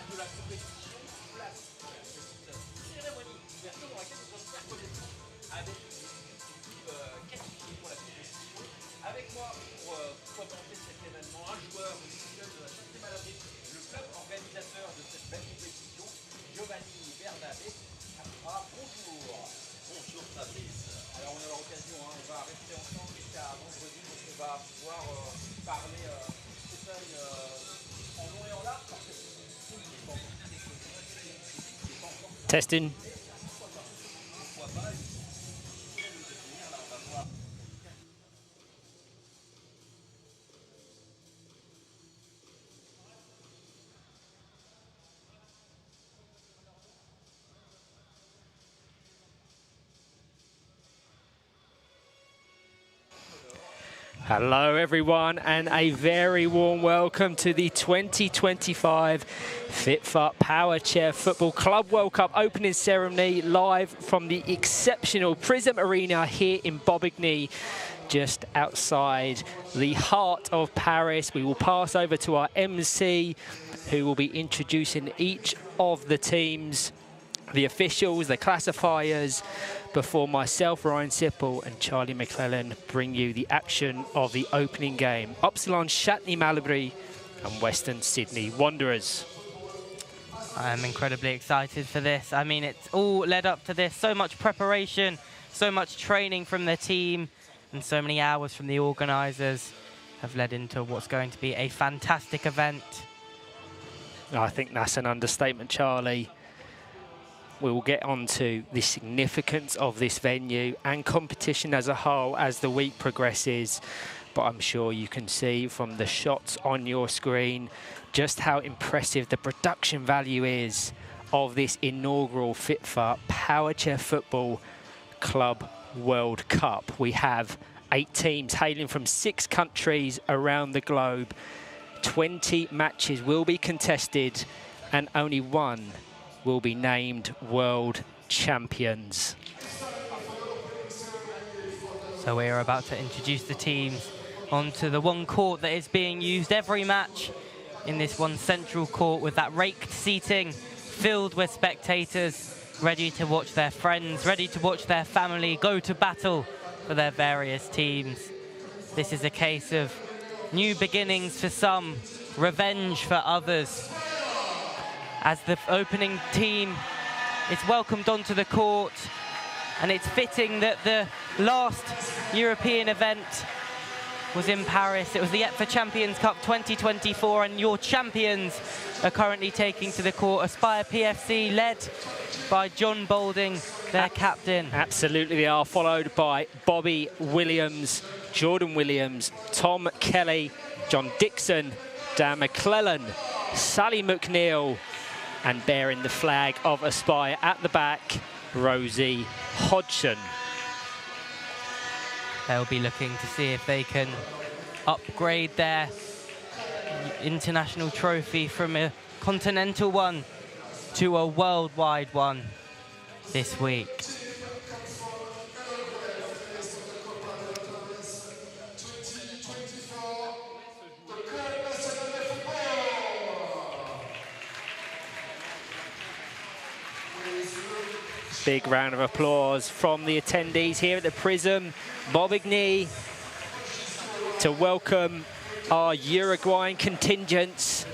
de la compétition, place à cette cérémonie d'ouverture dans laquelle nous sommes bien connaissants avec l'équipe qualifiée pour la compétition. Avec moi pour commenter cet événement, un joueur officiel de la Châtenay-Malabry, le club organisateur de cette belle compétition, Giovanni Bernabé. Bonjour. Bonjour Fabrice. Alors on a l'occasion, on va rester ensemble jusqu'à vendredi, donc on va pouvoir parler en long et en large. Testing. Hello everyone, and a very warm welcome to the 2025 FIPFA Powerchair Football Club World Cup opening ceremony live from the exceptional Prisme Arena here in Bobigny, just outside the heart of Paris. We will pass over to our MC, who will be introducing each of the teams, the officials, the classifiers, before myself, Ryan Sipple, and Charlie McClellan bring you the action of the opening game. Upsilon Chatenay Malabry and Western Sydney Wanderers. I'm incredibly excited for this. I mean, it's all led up to this. So much preparation, so much training from the team, and so many hours from the organisers have led into what's going to be a fantastic event. I think that's an understatement, Charlie. We will get on to the significance of this venue and competition as a whole as the week progresses. But I'm sure you can see from the shots on your screen just how impressive the production value is of this inaugural FIPFA Powerchair Football Club World Cup. We have 8 teams hailing from 6 countries around the globe. 20 matches will be contested and only one will be named world champions. So we are about to introduce the teams onto the one court that is being used every match in this one central court, with that raked seating filled with spectators ready to watch their friends, ready to watch their family go to battle for their various teams. This is a case of new beginnings for some, revenge for others, as the opening team is welcomed onto the court. And it's fitting that the last European event was in Paris. It was the FIPFA Champions Cup 2024, and your champions are currently taking to the court. Aspire PFC, led by John Boulding, their captain. Absolutely, they are, followed by Bobby Williams, Jordan Williams, Tom Kelly, John Dixon, Dan McClellan, Sally McNeil, and bearing the flag of Aspire at the back, Rosie Hodgson. They'll be looking to see if they can upgrade their international trophy from a continental one to a worldwide one this week. Big round of applause from the attendees here at the Prisme Bobigny to welcome our Uruguayan contingents.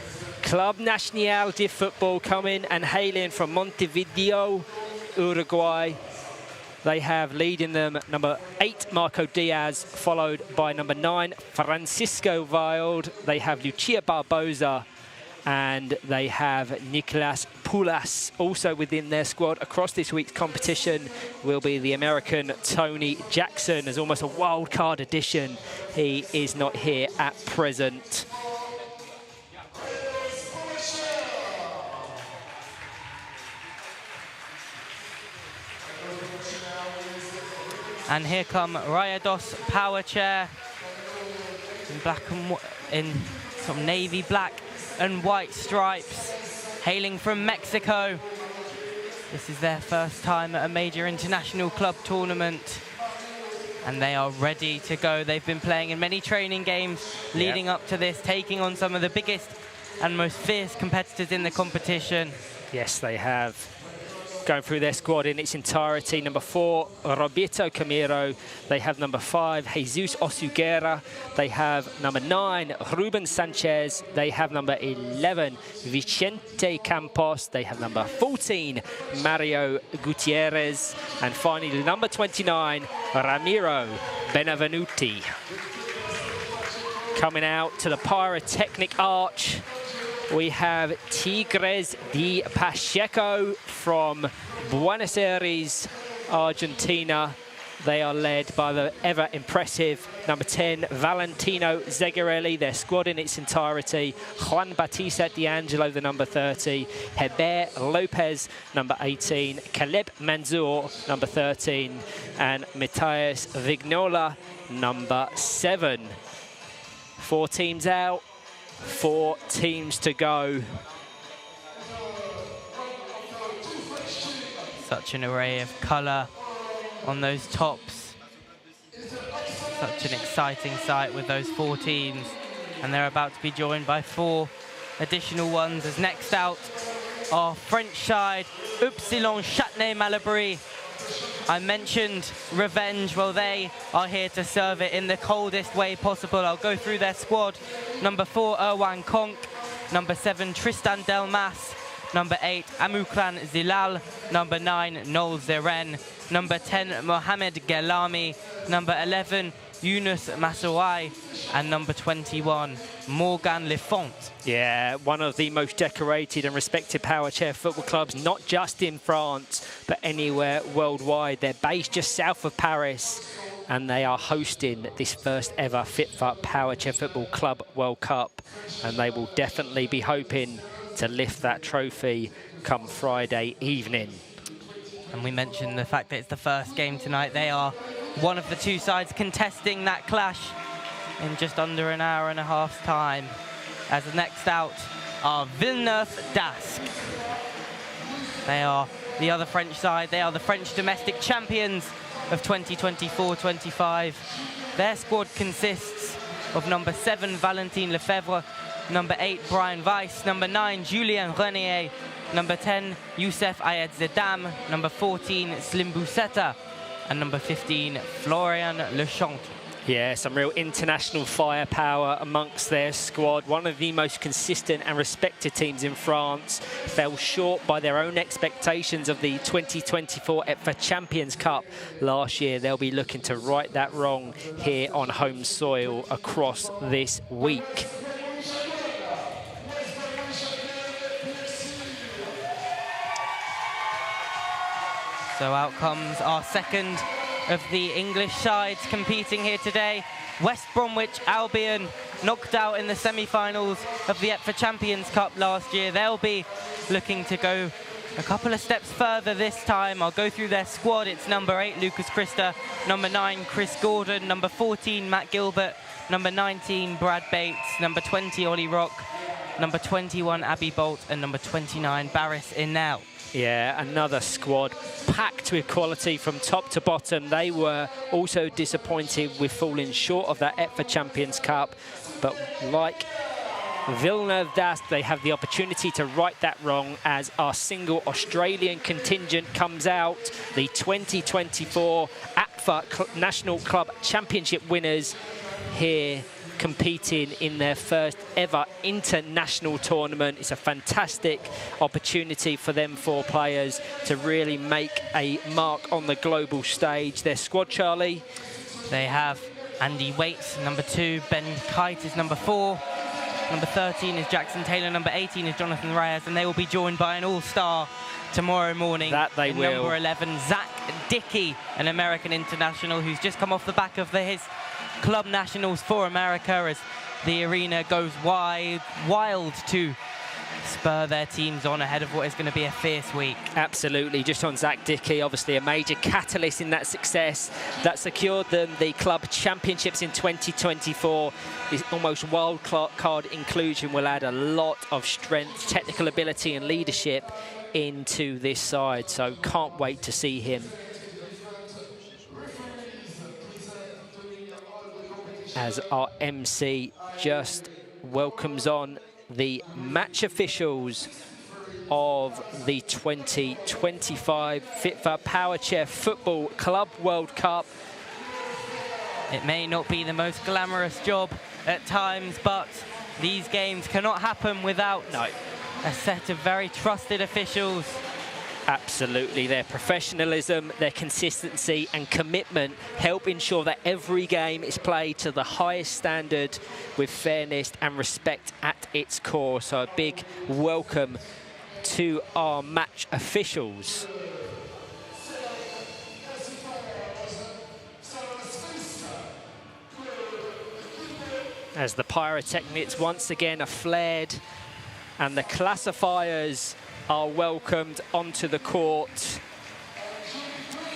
Club Nacional de Football coming and hailing from Montevideo, Uruguay. They have leading them number 8, Marco Diaz, followed by number 9, Francisco Wild. They have Lucia Barbosa, and they have Nicolas Poulas. Also within their squad across this week's competition will be the American Tony Jackson, as almost a wild card addition. He is not here at present. And here come Rayados Powerchair in black and in some navy black and white stripes, hailing from Mexico. This is their first time at a major international club tournament, and they are ready to go. They've been playing in many training games leading up to this, taking on some of the biggest and most fierce competitors in the competition. Yes, they have. Going through their squad in its entirety, number 4, Roberto Camiro. They have number 5, Jesus Osuguera. They have number 9, Ruben Sanchez. They have number 11, Vicente Campos. They have number 14, Mario Gutierrez. And finally, number 29, Ramiro Benevenuti. Coming out to the pyrotechnic arch, we have Tigres de Pacheco from Buenos Aires, Argentina. They are led by the ever impressive number 10, Valentino Zegarelli. Their squad in its entirety: Juan Batista D'Angelo, the number 30, Heber Lopez, number 18, Caleb Manzour, number 13, and Matthias Vignola, number 7. 4 teams out. 4 teams to go. Such an array of colour on those tops. Such an exciting sight with those 4 teams. And they're about to be joined by 4 additional ones, as next out are French side, Upsilon Chatenay Malabry. I mentioned revenge. Well, they are here to serve it in the coldest way possible. I'll go through their squad. Number 4, Erwan Konk. Number 7, Tristan Delmas. Number 8, Amouklan Zilal. Number 9, Noel Zeren. Number 10, Mohamed Gelami. Number 11, Yunus Masouai. And number 21, Morgan Lefont. Yeah, one of the most decorated and respected Powerchair football clubs, not just in France, but anywhere worldwide. They're based just south of Paris, and they are hosting this first ever FIPFA Powerchair Football Club World Cup. And they will definitely be hoping to lift that trophy come Friday evening. And we mentioned the fact that it's the first game tonight. They are one of the 2 sides contesting that clash in just under an hour and a half's time. As the next out are Villeneuve d'Ascq. They are the other French side. They are the French domestic champions of 2024-25. Their squad consists of number 7, Valentin Lefebvre, number 8, Brian Weiss, number 9, Julien Renier, number 10, Youssef Ayed Zedam, number 14, Slim Boussetta, and number 15, Florian Lechantre. Yeah, some real international firepower amongst their squad. One of the most consistent and respected teams in France. Fell short by their own expectations of the 2024 FIPFA Champions Cup last year. They'll be looking to right that wrong here on home soil across this week. So out comes our second of the English sides competing here today. West Bromwich Albion, knocked out in the semi-finals of the FIPFA Champions Cup last year. They'll be looking to go a couple of steps further this time. I'll go through their squad. It's number 8, Lucas Christa, number 9, Chris Gordon, number 14, Matt Gilbert, number 19, Brad Bates, number 20, Ollie Rock, number 21, Abby Bolt, and number 29, Barris Inel. Yeah, another squad packed with quality from top to bottom. They were also disappointed with falling short of that FIPFA Champions Cup, but like Villeneuve d'Ascq, they have the opportunity to right that wrong as our single Australian contingent comes out. The 2024 APFA National Club Championship winners here competing in their first ever international tournament. It's a fantastic opportunity for them 4 players to really make a mark on the global stage. Their squad, Charlie? They have Andy Waits, number 2, Ben Kite is number 4, number 13 is Jackson Taylor, number 18 is Jonathan Reyes, and they will be joined by an all-star tomorrow morning. That they will. Number 11, Zach Dickey, an American international who's just come off the back of his club nationals for America, as the arena goes wild to spur their teams on ahead of what is going to be a fierce week. Absolutely. Just on Zach Dickey, obviously a major catalyst in that success that secured them the club championships in 2024. This almost wild card inclusion will add a lot of strength, technical ability and leadership into this side, so can't wait to see him. As our MC just welcomes on the match officials of the 2025 FIPFA Powerchair Football Club World Cup. It may not be the most glamorous job at times, but these games cannot happen without a set of very trusted officials. Absolutely, their professionalism, their consistency and commitment help ensure that every game is played to the highest standard with fairness and respect at its core. So a big welcome to our match officials. As the pyrotechnics once again are flared and the classifiers are welcomed onto the court.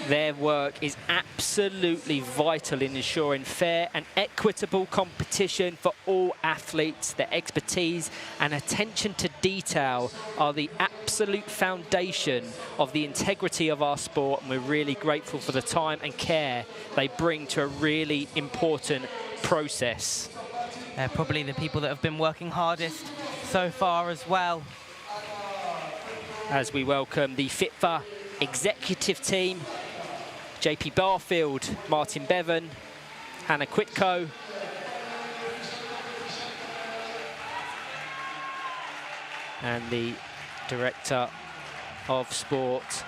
Their work is absolutely vital in ensuring fair and equitable competition for all athletes. Their expertise and attention to detail are the absolute foundation of the integrity of our sport, and we're really grateful for the time and care they bring to a really important process. They're probably the people that have been working hardest so far as well. As we welcome the FIPFA executive team, JP Barfield, Martin Bevan, Hannah Quitko, and the Director of Sport,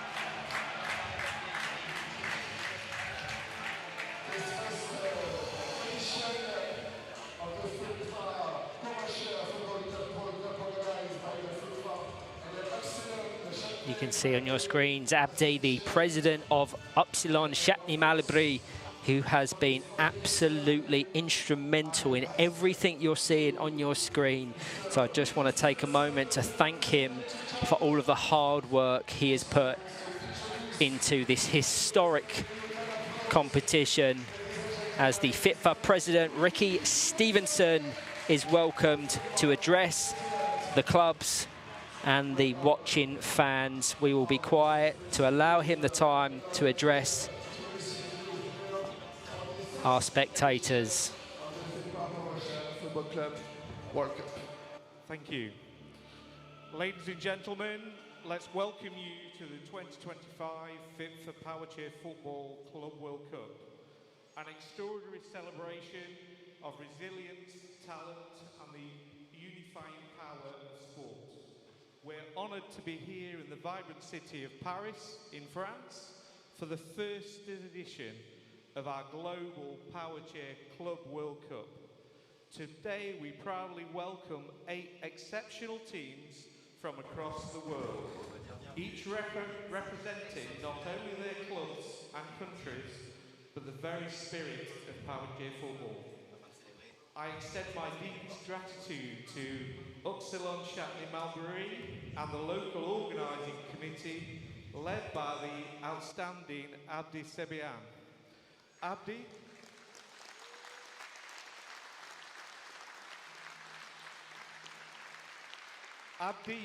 you can see on your screens Abdi, the president of Upsilon Chatenay Malabry, who has been absolutely instrumental in everything you're seeing on your screen. So I just want to take a moment to thank him for all of the hard work he has put into this historic competition. As the FIPFA president, Ricky Stevenson, is welcomed to address the clubs and the watching fans. We will be quiet to allow him the time to address our spectators. Football Club World Cup. Thank you. Ladies and gentlemen, let's welcome you to the 2025 FIPFA Powerchair Football Club World Cup, an extraordinary celebration of resilience, talent and the unifying power of sport. We're honoured to be here in the vibrant city of Paris in France for the first edition of our global Powerchair Club World Cup. Today we proudly welcome 8 exceptional teams from across the world, each representing not only their clubs and countries, but the very spirit of Powerchair football. I extend my deepest gratitude to Upsilon Chatenay Malabry and the local organising committee led by the outstanding Abdi Sebian. Abdi,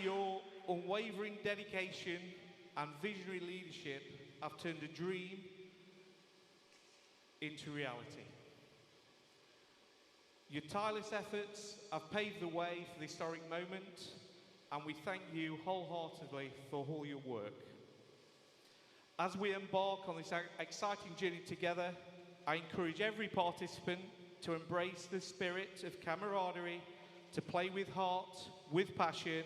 your unwavering dedication and visionary leadership have turned a dream into reality. Your tireless efforts have paved the way for the historic moment, and we thank you wholeheartedly for all your work. As we embark on this exciting journey together, I encourage every participant to embrace the spirit of camaraderie, to play with heart, with passion,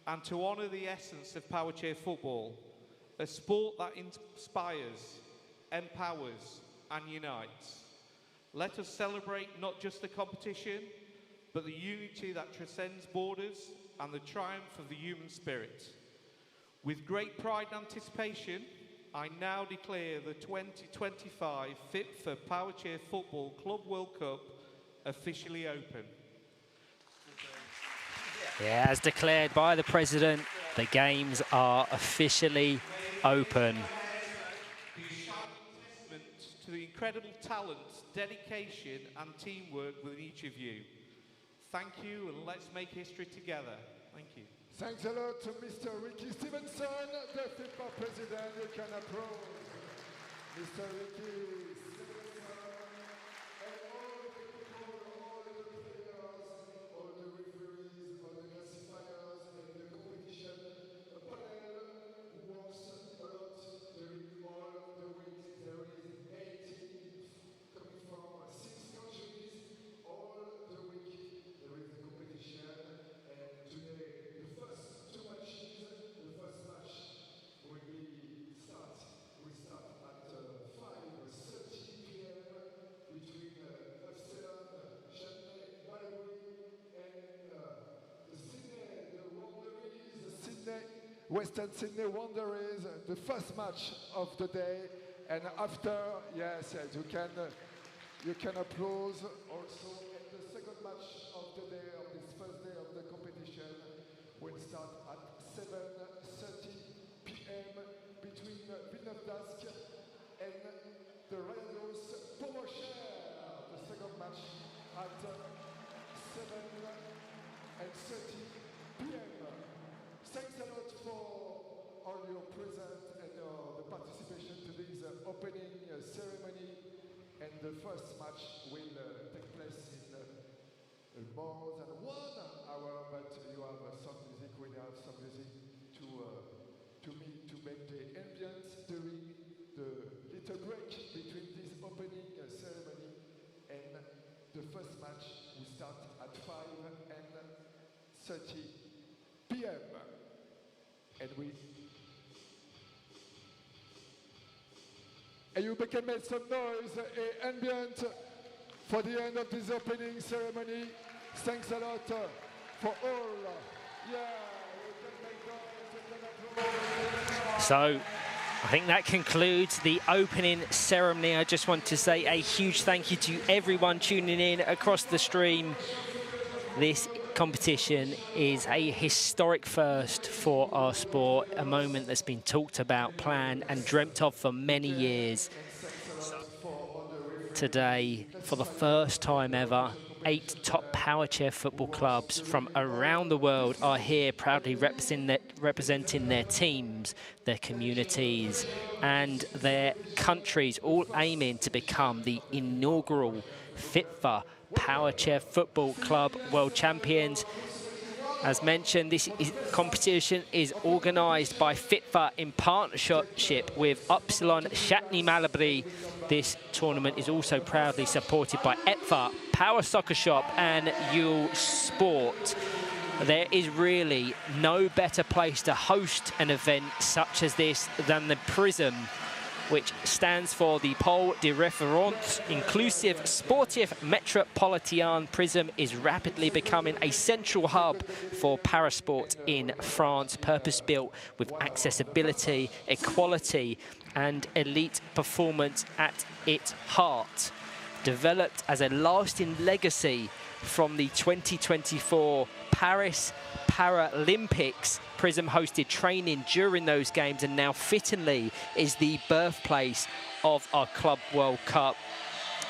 and to honour the essence of Powerchair football, a sport that inspires, empowers, and unites. Let us celebrate not just the competition, but the unity that transcends borders and the triumph of the human spirit. With great pride and anticipation, I now declare the 2025 FIPFA Powerchair Football Club World Cup officially open. Yeah, as declared by the president, the games are officially open. To the incredible talent, dedication and teamwork within each of you. Thank you, and let's make history together. Thank you. Thanks a lot to Mr. Ricky Stevenson, the FIPFA president. You can approach Mr. Ricky Stevenson and all the people, all the players, all the referees, all the Western Sydney Wanderers, the first match of the day. And after, yes, you can applaud also. And the second match of the day, of this first day of the competition, will start at 7:30 p.m. between Villeneuve and the Rayados Powerchair. The second match at 7:30 p.m. Thanks a lot for all your presence and the participation to this opening ceremony. And the first match will take place in more than 1 hour, but you have some music. We have some music to make the ambience during the little break between this opening ceremony and the first match. We start at 5:30 p.m. And you can make some noise and ambient for the end of this opening ceremony. Thanks a lot for all. Yeah, you can make noise. So I think that concludes the opening ceremony. I just want to say a huge thank you to everyone tuning in across the stream. This competition is a historic first for our sport, a moment that's been talked about, planned and dreamt of for many years. Today, for the first time ever, 8 top Powerchair football clubs from around the world are here proudly representing their teams, their communities and their countries, all aiming to become the inaugural FIPFA Powerchair Football Club World Champions. As mentioned, this competition is organised by FIPFA in partnership with Upsilon Chatenay Malabry. This tournament is also proudly supported by FIPFA, Power Soccer Shop and uhlsport. There is really no better place to host an event such as this than the Prisme, which stands for the Pôle de Référence Inclusive Sportif Métropolitain. Prisme is rapidly becoming a central hub for parasport in France, purpose-built with accessibility, equality and elite performance at its heart. Developed as a lasting legacy from the 2024 Paris Paralympics, Prisme hosted training during those games and now fittingly is the birthplace of our Club World Cup.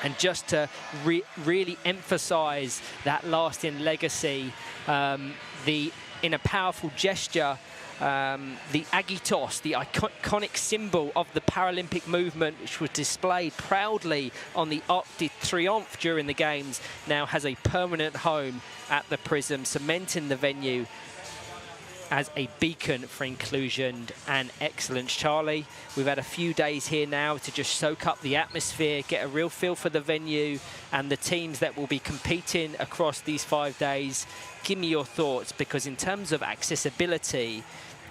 And just to really emphasise that lasting legacy, in a powerful gesture, the agitos, the iconic symbol of the Paralympic movement, which was displayed proudly on the Arc de Triomphe during the Games, now has a permanent home at the Prisme, cementing the venue as a beacon for inclusion and excellence. Charlie, we've had a few days here now to just soak up the atmosphere, get a real feel for the venue and the teams that will be competing across these 5 days. Give me your thoughts, because in terms of accessibility,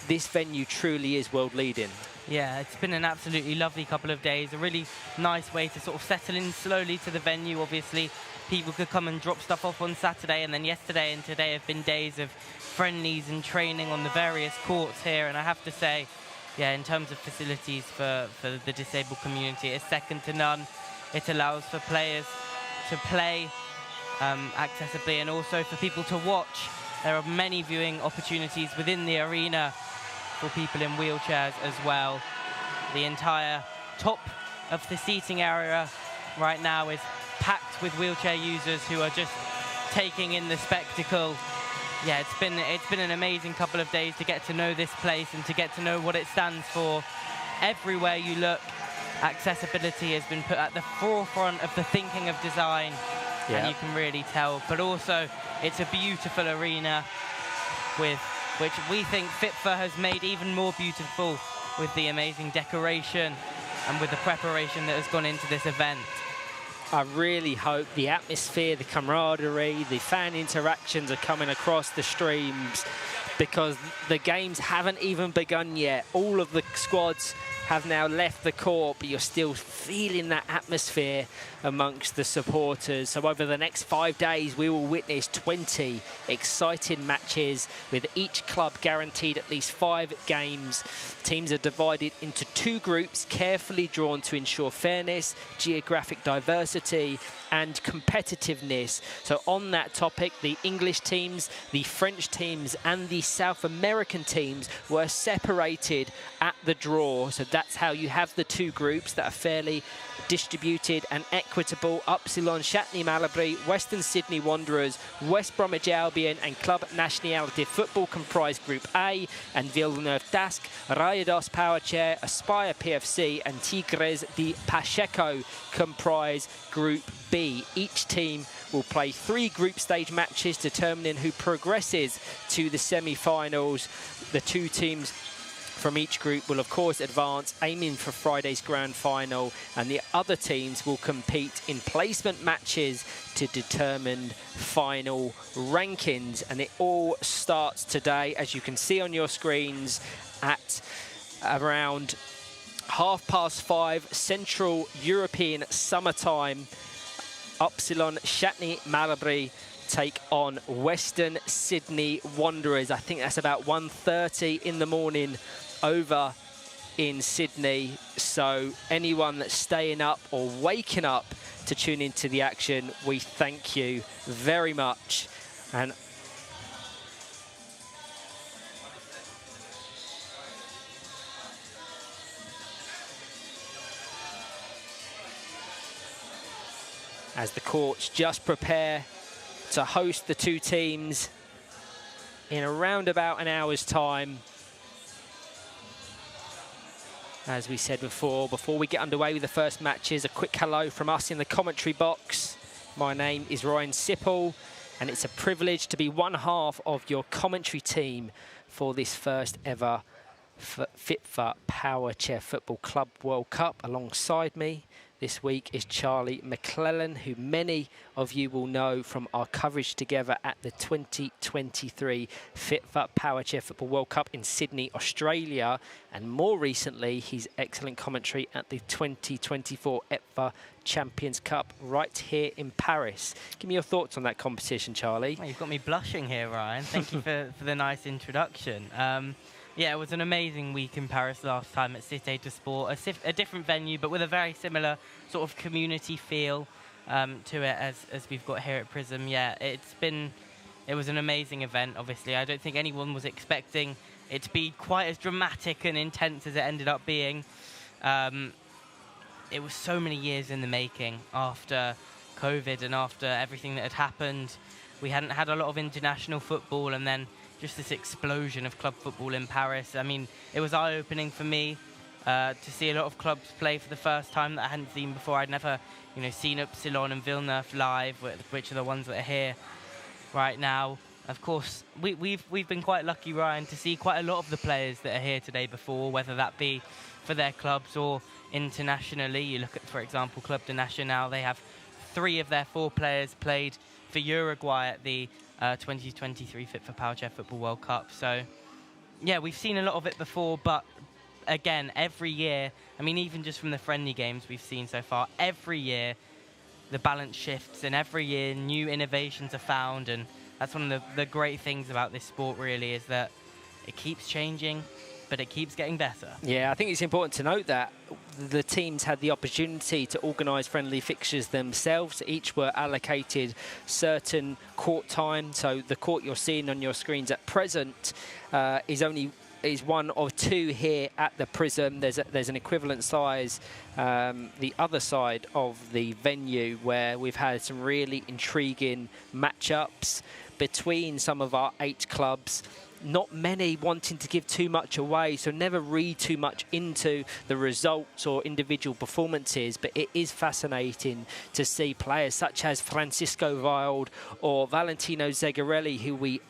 this venue truly is world leading. Yeah, it's been an absolutely lovely couple of days, a really nice way to sort of settle in slowly to the venue. Obviously, people could come and drop stuff off on Saturday, and then yesterday and today have been days of friendlies and training on the various courts here. And I have to say, yeah, in terms of facilities for the disabled community, it's second to none. It allows for players to play accessibly and also for people to watch. There are many viewing opportunities within the arena for people in wheelchairs as well. The entire top of the seating area right now is packed with wheelchair users who are just taking in the spectacle. Yeah, it's been an amazing couple of days to get to know this place and to get to know what it stands for. Everywhere you look, accessibility has been put at the forefront of the thinking of design, and you can really tell. But also, it's a beautiful arena which we think FIPFA has made even more beautiful with the amazing decoration and with the preparation that has gone into this event. I really hope the atmosphere, the camaraderie, the fan interactions are coming across the streams, because the games haven't even begun yet. All of the squads have now left the court, but you're still feeling that atmosphere amongst the supporters. So over the next 5 days, we will witness 20 exciting matches with each club guaranteed at least 5 games. Teams are divided into 2 groups, carefully drawn to ensure fairness, geographic diversity, and competitiveness. So on that topic, the English teams, the French teams, and the South American teams were separated at the draw. So that's how you have the 2 groups that are fairly distributed and equitable. Upsilon Chatenay Malabry, Western Sydney Wanderers, West Bromwich Albion, and Club Nationalité Football comprise Group A, and Villeneuve Dasc, Rayados Powerchair, Aspire PFC, and Tigres de Pacheco comprise Group B. Each team will play 3 group stage matches, determining who progresses to the semi-finals. The 2 teams from each group will of course advance, aiming for Friday's grand final, and the other teams will compete in placement matches to determine final rankings. And it all starts today, as you can see on your screens, at around 5:30 Central European summertime. Upsilon Chatenay Malabry take on Western Sydney Wanderers. I think that's about 1:30 in the morning over in Sydney. So anyone that's staying up or waking up to tune into the action, we thank you very much. And as the courts just prepare to host the 2 teams in around about an hour's time. As we said before we get underway with the first matches, a quick hello from us in the commentary box. My name is Ryan Sipple, and it's a privilege to be one half of your commentary team for this first ever FIPFA Powerchair Football Club World Cup. Alongside me this week is Charlie McClellan, who many of you will know from our coverage together at the 2023 FIPFA Powerchair Football World Cup in Sydney, Australia, and more recently his excellent commentary at the 2024 FIPFA Champions Cup right here in Paris. Give me your thoughts on that competition, Charlie. Well, you've got me blushing here, Ryan. Thank you for the nice introduction. Yeah, it was an amazing week in Paris last time at CEST, a different venue, but with a very similar sort of community feel to it as we've got here at Prisme. Yeah, it was an amazing event, obviously. I don't think anyone was expecting it to be quite as dramatic and intense as it ended up being. It was so many years in the making after COVID and after everything that had happened. We hadn't had a lot of international football, and then just this explosion of club football in Paris. I mean, it was eye-opening for me to see a lot of clubs play for the first time that I hadn't seen before. I'd never, seen Upsilon and Villeneuve live, which are the ones that are here right now. Of course, we've been quite lucky, Ryan, to see quite a lot of the players that are here today before, whether that be for their clubs or internationally. You look at, for example, Club de Nacional. They have 3 of their 4 players played for Uruguay at the 2023 FIPFA Powerchair Football World Cup. So, yeah, we've seen a lot of it before, but again, every year, I mean, even just from the friendly games we've seen so far, every year the balance shifts, and every year new innovations are found, and that's one of the great things about this sport, really, is that it keeps changing, but it keeps getting better. Yeah, I think it's important to note that the teams had the opportunity to organise friendly fixtures themselves. Each were allocated certain court time. So the court you're seeing on your screens at present is one of 2 here at the Prisme. There's an equivalent size the other side of the venue, where we've had some really intriguing matchups between some of our 8 clubs. Not many wanting to give too much away, so never read too much into the results or individual performances, but it is fascinating to see players such as Francisco Wilde or Valentino Zegarelli, who we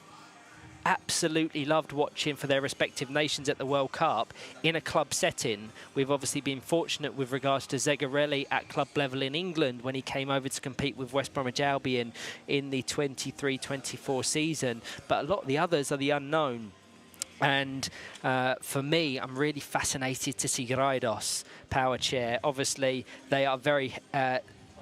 absolutely loved watching for their respective nations at the World Cup in a club setting. We've obviously been fortunate with regards to Zegarelli at club level in England when he came over to compete with West Bromwich Albion in the 23-24 season, but a lot of the others are the unknown. And for me, I'm really fascinated to see Rayados Powerchair. Obviously, they are very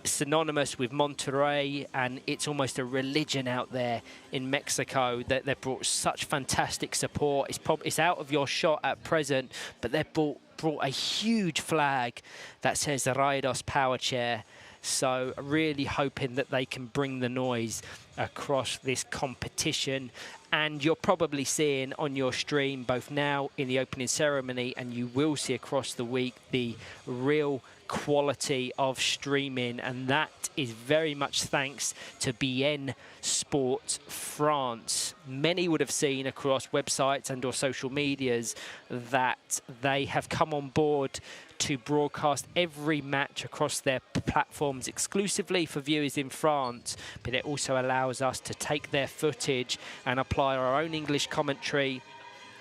synonymous with Monterrey, and it's almost a religion out there in Mexico. That they've brought such fantastic support. It's out of your shot at present, but they've brought a huge flag that says the Rayados Powerchair. So really hoping that they can bring the noise across this competition. And you're probably seeing on your stream, both now in the opening ceremony, and you will see across the week, the real quality of streaming, and that is very much thanks to BN Sport France. Many would have seen across websites and or social medias that they have come on board to broadcast every match across their platforms exclusively for viewers in France, but it also allows us to take their footage and apply our own English commentary.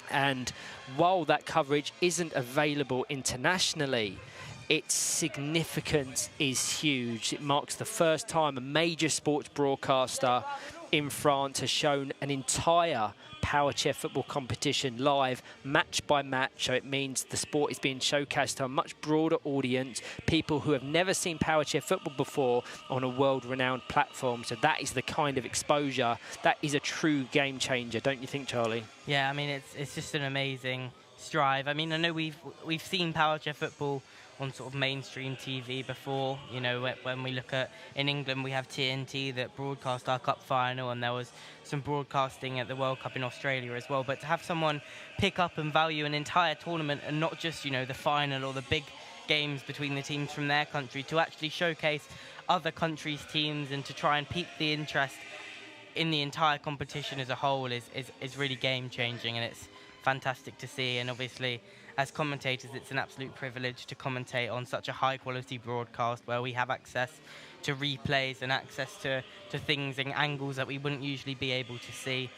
And while that coverage isn't available internationally, its significance is huge. It marks the first time a major sports broadcaster in France has shown an entire Powerchair football competition live, match by match. So it means the sport is being showcased to a much broader audience, people who have never seen Powerchair football before on a world-renowned platform. So that is the kind of exposure that is a true game changer, don't you think, Charlie? Yeah, I mean, it's just an amazing strive. I mean, I know we've seen Powerchair football on sort of mainstream TV before. You know, when we look at, in England, we have TNT that broadcast our cup final, and there was some broadcasting at the World Cup in Australia as well. But to have someone pick up and value an entire tournament, and not just, you know, the final or the big games between the teams from their country, to actually showcase other countries' teams and to try and pique the interest in the entire competition as a whole is really game-changing, and it's fantastic to see. And obviously, as commentators, it's an absolute privilege to commentate on such a high-quality broadcast where we have access to replays and access to things and angles that we wouldn't usually be able to see.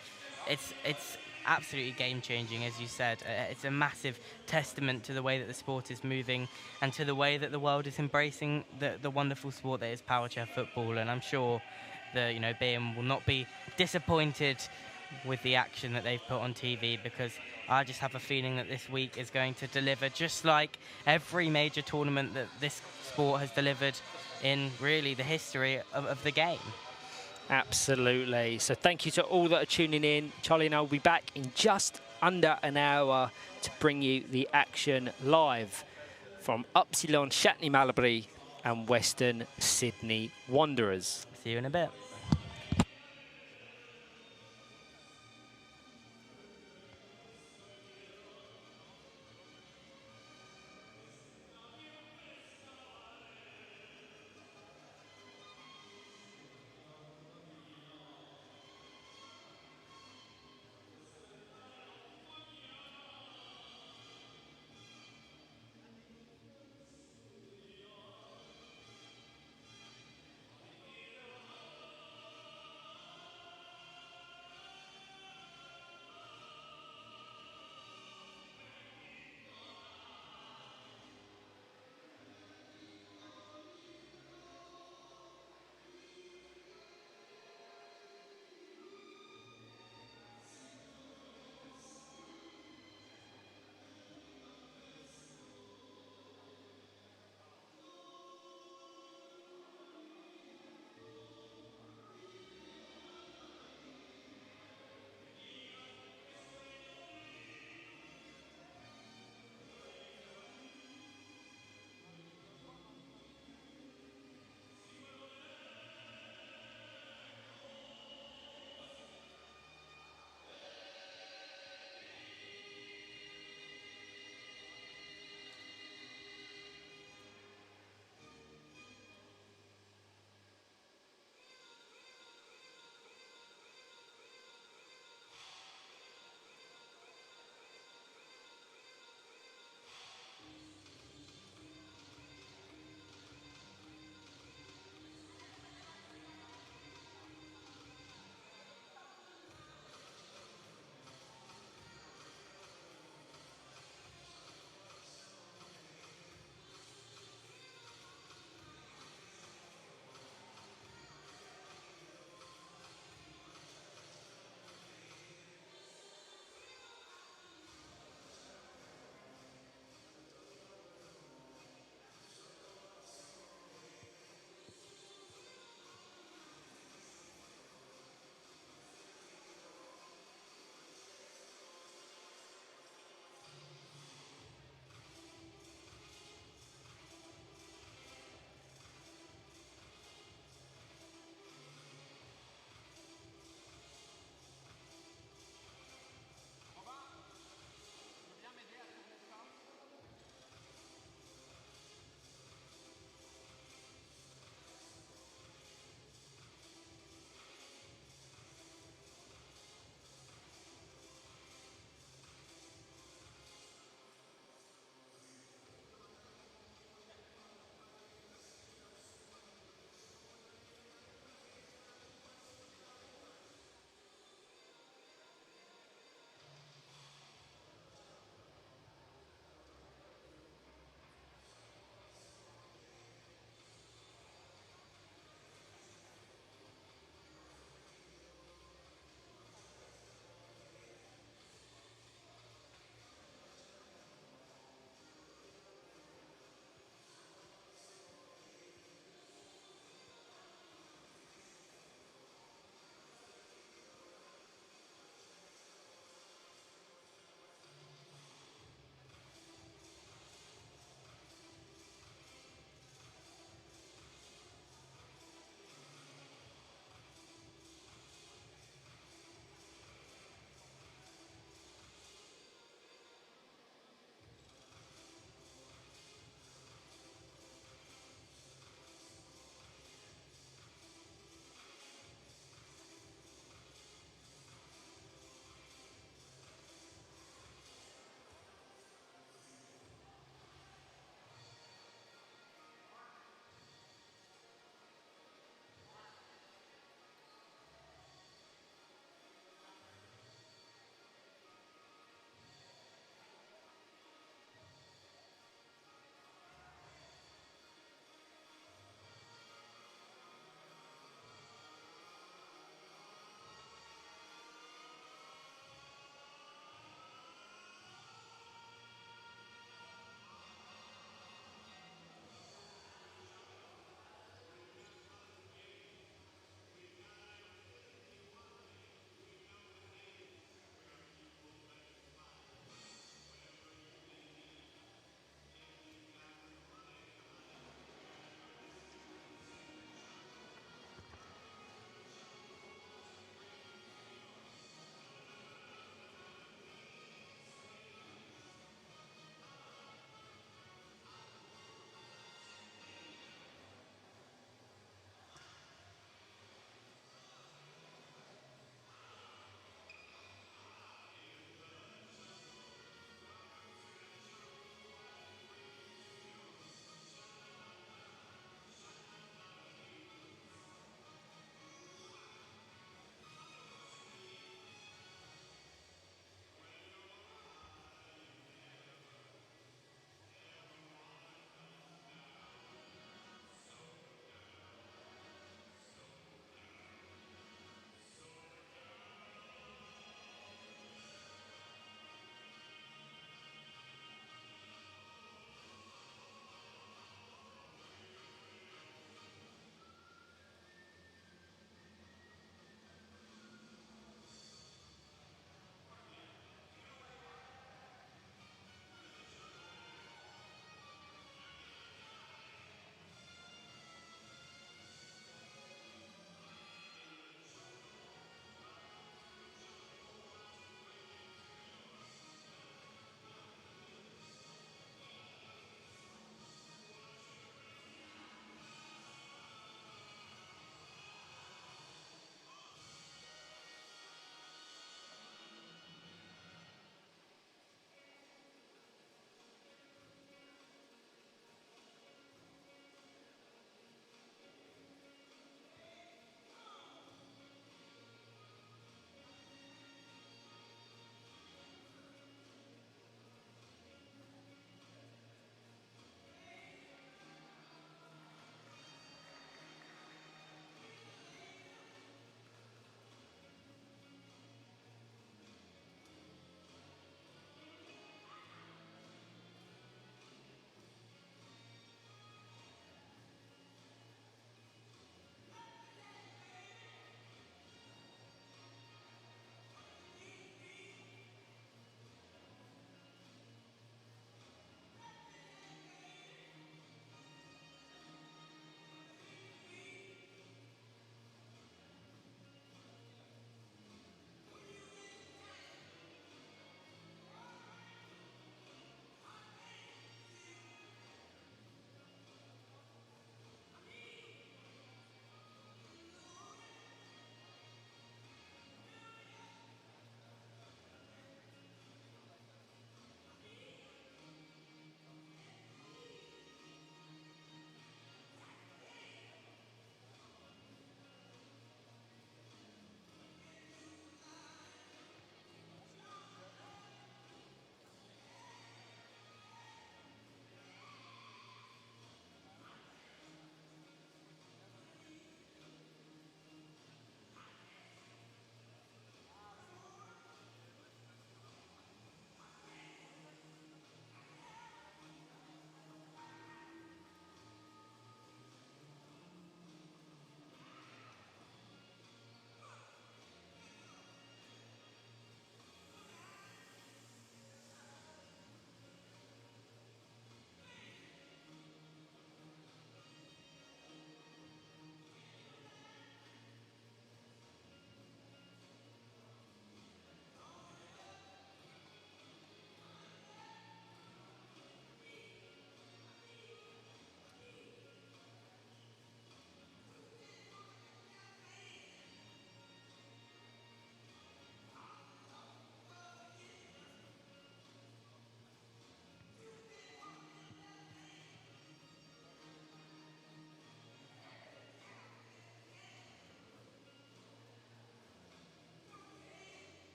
It's absolutely game-changing, as you said. It's a massive testament to the way that the sport is moving and to the way that the world is embracing the wonderful sport that is Powerchair football. And I'm sure that, you know, BM will not be disappointed with the action that they've put on TV, because I just have a feeling that this week is going to deliver just like every major tournament that this sport has delivered in really the history of the game. Absolutely. So thank you to all that are tuning in. Charlie and I will be back in just under an hour to bring you the action live from Upsilon Chatenay Malabry and Western Sydney Wanderers. See you in a bit.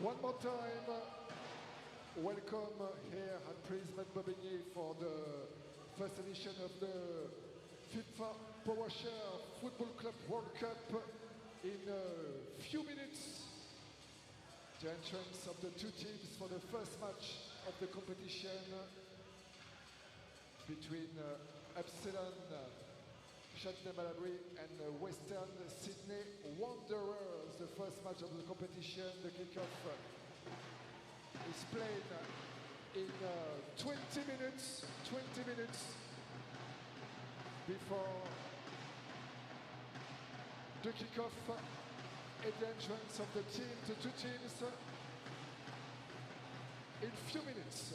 One more time, welcome here at Prisme Bobigny for the first edition of the FIPFA Powerchair Football Club World Cup. In a few minutes, the entrance of the two teams for the first match of the competition between Upsilon Chatenay Malabry and Western Sydney Wanderers. The first match of the competition, the kickoff is played in 20 minutes before the kickoff and the entrance of the two teams in few minutes.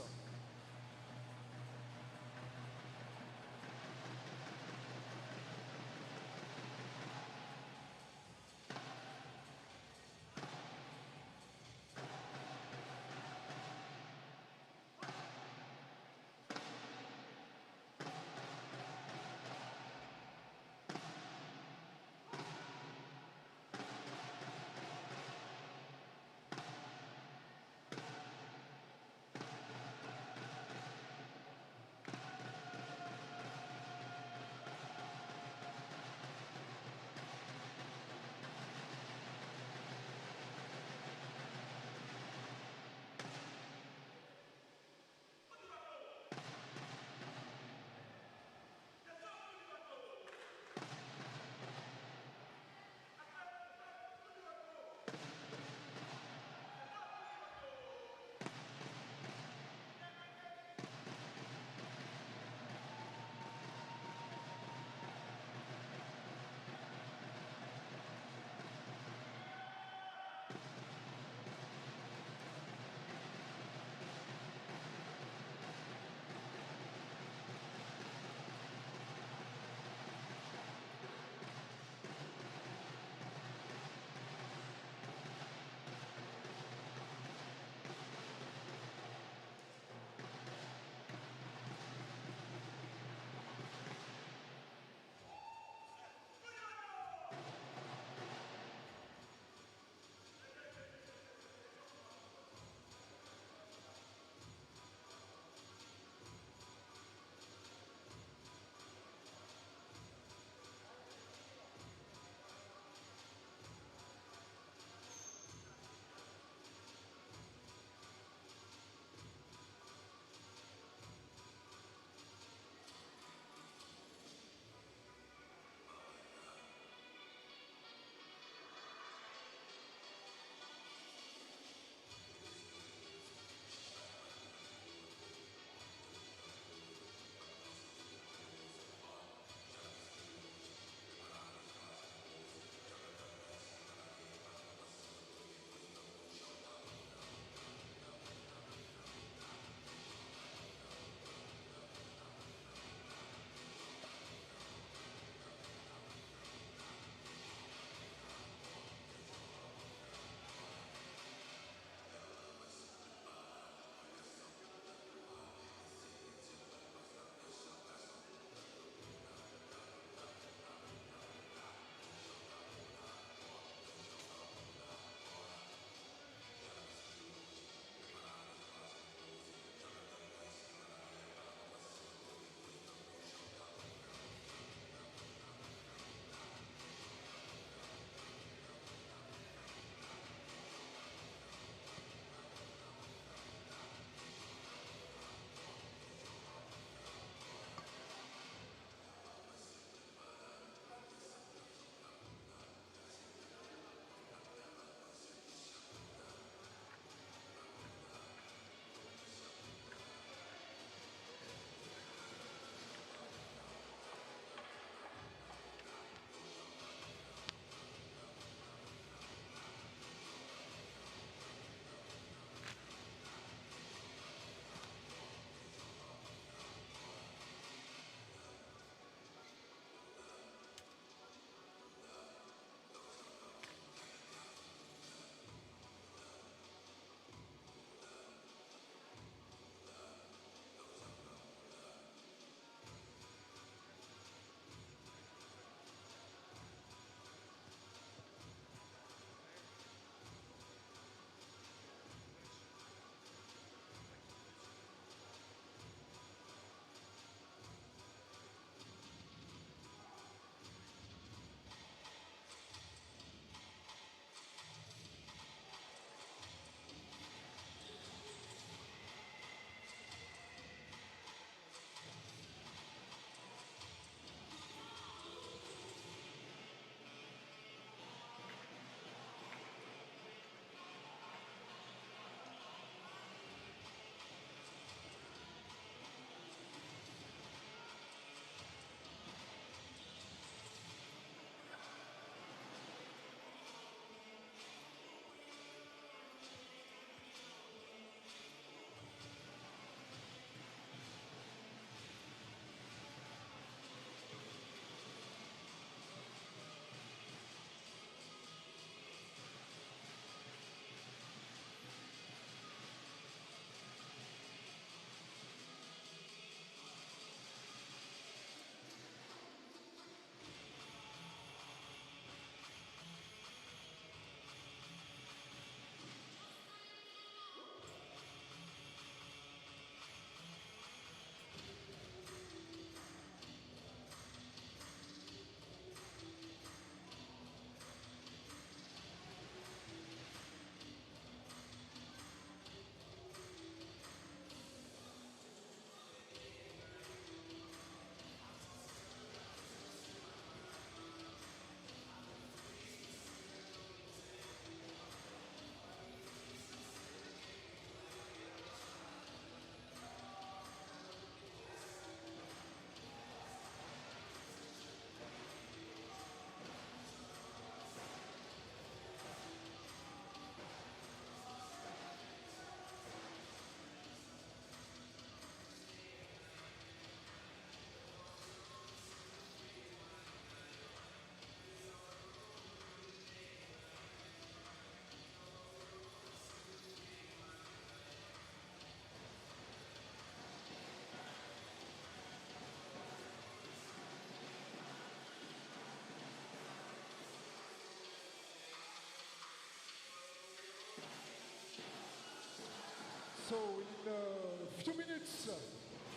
So in a few minutes,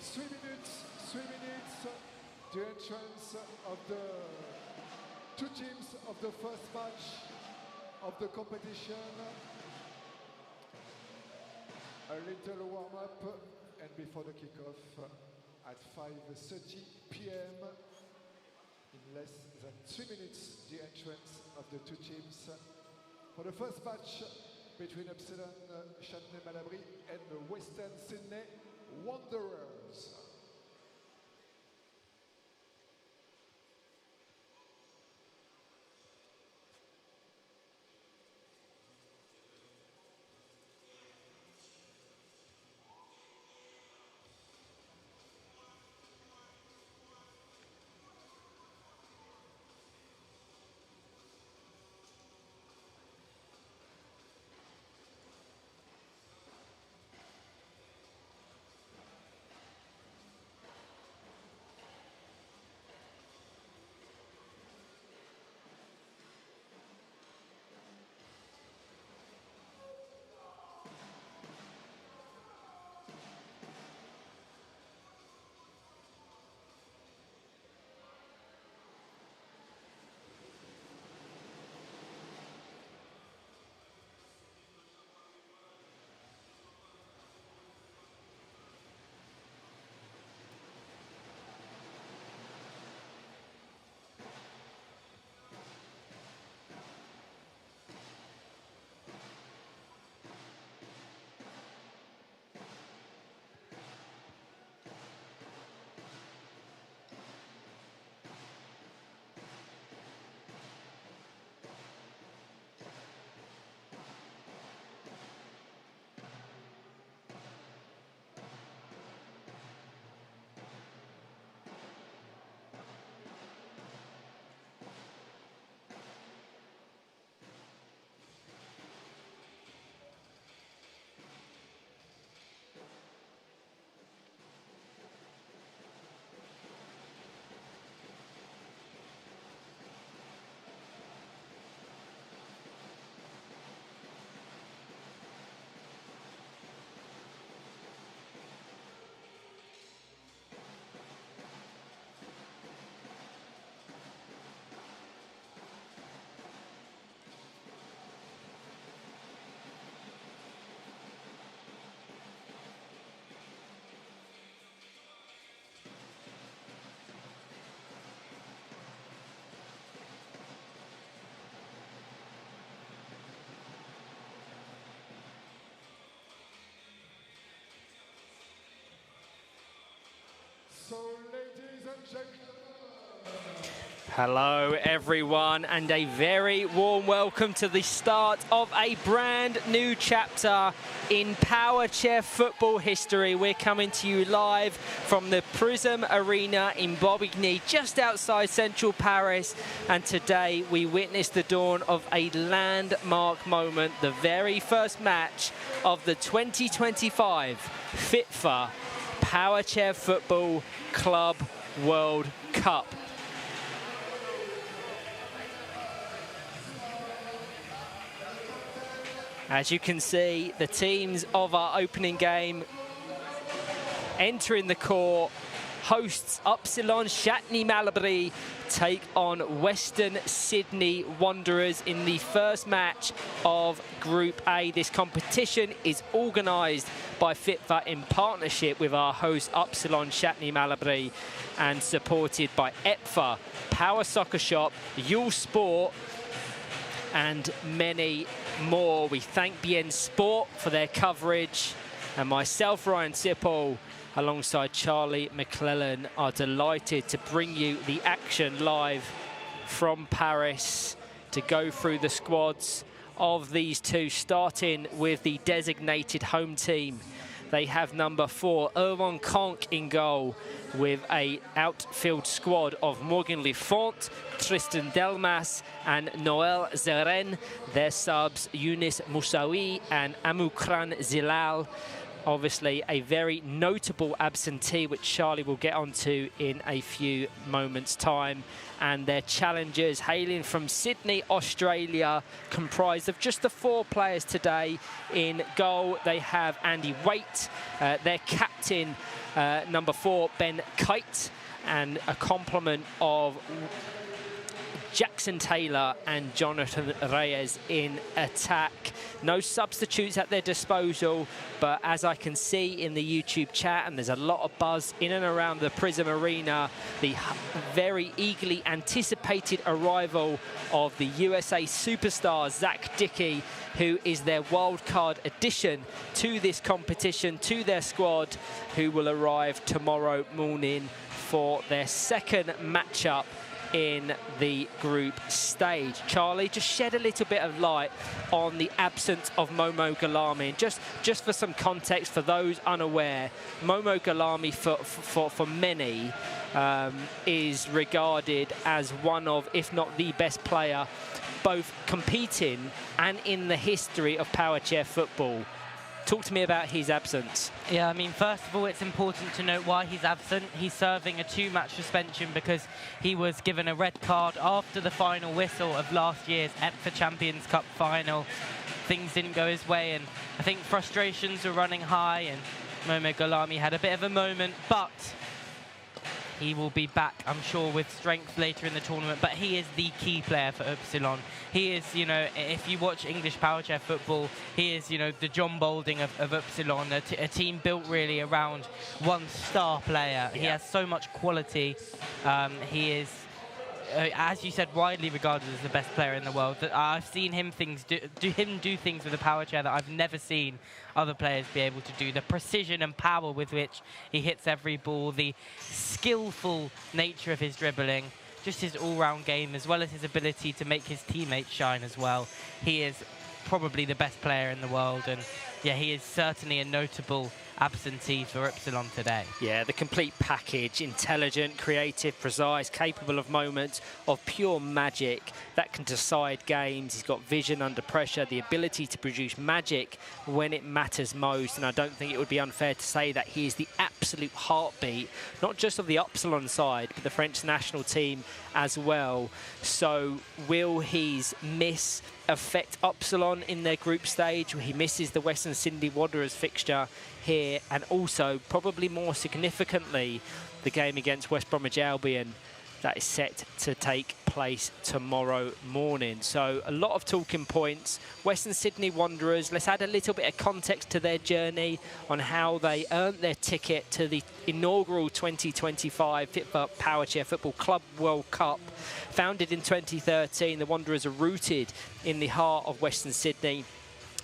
3 minutes, the entrance of the two teams of the first match of the competition. A little warm-up, and before the kickoff at 5:30 p.m. in less than 3 minutes, the entrance of the two teams for the first match between Upsilon Chatenay Malabry and the Western Sydney Wanderers. So, ladies and gentlemen. Hello everyone, and a very warm welcome to the start of a brand new chapter in Powerchair football history. We're coming to you live from the Prisme Arena in Bobigny, just outside central Paris, and today we witness the dawn of a landmark moment, the very first match of the 2025 FIPFA Powerchair Football Club World Cup. As you can see, the teams of our opening game entering the court. Hosts Upsilon Chatenay Malabry take on Western Sydney Wanderers in the first match of Group A. This competition is organised by FIPFA in partnership with our host Upsilon Chatenay Malabry and supported by FIPFA, Power Soccer Shop, uhlsport, and many more. We thank BN Sport for their coverage, and myself, Ryan Sipple, alongside Charlie McClellan, are delighted to bring you the action live from Paris to go through the squads of these two, starting with the designated home team. They have number 4, Erwan Conk in goal, with a outfield squad of Morgan Lefont, Tristan Delmas and Noel Zeren. Their subs, Younis Moussaoui and Amoukran Zilal. obviously a very notable absentee, which Charlie will get onto in a few moments' time. And their challengers, hailing from Sydney, Australia, comprised of just the 4 players today. In goal, they have Andy Waite, their captain, number 4, Ben Kite, and a complement of Jackson Taylor and Jonathan Reyes in attack. No substitutes at their disposal, but as I can see in the YouTube chat, and there's a lot of buzz in and around the Prism Arena, the very eagerly anticipated arrival of the USA superstar Zach Dickey, who is their wildcard addition to this competition, to their squad, who will arrive tomorrow morning for their second matchup in the group stage. Charlie, just shed a little bit of light on the absence of Momo Galami. And just for some context, for those unaware, Momo Galami for many is regarded as one of, if not the best player, both competing and in the history of Powerchair football. Talk to me about his absence. Yeah, I mean, first of all, it's important to note why he's absent. He's serving a 2-match suspension because he was given a red card after the final whistle of last year's FIPFA Champions Cup final. Things didn't go his way, and I think frustrations were running high, and Momo Galami had a bit of a moment, but he will be back, I'm sure, with strength later in the tournament. But he is the key player for Upsilon. He is, you know, if you watch English Powerchair football, he is, you know, the John Balding of Upsilon, a team built really around one star player. Yeah. He has so much quality. He is, as you said, widely regarded as the best player in the world. I've seen him do things with a Powerchair that I've never seen other players be able to do. The precision and power with which he hits every ball, the skillful nature of his dribbling, just his all-round game, as well as his ability to make his teammates shine as well. He is probably the best player in the world, and yeah, he is certainly a notable absentee for Upsilon today. Yeah, the complete package: intelligent, creative, precise, capable of moments of pure magic that can decide games. He's got vision under pressure, the ability to produce magic when it matters most, and I don't think it would be unfair to say that he is the absolute heartbeat, not just of the Upsilon side, but the French national team as well. So will his miss affect Upsilon in their group stage? He misses the Western Sydney Wanderers fixture here, and also, probably more significantly, the game against West Bromwich Albion that is set to take place tomorrow morning. So a lot of talking points. Western Sydney Wanderers, let's add a little bit of context to their journey on how they earned their ticket to the inaugural 2025 FIPFA Powerchair Football Club World Cup. Founded in 2013, the Wanderers are rooted in the heart of Western Sydney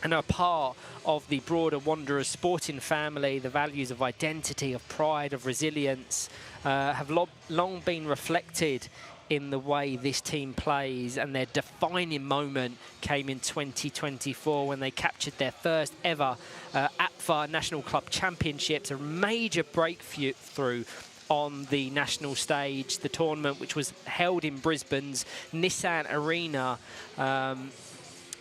and are part of the broader Wanderers sporting family. The values of identity, of pride, of resilience have long been reflected in the way this team plays, and their defining moment came in 2024 when they captured their first ever APFA National Club Championships, a major breakthrough on the national stage. The tournament, which was held in Brisbane's Nissan Arena,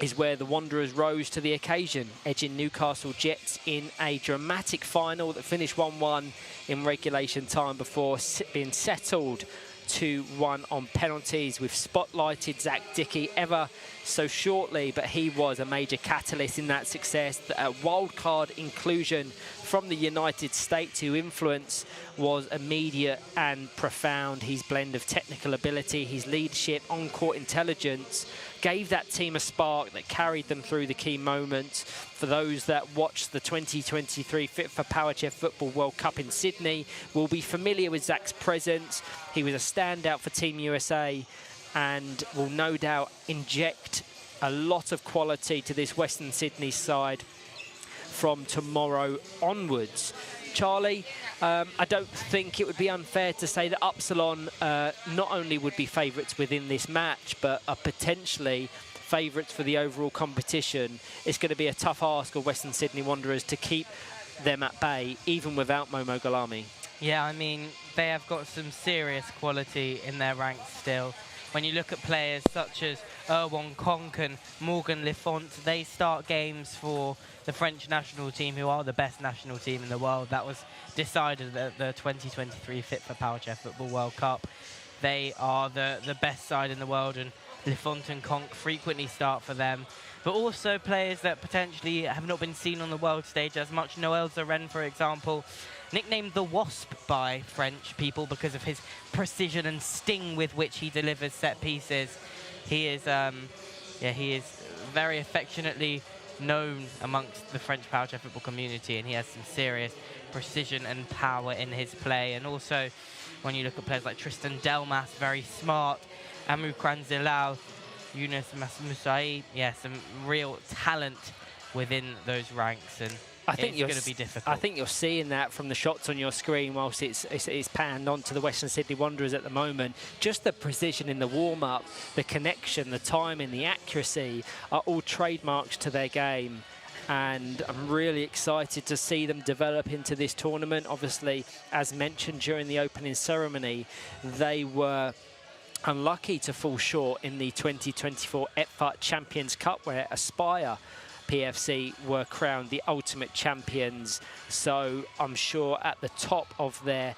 is where the Wanderers rose to the occasion, edging Newcastle Jets in a dramatic final that finished 1-1 in regulation time before being settled 2-1 on penalties. We've spotlighted Zach Dickey ever so shortly, but he was a major catalyst in that success. A wildcard inclusion from the United States, whose influence was immediate and profound. His blend of technical ability, his leadership, on-court intelligence gave that team a spark that carried them through the key moments. For those that watched the 2023 FIPFA Powerchair Football World Cup in Sydney will be familiar with Zach's presence. He was a standout for Team USA and will no doubt inject a lot of quality to this Western Sydney side from tomorrow onwards. Charlie, I don't think it would be unfair to say that Upsilon not only would be favourites within this match, but are potentially favourites for the overall competition. It's going to be a tough ask of Western Sydney Wanderers to keep them at bay, even without Momo Galami. Yeah, I mean, they have got some serious quality in their ranks still. when you look at players such as Erwan Conk and Morgan Lefont, they start games for the French national team, who are the best national team in the world. That was decided at the 2023 FIPFA Powerchair Football World Cup. They are the best side in the world, and Lefont and Conk frequently start for them. But also players that potentially have not been seen on the world stage as much. Noël Zoren, for example, nicknamed the Wasp by French people because of his precision and sting with which he delivers set pieces. He is, he is very affectionately known amongst the French Powerchair football community, and he has some serious precision and power in his play. And also, when you look at players like Tristan Delmas, very smart, Amu Kranzilau, Yunus Masmousai, some real talent within those ranks, and it's going to be difficult. I think you're seeing that from the shots on your screen whilst it's panned onto the Western Sydney Wanderers at the moment. Just the precision in the warm-up, the connection, the timing, the accuracy are all trademarks to their game. And I'm really excited to see them develop into this tournament. Obviously, as mentioned during the opening ceremony, they were unlucky to fall short in the 2024 FIPFA Champions Cup, where Aspire PFC were crowned the ultimate champions. So I'm sure at the top of their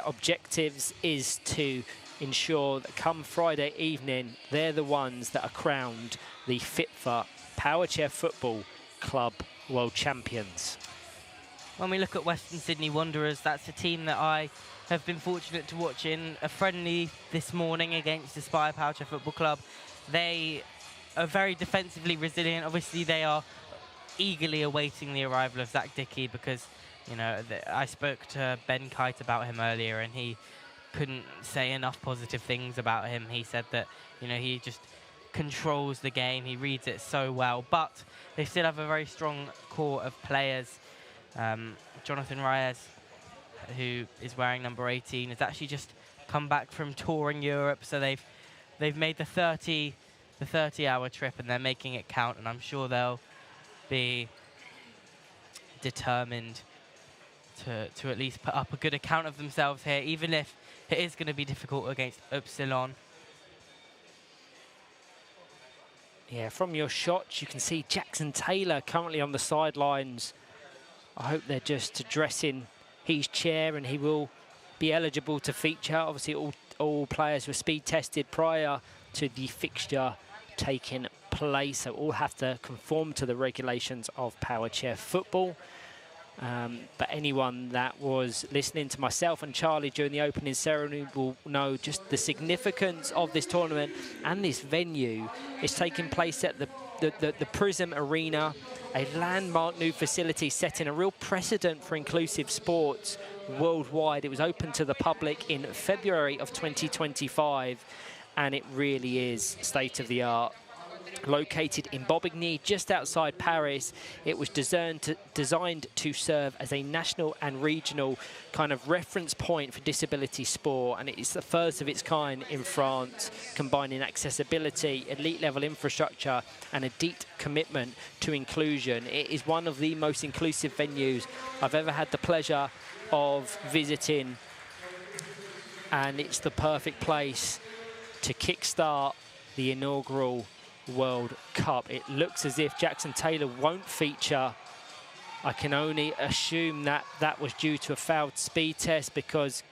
objectives is to ensure that come Friday evening, they're the ones that are crowned the FIPFA Powerchair Football Club World Champions. When we look at Western Sydney Wanderers, that's a team that I have been fortunate to watch in a friendly this morning against Aspire Powerchair Football Club. They are very defensively resilient. Obviously, they are eagerly awaiting the arrival of Zach Dickey because, you know, I spoke to Ben Kite about him earlier, and he couldn't say enough positive things about him. He said that, you know, he just controls the game. He reads it so well. But they still have a very strong core of players. Jonathan Reyes, who is wearing number 18, has actually just come back from touring Europe, so they've made the 30-hour trip, and they're making it count, and I'm sure they'll be determined to at least put up a good account of themselves here, even if it is going to be difficult against Upsilon. Yeah, from your shots, you can see Jackson Taylor currently on the sidelines. I hope they're just addressing his chair, and he will be eligible to feature. Obviously, all players were speed tested prior to the fixture taking place, so all have to conform to the regulations of Powerchair Football. But anyone that was listening to myself and Charlie during the opening ceremony will know just the significance of this tournament and this venue. It's taking place at the Prisme Arena, a landmark new facility setting a real precedent for inclusive sports worldwide. It was open to the public in February of 2025, and it really is state-of-the-art. Located in Bobigny, just outside Paris, it was designed to serve as a national and regional kind of reference point for disability sport, and it's the first of its kind in France, combining accessibility, elite-level infrastructure, and a deep commitment to inclusion. It is one of the most inclusive venues I've ever had the pleasure of visiting, and it's the perfect place to kickstart the inaugural World Cup. It looks as if Jackson Taylor won't feature. I can only assume that that was due to a failed speed test, because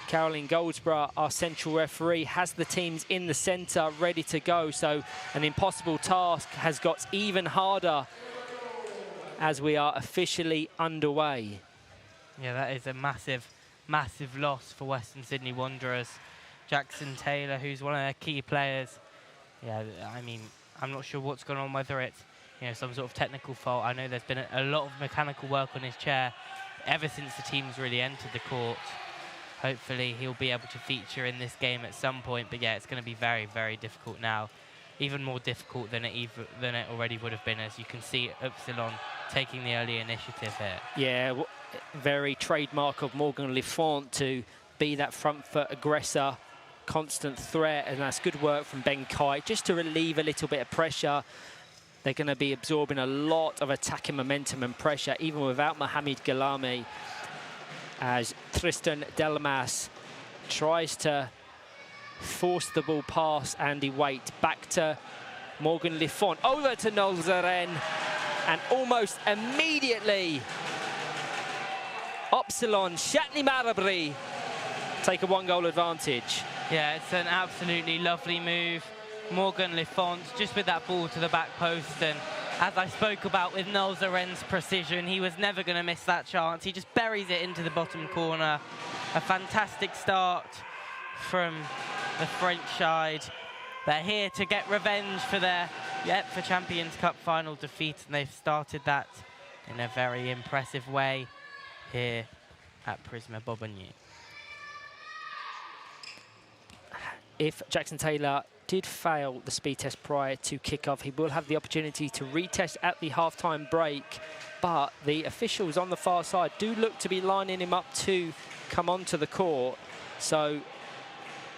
Caroline Goldsborough, our central referee, has the teams in the centre ready to go. So an impossible task has got even harder as we are officially underway. Yeah, that is a massive, massive loss for Western Sydney Wanderers. Jackson Taylor, who's one of their key players. Yeah, I mean, I'm not sure what's going on, whether it's, you know, some sort of technical fault. I know there's been a lot of mechanical work on his chair ever since the team's really entered the court. Hopefully he'll be able to feature in this game at some point, but yeah, it's going to be very, very difficult now. Even more difficult than it already would have been, as you can see Upsilon taking the early initiative here. Yeah, very trademark of Morgan Lefont to be that front foot aggressor, constant threat, and that's good work from Ben Kite just to relieve a little bit of pressure. They're going to be absorbing a lot of attacking momentum and pressure, even without Mohamed Ghalami, as Tristan Delmas tries to forced the ball past Andy Waite. Back to Morgan Lifont, over to Noel Zeren, and almost immediately Upsilon Chatenay Malabry take a 1-goal advantage. Yeah, it's an absolutely lovely move. Morgan Lifont just with that ball to the back post, and as I spoke about with Noel Zeren's precision, he was never going to miss that chance. He just buries it into the bottom corner. A fantastic start from the French side. They're here to get revenge for their FIPFA Champions Cup final defeat, and they've started that in a very impressive way here at Prisme Bobigny. If Jackson Taylor did fail the speed test prior to kick-off, he will have the opportunity to retest at the half-time break, but the officials on the far side do look to be lining him up to come onto the court, so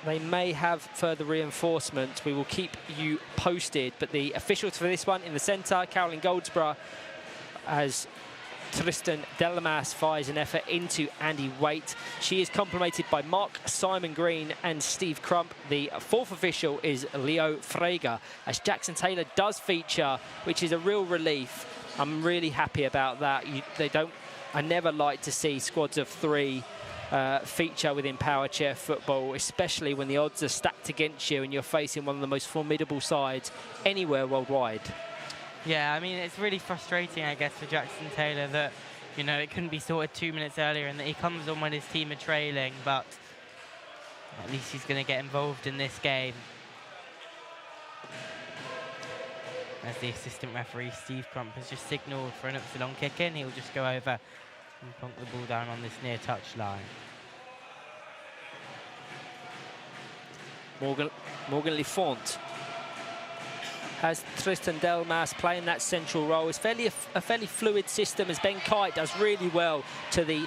they may have further reinforcements. We will keep you posted, but the officials for this one in the centre, Caroline Goldsborough, as Tristan Delmas fires an effort into Andy Waite. She is complemented by Mark Simon Green and Steve Crump. The fourth official is Leo Frager, as Jackson Taylor does feature, which is a real relief. I'm really happy about that. I never like to see squads of 3 feature within Powerchair football, especially when the odds are stacked against you and you're facing one of the most formidable sides anywhere worldwide. Yeah, I mean, it's really frustrating, I guess, for Jackson Taylor that, you know, it couldn't be sorted 2 minutes earlier and that he comes on when his team are trailing, but at least he's going to get involved in this game. As the assistant referee, Steve Crump, has just signalled for an Upsilon kick-in, he'll just go over and plonk the ball down on this near touch line. Morgan Lifont has Tristan Delmas playing that central role. It's a fairly fluid system, as Ben Kite does really well to the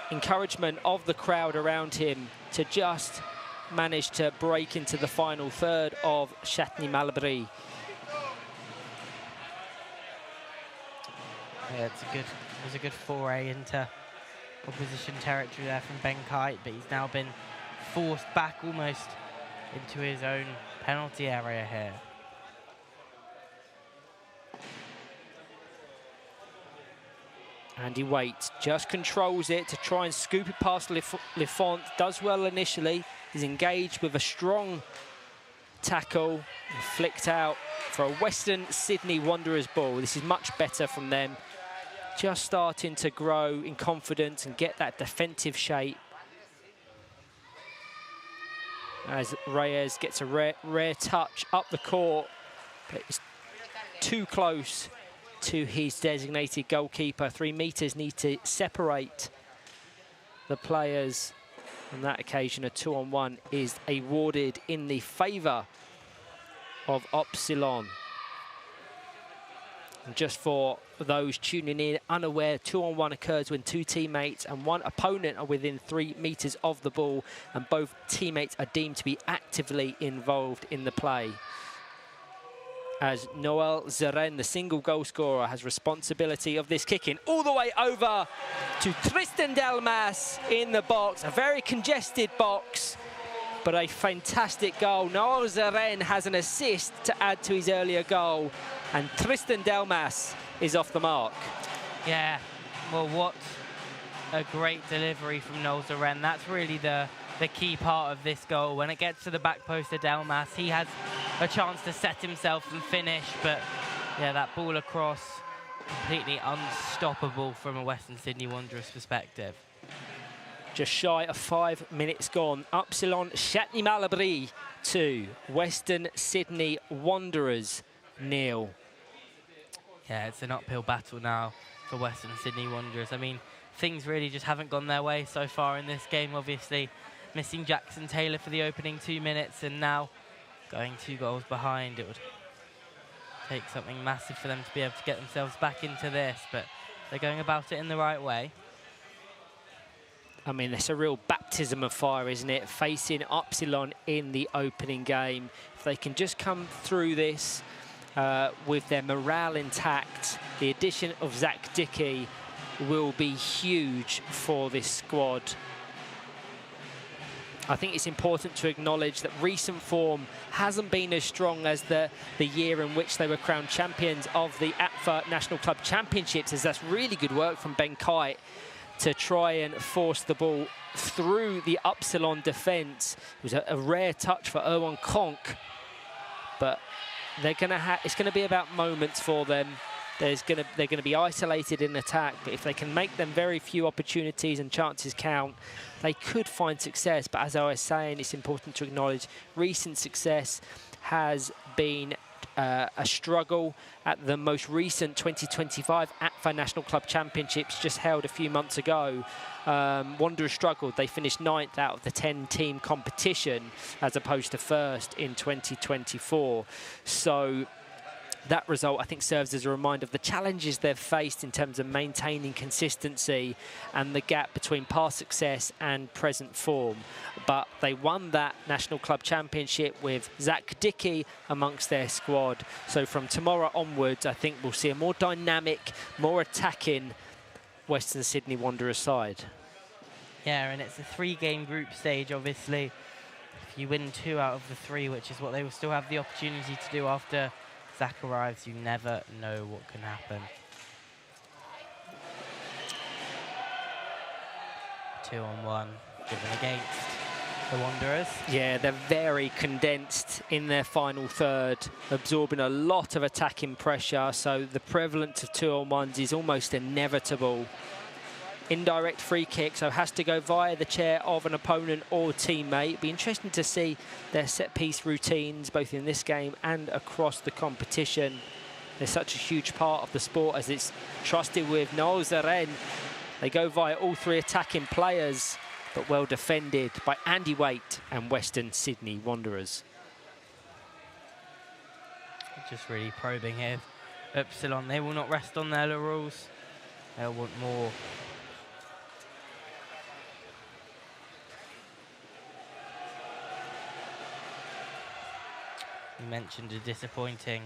encouragement of the crowd around him to just manage to break into the final third of Châtenay-Malabry. Yeah, it was a good foray into opposition territory there from Ben Kite, but he's now been forced back almost into his own penalty area here. Andy Waite just controls it to try and scoop it past Lifont. Does well initially. He's engaged with a strong tackle and flicked out for a Western Sydney Wanderers ball. This is much better from them. Just starting to grow in confidence and get that defensive shape. As Reyes gets a rare touch up the court, but it's too close to his designated goalkeeper. 3 meters need to separate the players. On that occasion, a 2-on-1 is awarded in the favour of Upsilon. And just for those tuning in unaware, 2-on-1 occurs when 2 teammates and 1 opponent are within 3 meters of the ball, and both teammates are deemed to be actively involved in the play. As Noel Zeren, the single goal scorer, has responsibility of this kick-in all the way over to Tristan Delmas in the box. A very congested box, but a fantastic goal. Noel Zeren has an assist to add to his earlier goal, and Tristan Delmas is off the mark. Yeah, well, what a great delivery from Noel Zeren. That's really the key part of this goal. When it gets to the back post of Delmas, he has a chance to set himself and finish, but yeah, that ball across, completely unstoppable from a Western Sydney Wanderers perspective. Just shy of 5 minutes gone. Upsilon Chatenay Malabry 2, Western Sydney Wanderers 0. Yeah, it's an uphill battle now for Western Sydney Wanderers. I mean, things really just haven't gone their way so far in this game, obviously. Missing Jackson Taylor for the opening 2 minutes, and now going 2 goals behind. It would take something massive for them to be able to get themselves back into this, but they're going about it in the right way. I mean, it's a real baptism of fire, isn't it? Facing Upsilon in the opening game. If they can just come through this with their morale intact, the addition of Zach Dickey will be huge for this squad. I think it's important to acknowledge that recent form hasn't been as strong as the year in which they were crowned champions of the FIPFA National Club Championships, as that's really good work from Ben Kite to try and force the ball through the Upsilon defence. It was a rare touch for Erwan Kronk, but it's going to be about moments for them. They're going to be isolated in attack, but if they can make them very few opportunities and chances count, they could find success. But as I was saying, it's important to acknowledge recent success has been a struggle at the most recent 2025 FIPFA National Club Championships just held a few months ago. Wanderers struggled. They finished 9th out of the 10-team competition as opposed to 1st in 2024. So that result, I think, serves as a reminder of the challenges they've faced in terms of maintaining consistency and the gap between past success and present form. But they won that National Club Championship with Zach Dickey amongst their squad. So from tomorrow onwards, I think we'll see a more dynamic, more attacking Western Sydney Wanderers side. Yeah, and it's a 3-game group stage, obviously. If you win 2 out of the 3, which is what they will still have the opportunity to do after Zach arrives, you never know what can happen. 2-on-1 given against the Wanderers. Yeah, they're very condensed in their final third, absorbing a lot of attacking pressure, so the prevalence of 2-on-1s is almost inevitable. Indirect free kick, so has to go via the chair of an opponent or teammate. Be interesting to see their set-piece routines, both in this game and across the competition. They're such a huge part of the sport as it's trusted with Noel Zaren. They go via all 3 attacking players, but well defended by Andy Waite and Western Sydney Wanderers. Just really probing here. Upsilon, they will not rest on their laurels. They'll want more. You mentioned a disappointing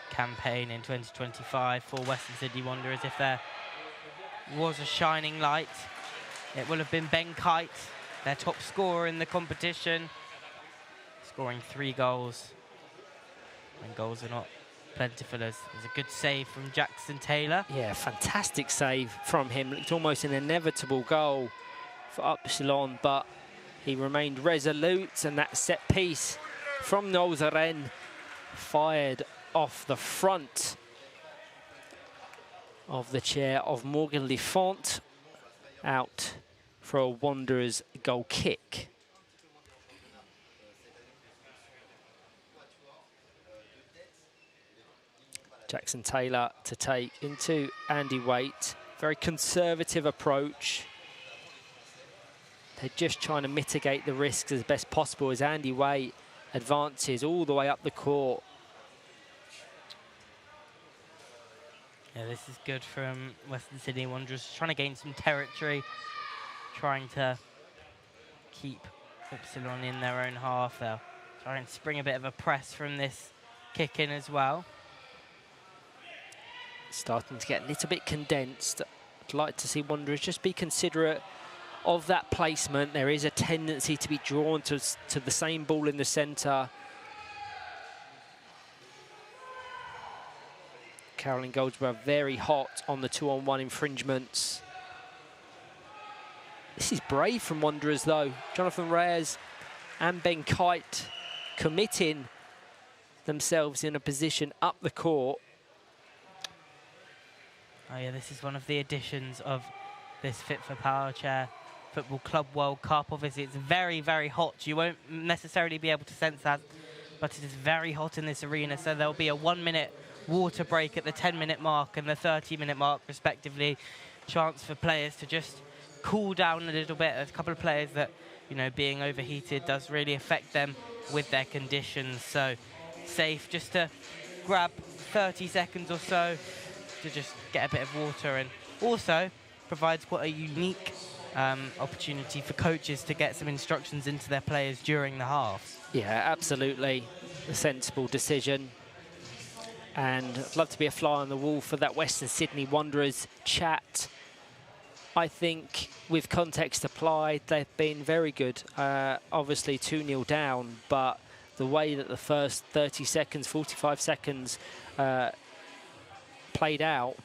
campaign in 2025 for Western Sydney Wanderers. If there was a shining light, it will have been Ben Kite, their top scorer in the competition, scoring 3 goals. And goals are not plentiful. There's a good save from Jackson Taylor. Yeah, fantastic save from him. Looked almost an inevitable goal for Upsilon, but he remained resolute, and that set piece from Noel Zaren fired off the front of the chair of Morgan Lefont, out for a Wanderers goal kick. Jackson Taylor to take into Andy Waite. Very conservative approach. They're just trying to mitigate the risks as best possible as Andy Waite advances all the way up the court. Yeah, this is good from Western Sydney Wanderers, trying to gain some territory, trying to keep Upsilon in their own half. They'll try and spring a bit of a press from this kick in as well. Starting to get a little bit condensed. I'd like to see Wanderers just be considerate of that placement. There is a tendency to be drawn to the same ball in the centre. Caroline Goldsborough very hot on the 2-on-1 infringements. This is brave from Wanderers though. Jonathan Reyes and Ben Kite committing themselves in a position up the court. Oh yeah, this is one of the additions of this FIPFA Powerchair Football Club World Cup. Obviously, it's very, very hot. You won't necessarily be able to sense that, but it is very hot in this arena. So there'll be a 1-minute water break at the 10-minute mark and the 30-minute mark, respectively. Chance for players to just cool down a little bit. There's a couple of players that, you know, being overheated does really affect them with their conditions. So safe just to grab 30 seconds or so to just get a bit of water, and also provides quite a unique opportunity for coaches to get some instructions into their players during the half. Yeah, absolutely. A sensible decision. And I'd love to be a fly on the wall for that Western Sydney Wanderers chat. I think with context applied, they've been very good. Obviously 2-0 down, but the way that the first 30 seconds, 45 seconds played out,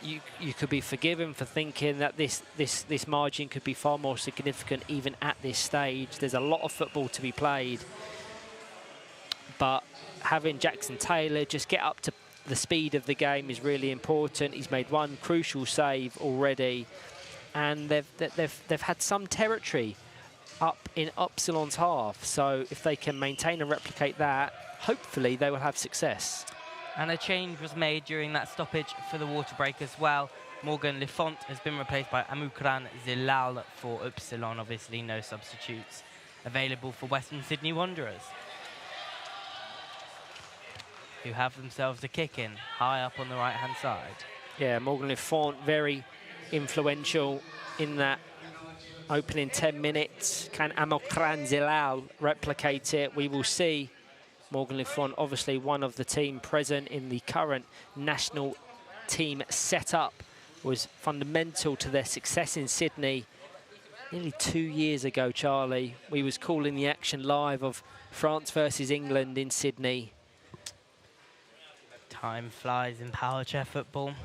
you could be forgiven for thinking that this margin could be far more significant even at this stage. There's a lot of football to be played, but having Jackson Taylor just get up to the speed of the game is really important. He's made one crucial save already, and they've had some territory up in Upsilon's half. So if they can maintain and replicate that, hopefully they will have success. And a change was made during that stoppage for the water break as well. Morgan Lefont has been replaced by Amoukran Zilal for Upsilon. Obviously, no substitutes available for Western Sydney Wanderers, who have themselves a kick in high up on the right-hand side. Yeah, Morgan Lefont, very influential in that opening 10 minutes. Can Amoukran Zilal replicate it? We will see. Morgan Lefont, obviously one of the team present in the current national team setup, was fundamental to their success in Sydney. Nearly 2 years ago, Charlie, we was calling the action live of France versus England in Sydney. Time flies in Powerchair football.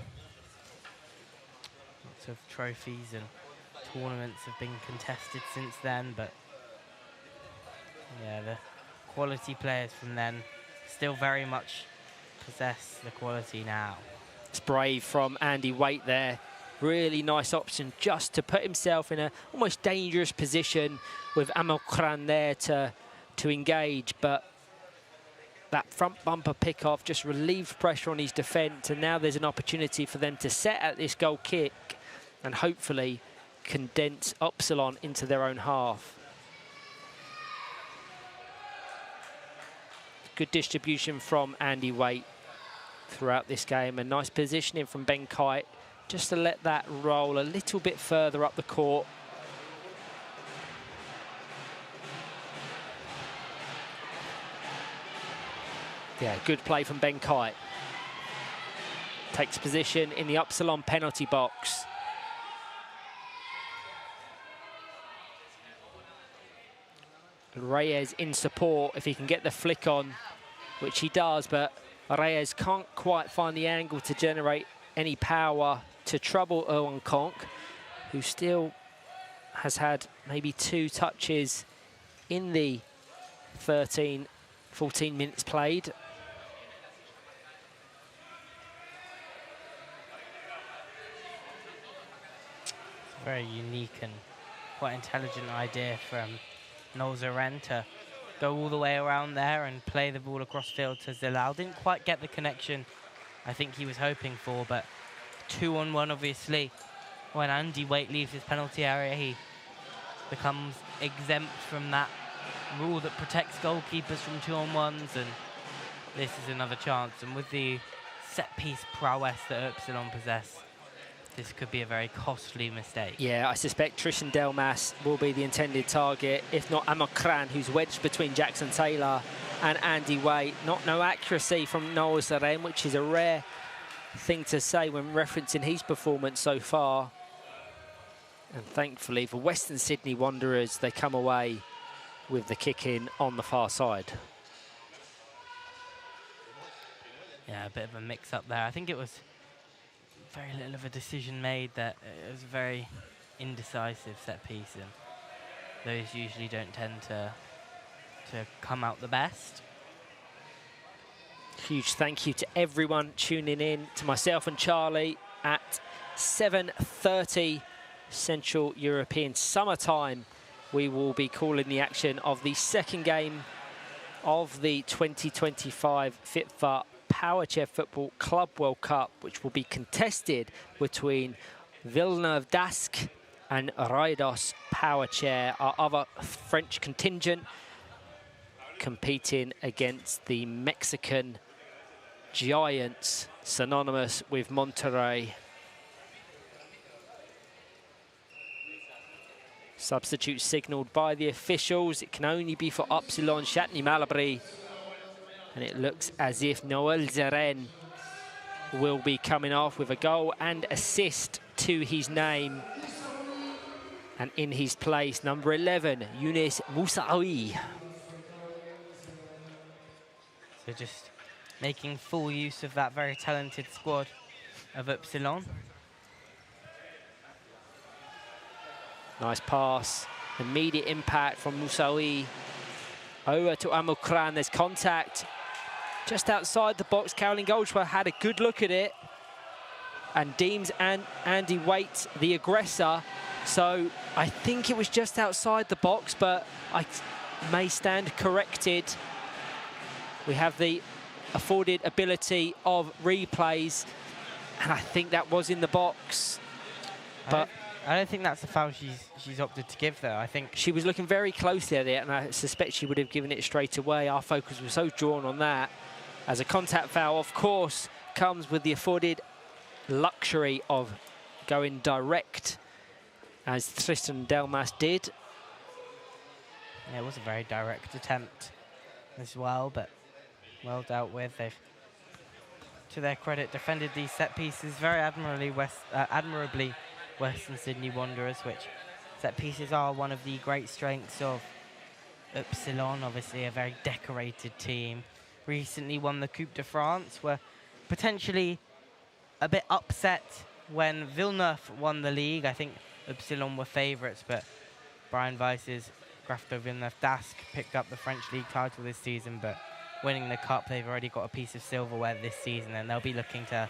Lots of trophies and tournaments have been contested since then, but yeah, the quality players from then still very much possess the quality now. It's brave from Andy Waite there. Really nice option just to put himself in a almost dangerous position with Amoukran there to engage, but that front bumper pick-off just relieved pressure on his defence, and now there's an opportunity for them to set at this goal kick and hopefully condense Upsilon into their own half. Good distribution from Andy Waite throughout this game, and nice positioning from Ben Kite just to let that roll a little bit further up the court. Yeah, good play from Ben Kite. Takes position in the Upsilon penalty box. Reyes in support if he can get the flick on, which he does, but Reyes can't quite find the angle to generate any power to trouble Owen Conk, who still has had maybe 2 touches in the 14 minutes played. It's a very unique and quite intelligent idea from Noel Zaren to go all the way around there and play the ball across field to Zilal. Didn't quite get the connection I think he was hoping for, but 2-on-1 obviously. When Andy Waite leaves his penalty area, he becomes exempt from that rule that protects goalkeepers from 2-on-1s, and this is another chance. And with the set-piece prowess that Upsilon possess, this could be a very costly mistake. Yeah, I suspect Trishan Delmas will be the intended target, if not Amoukran, who's wedged between Jackson Taylor and Andy Waite. No accuracy from Noel Zaren, which is a rare thing to say when referencing his performance so far. And thankfully for Western Sydney Wanderers, they come away with the kick-in on the far side. Yeah, a bit of a mix-up there. I think it was very little of a decision made. That it was a very indecisive set piece, and those usually don't tend to come out the best. Huge thank you to everyone tuning in, to myself and Charlie at 7:30 Central European Summertime. We will be calling the action of the second game of the 2025 FIPFA Powerchair Football Club World Cup, which will be contested between Villeneuve Dasc and Rayados Powerchair, our other French contingent, competing against the Mexican giants synonymous with Monterrey. Substitute signalled by the officials. It can only be for Upsilon Chatenay Malabry. And it looks as if Noel Zaren will be coming off with a goal and assist to his name. And in his place, number 11, Younes Moussaoui. So just making full use of that very talented squad of Upsilon. Nice pass, immediate impact from Moussaoui. Over to Amokran, there's contact. Just outside the box, Caroline Goldschwer had a good look at it and deems Andy Waite the aggressor. So I think it was just outside the box, but I may stand corrected. We have the afforded ability of replays, and I think that was in the box. But I don't think that's the foul she's opted to give, though. I think she was looking very closely at it, and I suspect she would have given it straight away. Our focus was so drawn on that. As a contact foul, of course, comes with the afforded luxury of going direct, as Tristan Delmas did. Yeah, it was a very direct attempt as well, but well dealt with. They've, to their credit, defended these set pieces very admirably, Western Sydney Wanderers, which set pieces are one of the great strengths of Upsilon, obviously a very decorated team. Recently won the Coupe de France, were potentially a bit upset when Villeneuve won the league. I think Upsilon were favourites, but Brian Weiss's Grafto Villeneuve Dask picked up the French league title this season, but winning the cup, they've already got a piece of silverware this season, and they'll be looking to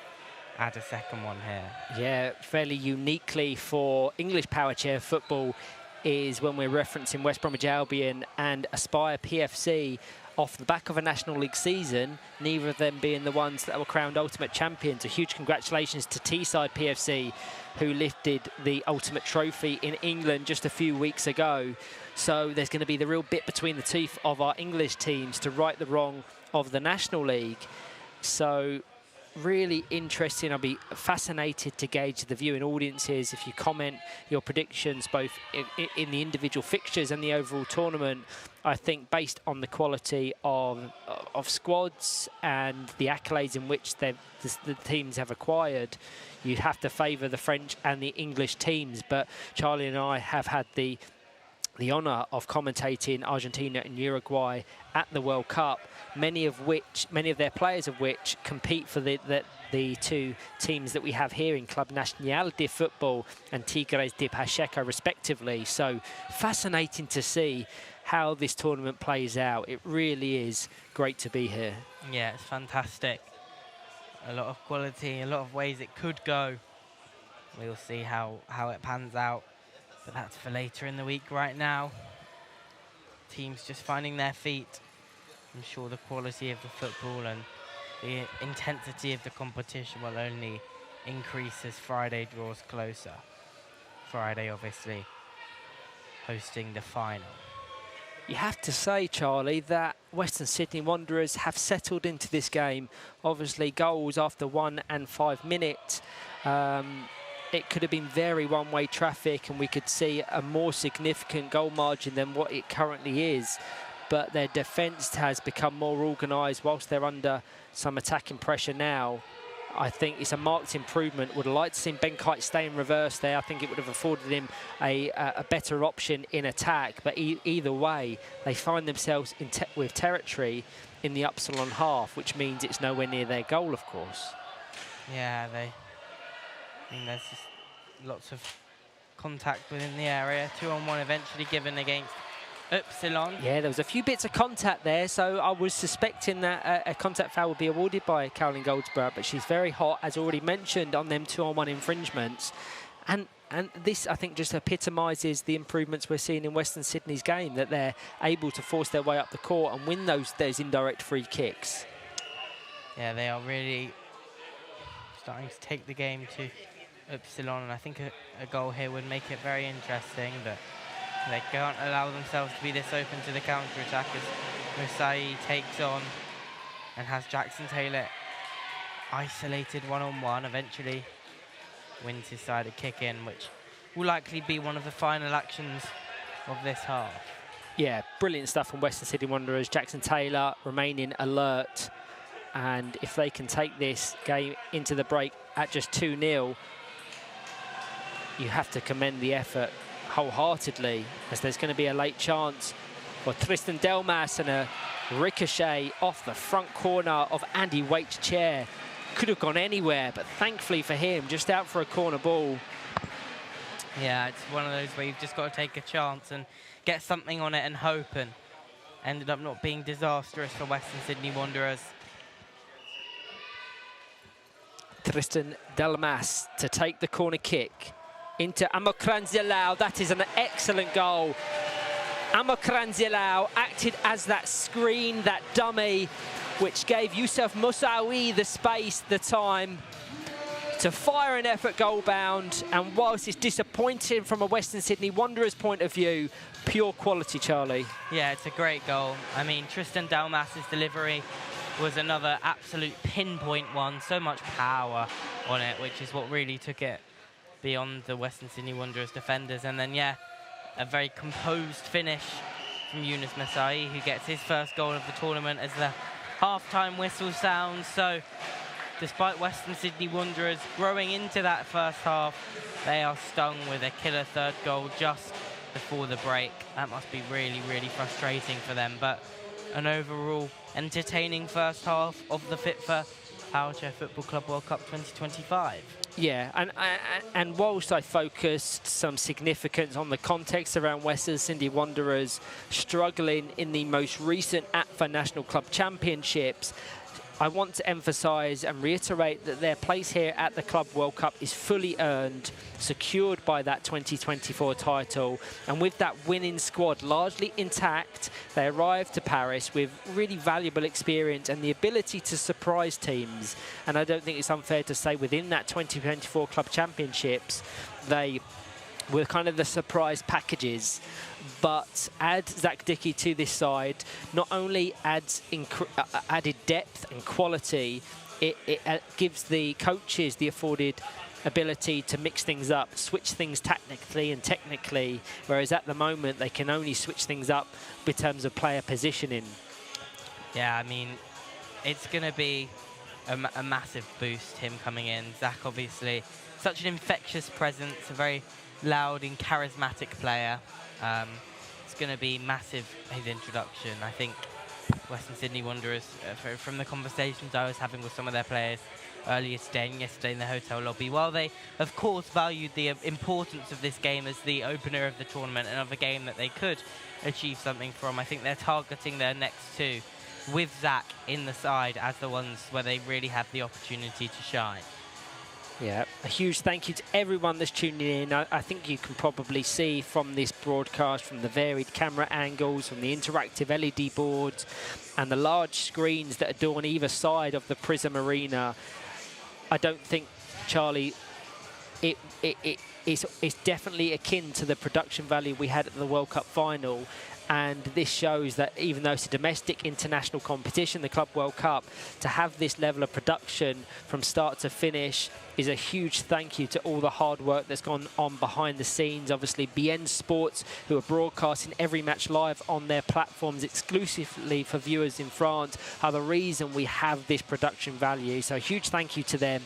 add a second one here. Yeah, fairly uniquely for English Powerchair football is when we're referencing West Bromwich Albion and Aspire PFC off the back of a National League season, neither of them being the ones that were crowned Ultimate Champions. A huge congratulations to Teesside PFC, who lifted the Ultimate Trophy in England just a few weeks ago. So there's going to be the real bit between the teeth of our English teams to right the wrong of the National League. So really interesting. I'll be fascinated to gauge the viewing audiences if you comment your predictions both in the individual fixtures and the overall tournament. I think based on the quality of squads and the accolades in which the teams have acquired, you'd have to favour the French and the English teams. But Charlie and I have had the honour of commentating Argentina and Uruguay at the World Cup, many of their players of which compete for the two teams that we have here in Club Nacional de Football and Tigres de Pacheco respectively. So fascinating to see how this tournament plays out. It really is great to be here. Yeah, it's fantastic. A lot of quality, a lot of ways it could go. We'll see how it pans out. But that's for later in the week. Right now, teams just finding their feet. I'm sure the quality of the football and the intensity of the competition will only increase as Friday draws closer. Friday, obviously, hosting the final. You have to say, Charlie, that Western Sydney Wanderers have settled into this game. Obviously, goals after 1 and 5 minutes. It could have been very one-way traffic and we could see a more significant goal margin than what it currently is. But their defence has become more organised whilst they're under some attacking pressure now. I think it's a marked improvement. Would have liked to see Ben Kite stay in reverse there. I think it would have afforded him a better option in attack. But either way, they find themselves with territory in the Upsilon half, which means it's nowhere near their goal, of course. Yeah, I mean, there's just lots of contact within the area. 2-on-1 eventually given against Upsilon. Yeah, there was a few bits of contact there, so I was suspecting that a contact foul would be awarded by Caroline Goldsborough, but she's very hot, as already mentioned, on them 2-on-1 infringements. And this, I think, just epitomises the improvements we're seeing in Western Sydney's game, that they're able to force their way up the court and win those indirect free kicks. Yeah, they are really starting to take the game to Upsilon, and I think a goal here would make it very interesting, but they can't allow themselves to be this open to the counter-attack as Musai takes on and has Jackson Taylor isolated one-on-one. Eventually wins his side a kick-in, which will likely be one of the final actions of this half. Yeah, brilliant stuff from Western Sydney Wanderers. Jackson Taylor remaining alert, and if they can take this game into the break at just 2-0, you have to commend the effort wholeheartedly, as there's going to be a late chance for Tristan Delmas, and a ricochet off the front corner of Andy Waite's chair. Could have gone anywhere, but thankfully for him, just out for a corner ball. Yeah, it's one of those where you've just got to take a chance and get something on it and hope, and ended up not being disastrous for Western Sydney Wanderers. Tristan Delmas to take the corner kick into Amokranzialau. That is an excellent goal. Amokranzialau acted as that screen, that dummy, which gave Youssef Moussaoui the space, the time to fire an effort goal bound. And whilst it's disappointing from a Western Sydney Wanderers point of view, pure quality, Charlie. Yeah, it's a great goal. I mean, Tristan Delmas's delivery was another absolute pinpoint one. So much power on it, which is what really took it beyond the Western Sydney Wanderers defenders. And then, yeah, a very composed finish from Yunus Mesai, who gets his first goal of the tournament as the half-time whistle sounds. So, despite Western Sydney Wanderers growing into that first half, they are stung with a killer third goal just before the break. That must be really, really frustrating for them. But an overall entertaining first half of the FIPFA Powerchair Football Club World Cup 2025. Yeah, and whilst I focused some significance on the context around Western Sydney Wanderers struggling in the most recent APFA National Club Championships, I want to emphasise and reiterate that their place here at the Club World Cup is fully earned, secured by that 2024 title. And with that winning squad largely intact, they arrived to Paris with really valuable experience and the ability to surprise teams. And I don't think it's unfair to say within that 2024 Club Championships, they were kind of the surprise packages. But add Zach Dickey to this side, not only adds added depth and quality, it gives the coaches the afforded ability to mix things up, switch things tactically and technically, whereas at the moment they can only switch things up in terms of player positioning. Yeah, I mean, it's going to be a massive boost, him coming in. Zach, obviously, such an infectious presence, a very loud and charismatic player. It's going to be massive, his introduction. I think Western Sydney Wanderers, from the conversations I was having with some of their players earlier today and yesterday in the hotel lobby, while they, of course, valued the importance of this game as the opener of the tournament and of a game that they could achieve something from, I think they're targeting their next two with Zach in the side as the ones where they really have the opportunity to shine. Yeah, a huge thank you to everyone that's tuning in. I think you can probably see from this broadcast, from the varied camera angles, from the interactive LED boards and the large screens that adorn either side of the Prism Arena. I don't think, Charlie, it's definitely akin to the production value we had at the World Cup final. And this shows that even though it's a domestic international competition, the Club World Cup, to have this level of production from start to finish is a huge thank you to all the hard work that's gone on behind the scenes. Obviously, BN Sports, who are broadcasting every match live on their platforms exclusively for viewers in France, are the reason we have this production value. So a huge thank you to them.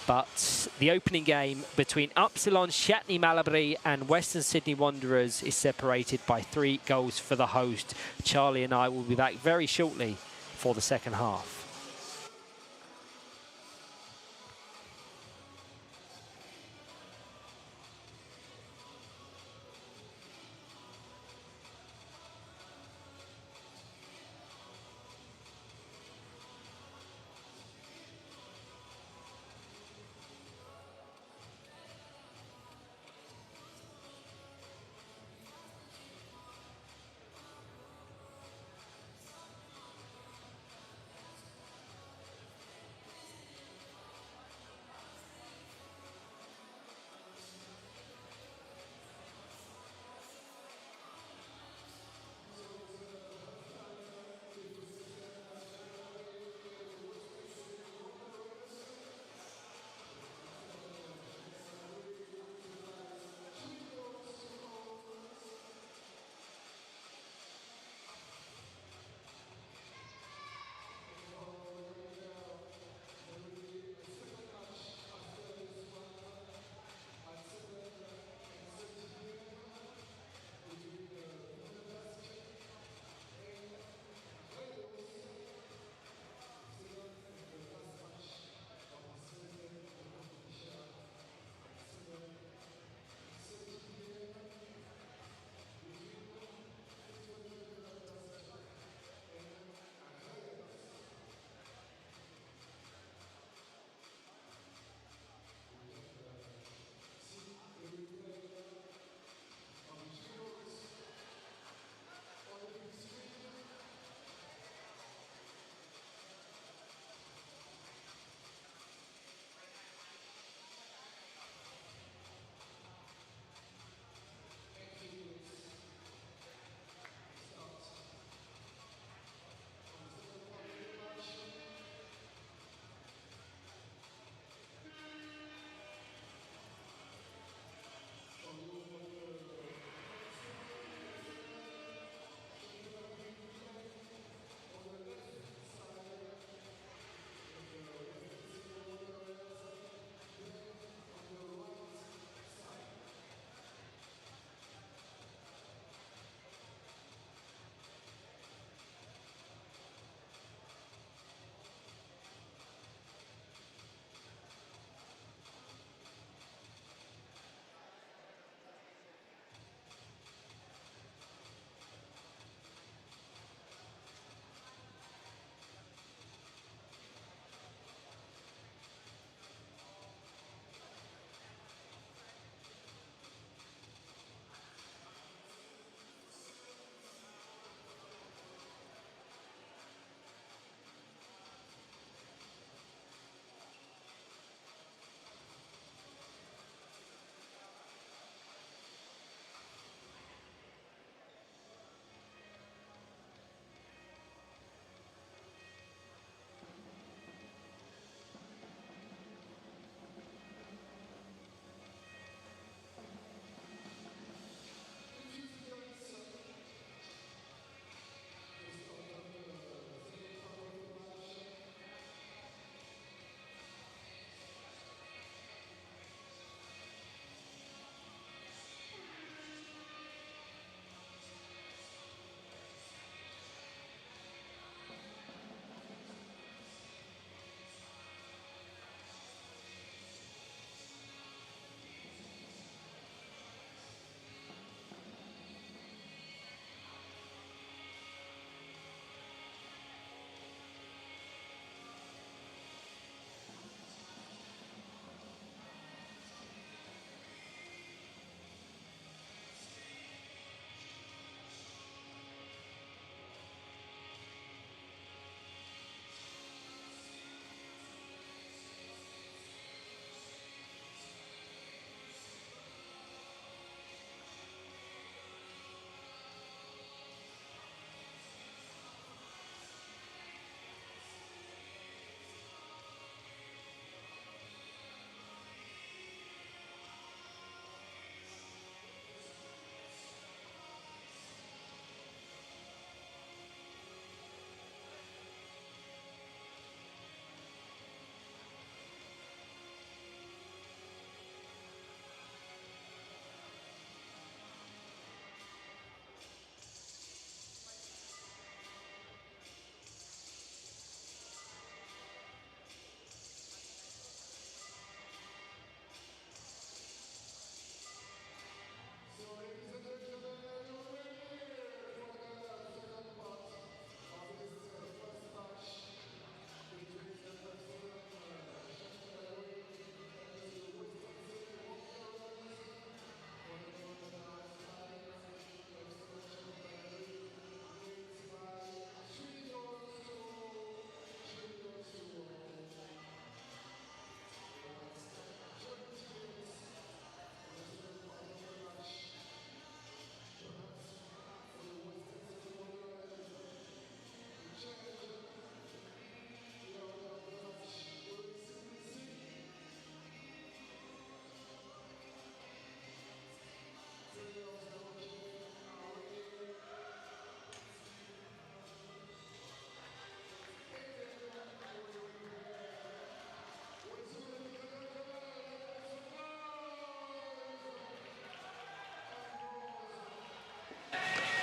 But the opening game between Upsilon Chatenay Malabry and Western Sydney Wanderers is separated by 3 goals for the host. Charlie and I will be back very shortly for the second half.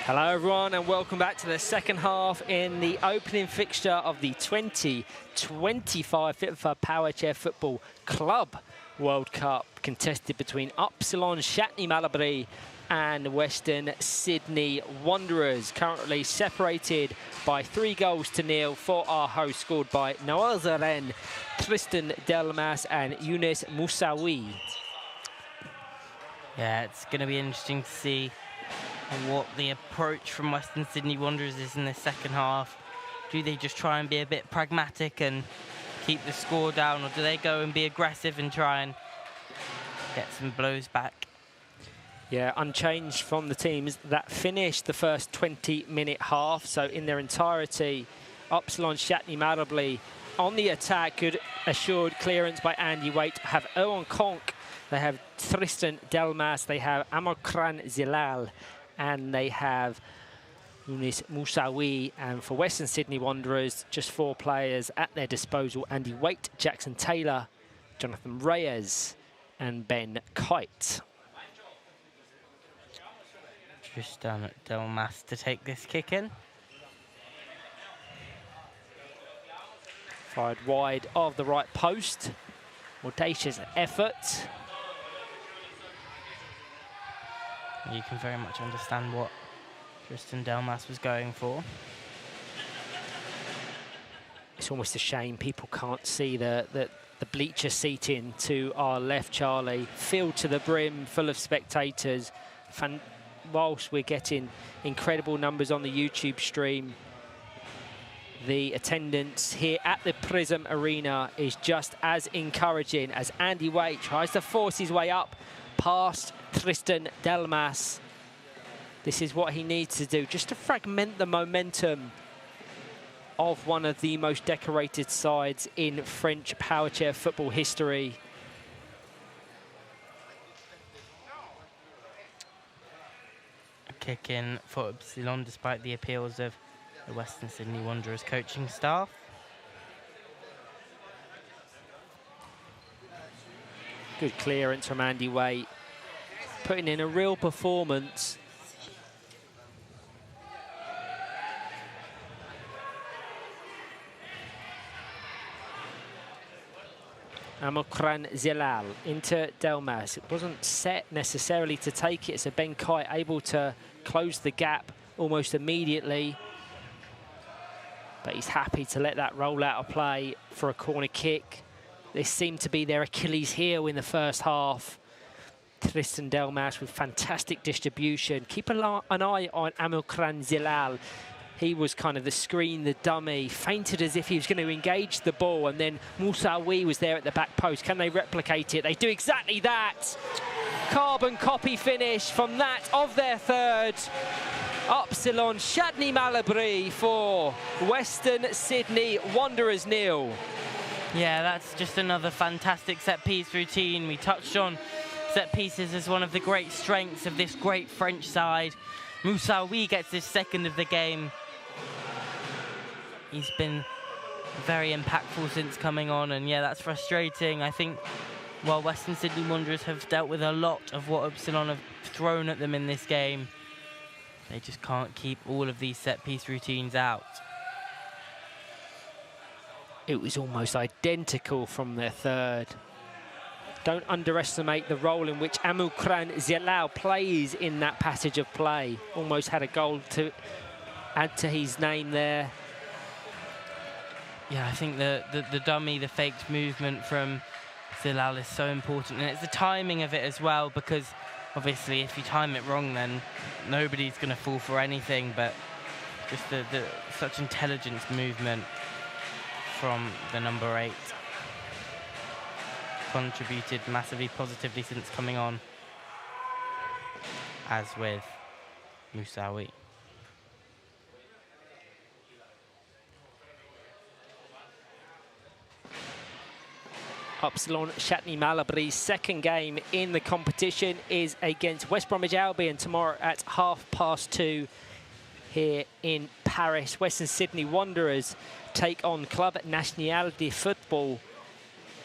Hello everyone and welcome back to the second half in the opening fixture of the 2025 FIPFA Powerchair Football Club World Cup, contested between Upsilon Chatenay Malabry and Western Sydney Wanderers, currently separated by 3-0 for our host, scored by Noel Zaren, Tristan Delmas and Younes Moussaoui. Yeah, it's going to be interesting to see what the approach from Western Sydney Wanderers is in the second half. Do they just try and be a bit pragmatic and keep the score down, or do they go and be aggressive and try and get some blows back? Yeah, unchanged from the teams that finished the first 20-minute half. So in their entirety, Upsilon Chatenay Malabry on the attack, good assured clearance by Andy Waite, have Owen Conk, they have Tristan Delmas, they have Amokran Zilal, and they have Younes Moussaoui. And for Western Sydney Wanderers, just 4 players at their disposal: Andy Waite, Jackson Taylor, Jonathan Reyes, and Ben Kite. Tristan Delmas to take this kick in. Fired wide of the right post. Audacious effort. You can very much understand what Tristan Delmas was going for. It's almost a shame people can't see the bleacher seating to our left, Charlie. Filled to the brim, full of spectators. Whilst we're getting incredible numbers on the YouTube stream, the attendance here at the Prisme Arena is just as encouraging as Andy Waite tries to force his way up past Tristan Delmas. This is what he needs to do, just to fragment the momentum of one of the most decorated sides in French powerchair football history. Kick in for Upsilon despite the appeals of the Western Sydney Wanderers coaching staff. Good clearance from Andy Waite, putting in a real performance. Amokran Zilal into Delmas. It wasn't set necessarily to take it, so Ben Kite able to close the gap almost immediately. But he's happy to let that roll out of play for a corner kick. This seemed to be their Achilles heel in the first half. Tristan Delmas with fantastic distribution. Keep an eye on Amokran Zilal. He was kind of the screen, the dummy, feinted as if he was going to engage the ball, and then Moussaoui was there at the back post. Can they replicate it? They do exactly that. Carbon copy finish from that of their third. Upsilon Chatenay Malabry for Western Sydney Wanderers 0. Yeah, that's just another fantastic set-piece routine. We touched on set-pieces as one of the great strengths of this great French side. Moussaoui gets his second of the game. He's been very impactful since coming on, and yeah, that's frustrating. I think while Western Sydney Wanderers have dealt with a lot of what Upsilon have thrown at them in this game, they just can't keep all of these set-piece routines out. It was almost identical from their third. Don't underestimate the role in which Amokran Zilal plays in that passage of play. Almost had a goal to add to his name there. Yeah, I think the dummy, the faked movement from Zilal is so important. And it's the timing of it as well, because obviously if you time it wrong, then nobody's going to fall for anything. But just such intelligence movement from the number 8. Contributed massively positively since coming on, as with Moussaoui. Upsilon Chatenay Malabry's second game in the competition is against West Bromwich Albion tomorrow at 2:30 here in Paris. Western Sydney Wanderers take on Club Nationalité Football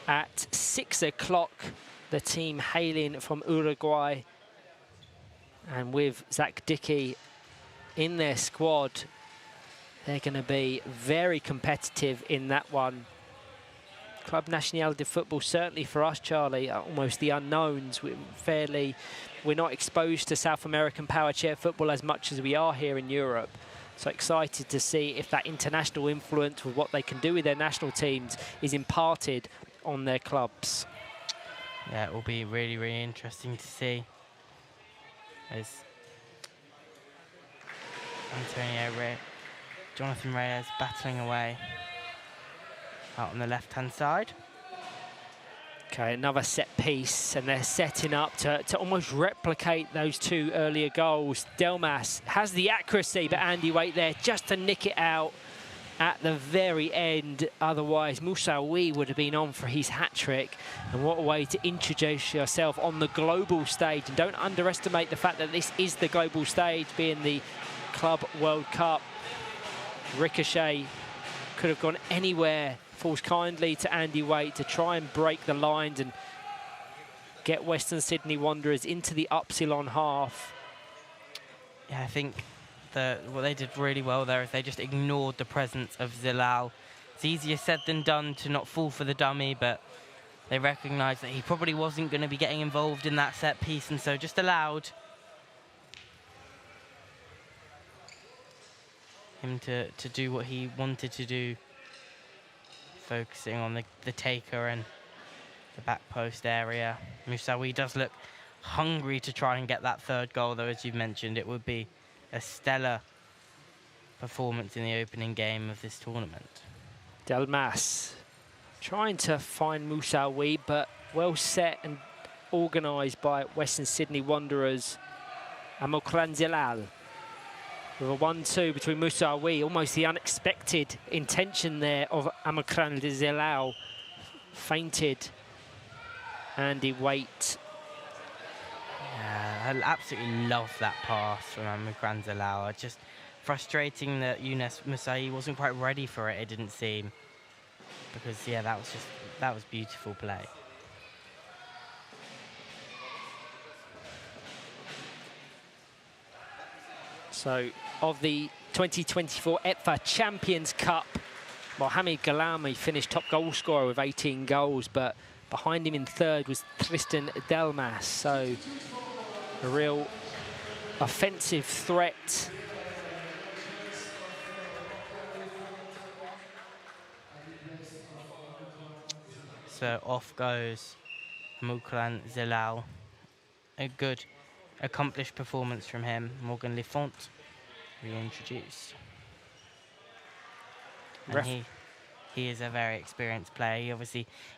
at 6 o'clock. The team hailing from Uruguay, and with Zach Dickey in their squad. They're going to be very competitive in that one. Club National de Football, certainly for us, Charlie, are almost the unknowns. We're not exposed to South American Powerchair football as much as we are here in Europe. So excited to see if that international influence with what they can do with their national teams is imparted on their clubs. Yeah, it will be really, really interesting to see. As Jonathan Reyes battling away out on the left-hand side. Okay, another set piece, and they're setting up to almost replicate those two earlier goals. Delmas has the accuracy, but Andy Waite there just to nick it out at the very end. Otherwise, Moussaoui would have been on for his hat-trick. And what a way to introduce yourself on the global stage. And don't underestimate the fact that this is the global stage, being the Club World Cup. Ricochet could have gone anywhere. Falls kindly to Andy Waite to try and break the lines and get Western Sydney Wanderers into the Upsilon half. Yeah, I think what they did really well there is they just ignored the presence of Zilal. It's easier said than done to not fall for the dummy, but they recognised that he probably wasn't going to be getting involved in that set piece, and so just allowed him to do what he wanted to do, focusing on the taker and the back post area. Moussaoui does look hungry to try and get that third goal, though, as you've mentioned. It would be a stellar performance in the opening game of this tournament. Delmas trying to find Moussaoui, but well set and organised by Western Sydney Wanderers. Amokran Zilal with a 1-2 between Moussaoui. Almost the unexpected intention there of Amokran Zilal. Fainted Andy Waite. Yeah, I absolutely love that pass from Amokran Zilal. Just frustrating that Younes Moussaoui wasn't quite ready for it, it didn't seem. Because, yeah, that was beautiful play. So, of the 2024 FIPFA Champions Cup, Mohamed Galami finished top goal scorer with 18 goals, but behind him in third was Tristan Delmas. So, a real offensive threat. So off goes Amokran Zilal. A good, accomplished performance from him. Morgan Lefont reintroduced. And he is a very experienced player.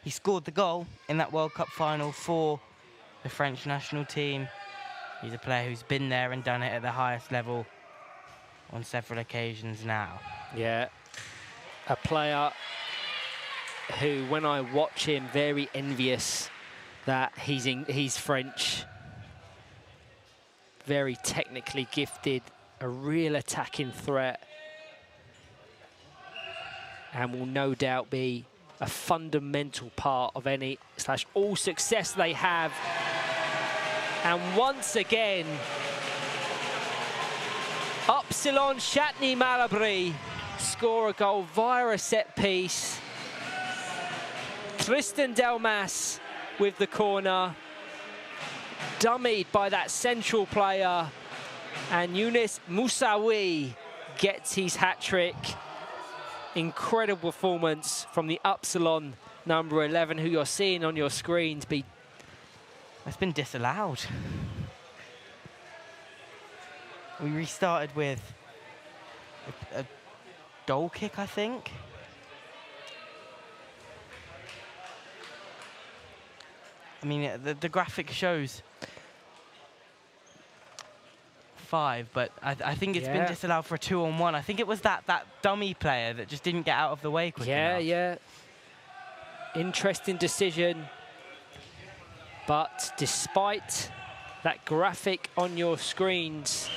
He scored the goal in that World Cup final for the French national team. He's a player who's been there and done it at the highest level on several occasions now. Yeah, a player who, when I watch him, very envious that he's French. Very technically gifted, a real attacking threat, and will no doubt be a fundamental part of any / all success they have. And once again, Upsilon Chatenay Malabry score a goal via a set piece. Tristan Delmas with the corner, dummied by that central player, and Younes Moussaoui gets his hat-trick. Incredible performance from the Upsilon number 11, who you're seeing on your screens be... It's been disallowed. We restarted with a goal kick, I think. I mean, the graphic shows 5, but I think it's been disallowed for a 2-on-1. I think it was that dummy player that just didn't get out of the way quick enough. Yeah. Interesting decision. But despite that graphic on your screens,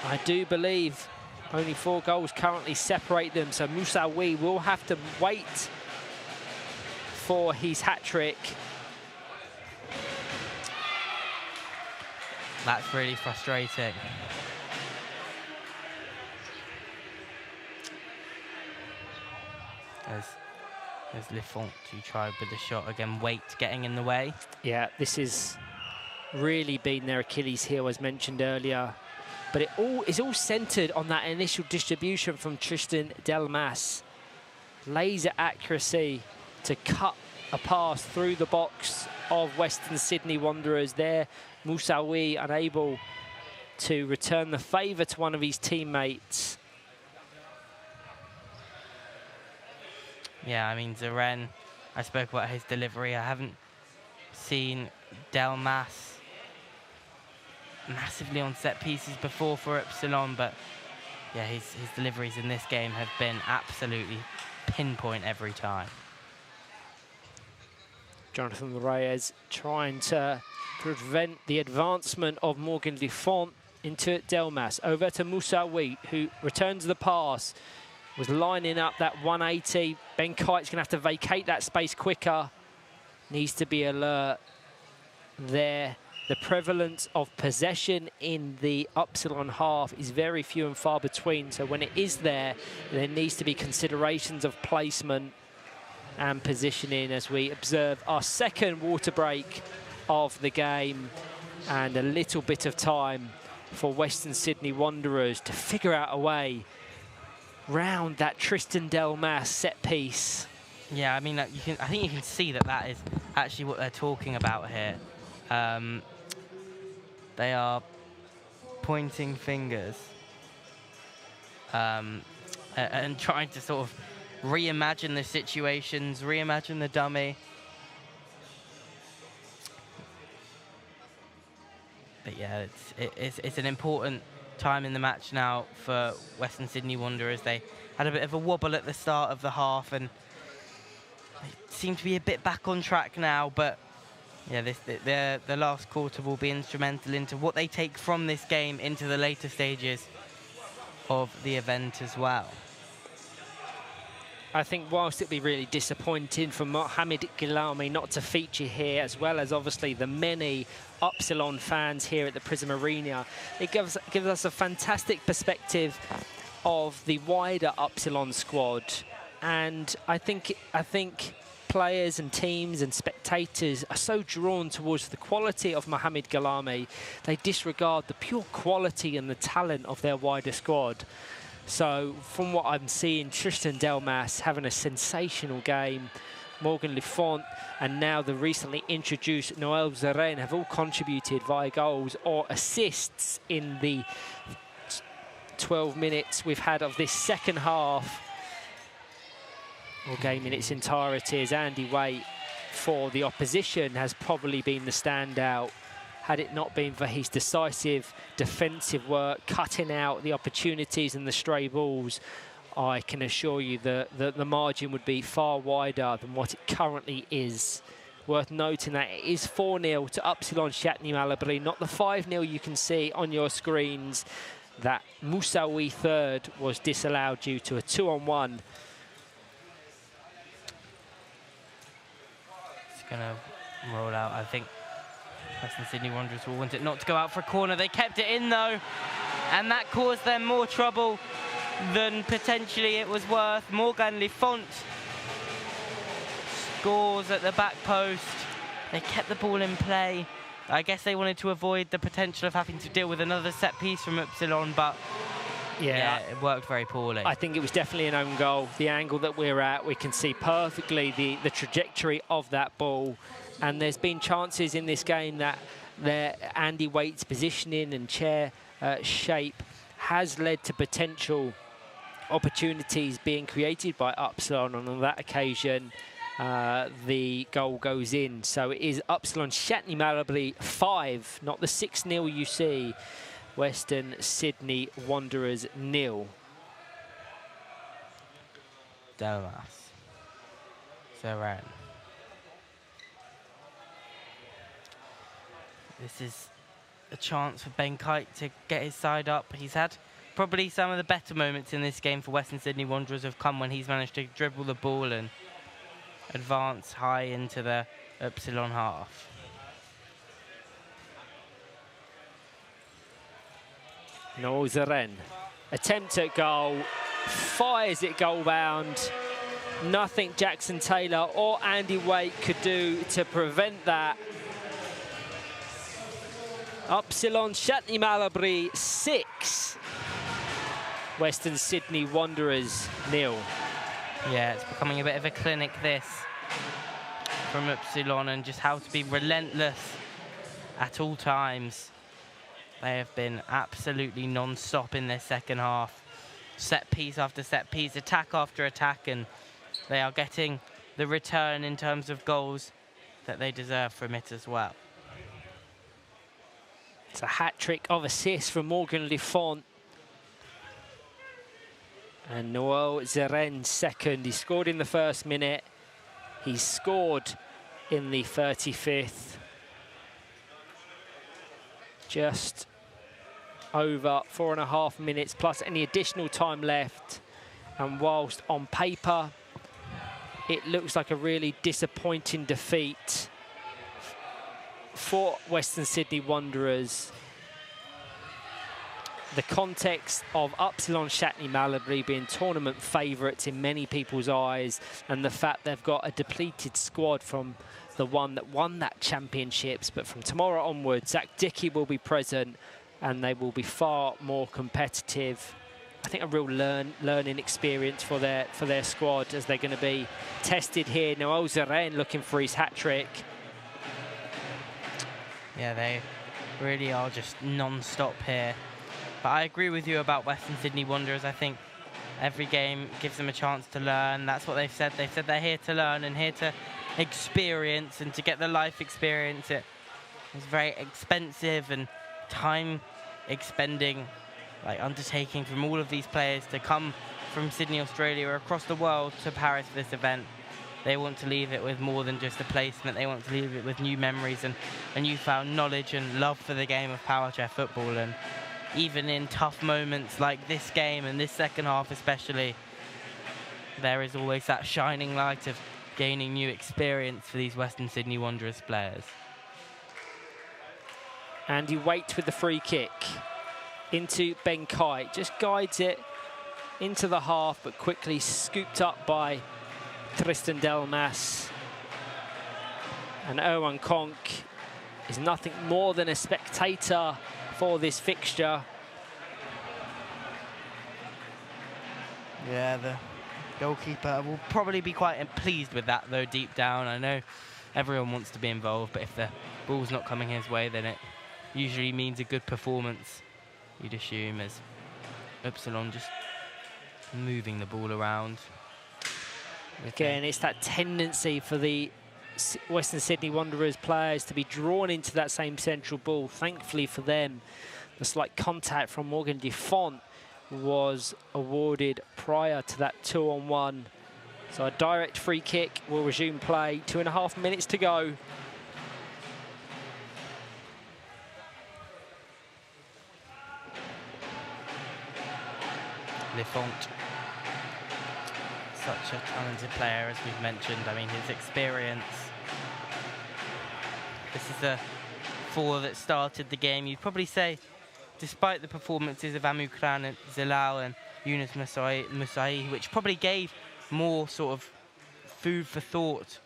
I do believe only 4 goals currently separate them. So Moussaoui will have to wait for his hat-trick. That's really frustrating. There's Lefont who tried with the shot again. Weight getting in the way. Yeah, this has really been their Achilles heel, as mentioned earlier. But it's all centred on that initial distribution from Tristan Delmas. Laser accuracy to cut a pass through the box of Western Sydney Wanderers there. Moussaoui unable to return the favour to one of his teammates. Yeah, I mean, Zeren, I spoke about his delivery. I haven't seen Delmas massively on set pieces before for Upsilon, but yeah, his deliveries in this game have been absolutely pinpoint every time. Jonathan Reyes trying to prevent the advancement of Morgan Lefont into Delmas. Over to Moussaoui, who returns the pass. Was lining up that 180. Ben Kite's going to have to vacate that space quicker. Needs to be alert there. The prevalence of possession in the Upsilon half is very few and far between. So when it is there, there needs to be considerations of placement and positioning as we observe our second water break of the game, and a little bit of time for Western Sydney Wanderers to figure out a way round that Tristan Delmas set piece. Yeah, I mean, I think you can see that is actually what they're talking about here. They are pointing fingers and trying to sort of reimagine the situations, reimagine the dummy. But yeah, it's an important time in the match now for Western Sydney Wanderers. They had a bit of a wobble at the start of the half and they seem to be a bit back on track now, but yeah, the last quarter will be instrumental into what they take from this game into the later stages of the event as well. I think whilst it'd be really disappointing for Mohamed Gilami not to feature here, as well as obviously the many Upsilon fans here at the Prisme Arena, it gives us a fantastic perspective of the wider Upsilon squad. And I think players and teams and spectators are so drawn towards the quality of Mohamed Gilami, they disregard the pure quality and the talent of their wider squad. So from what I'm seeing, Tristan Delmas having a sensational game, Morgan Lefont, and now the recently introduced Noel Zeren have all contributed via goals or assists in the 12 minutes we've had of this second half. Or game in its entirety, as Andy Waite for the opposition has probably been the standout. Had it not been for his decisive defensive work, cutting out the opportunities and the stray balls, I can assure you that the margin would be far wider than what it currently is. Worth noting that it is 4-0 to Upsilon Chatenay Malabry, not the 5-0 you can see on your screens. That Moussaoui third was disallowed due to a 2-on-1. It's going to roll out, I think. Western Sydney Wanderers will want it not to go out for a corner. They kept it in though, and that caused them more trouble than potentially it was worth. Morgan Lefont scores at the back post. They kept the ball in play. I guess they wanted to avoid the potential of having to deal with another set piece from Upsilon, but yeah, it worked very poorly. I think it was definitely an own goal. The angle that we're at, we can see perfectly the trajectory of that ball. And there's been chances in this game that Andy Waite's positioning and chair shape has led to potential opportunities being created by Upsilon. And on that occasion, the goal goes in. So it is Upsilon Chatenay Malabry 5, not the 6-0 you see. Western Sydney Wanderers 0. Delmas. Zeren. This is a chance for Ben Kite to get his side up. He's had probably some of the better moments in this game for Western Sydney Wanderers have come when he's managed to dribble the ball and advance high into the Upsilon half. Noel Zeren, attempt at goal, fires it goal bound. Nothing Jackson Taylor or Andy Waite could do to prevent that. Upsilon Chatenay Malabry 6. Western Sydney Wanderers 0. Yeah, it's becoming a bit of a clinic, this, from Upsilon, and just how to be relentless at all times. They have been absolutely non-stop in their second half. Set piece after set piece, attack after attack, and they are getting the return in terms of goals that they deserve from it as well. It's a hat-trick of assists from Morgan Lefont. And Noel Zeren second. He scored in the first minute. He scored in the 35th. Just over 4.5 minutes plus any additional time left. And whilst on paper, it looks like a really disappointing defeat for Western Sydney Wanderers, the context of Upsilon Chatenay Malabry being tournament favourites in many people's eyes, and the fact they've got a depleted squad from the one that won that championships, but from tomorrow onwards, Zach Dickey will be present and they will be far more competitive. I think a real learning experience for their squad as they're going to be tested here. Noel Zeren looking for his hat-trick. Yeah, they really are just non-stop here. But I agree with you about Western Sydney Wanderers. I think every game gives them a chance to learn. That's what they've said. They've said they're here to learn and here to experience and to get the life experience. It's very expensive and time expending, like, undertaking from all of these players to come from Sydney, Australia, or across the world to Paris for this event. They want to leave it with more than just a placement. They want to leave it with new memories and a newfound knowledge and love for the game of Powerchair football. And even in tough moments like this game and this second half especially, there is always that shining light of gaining new experience for these Western Sydney Wanderers players. Andy Waite with the free kick into Ben Kite, just guides it into the half, but quickly scooped up by Tristan Delmas. And Owen Conk is nothing more than a spectator for this fixture. Yeah, the goalkeeper will probably be quite pleased with that, though, deep down. I know everyone wants to be involved, but if the ball's not coming his way, then it usually means a good performance, you'd assume, as Upsilon just moving the ball around. Again, it's that tendency for the Western Sydney Wanderers players to be drawn into that same central ball. Thankfully for them, the slight contact from Morgan Lefont was awarded prior to that 2-on-1. So a direct free kick will resume play. 2.5 minutes to go. Lefont, such a talented player, as we've mentioned. I mean, his experience. This is the four that started the game. You'd probably say, despite the performances of Amukran Zilal and Yunus Musai, which probably gave more sort of food for thought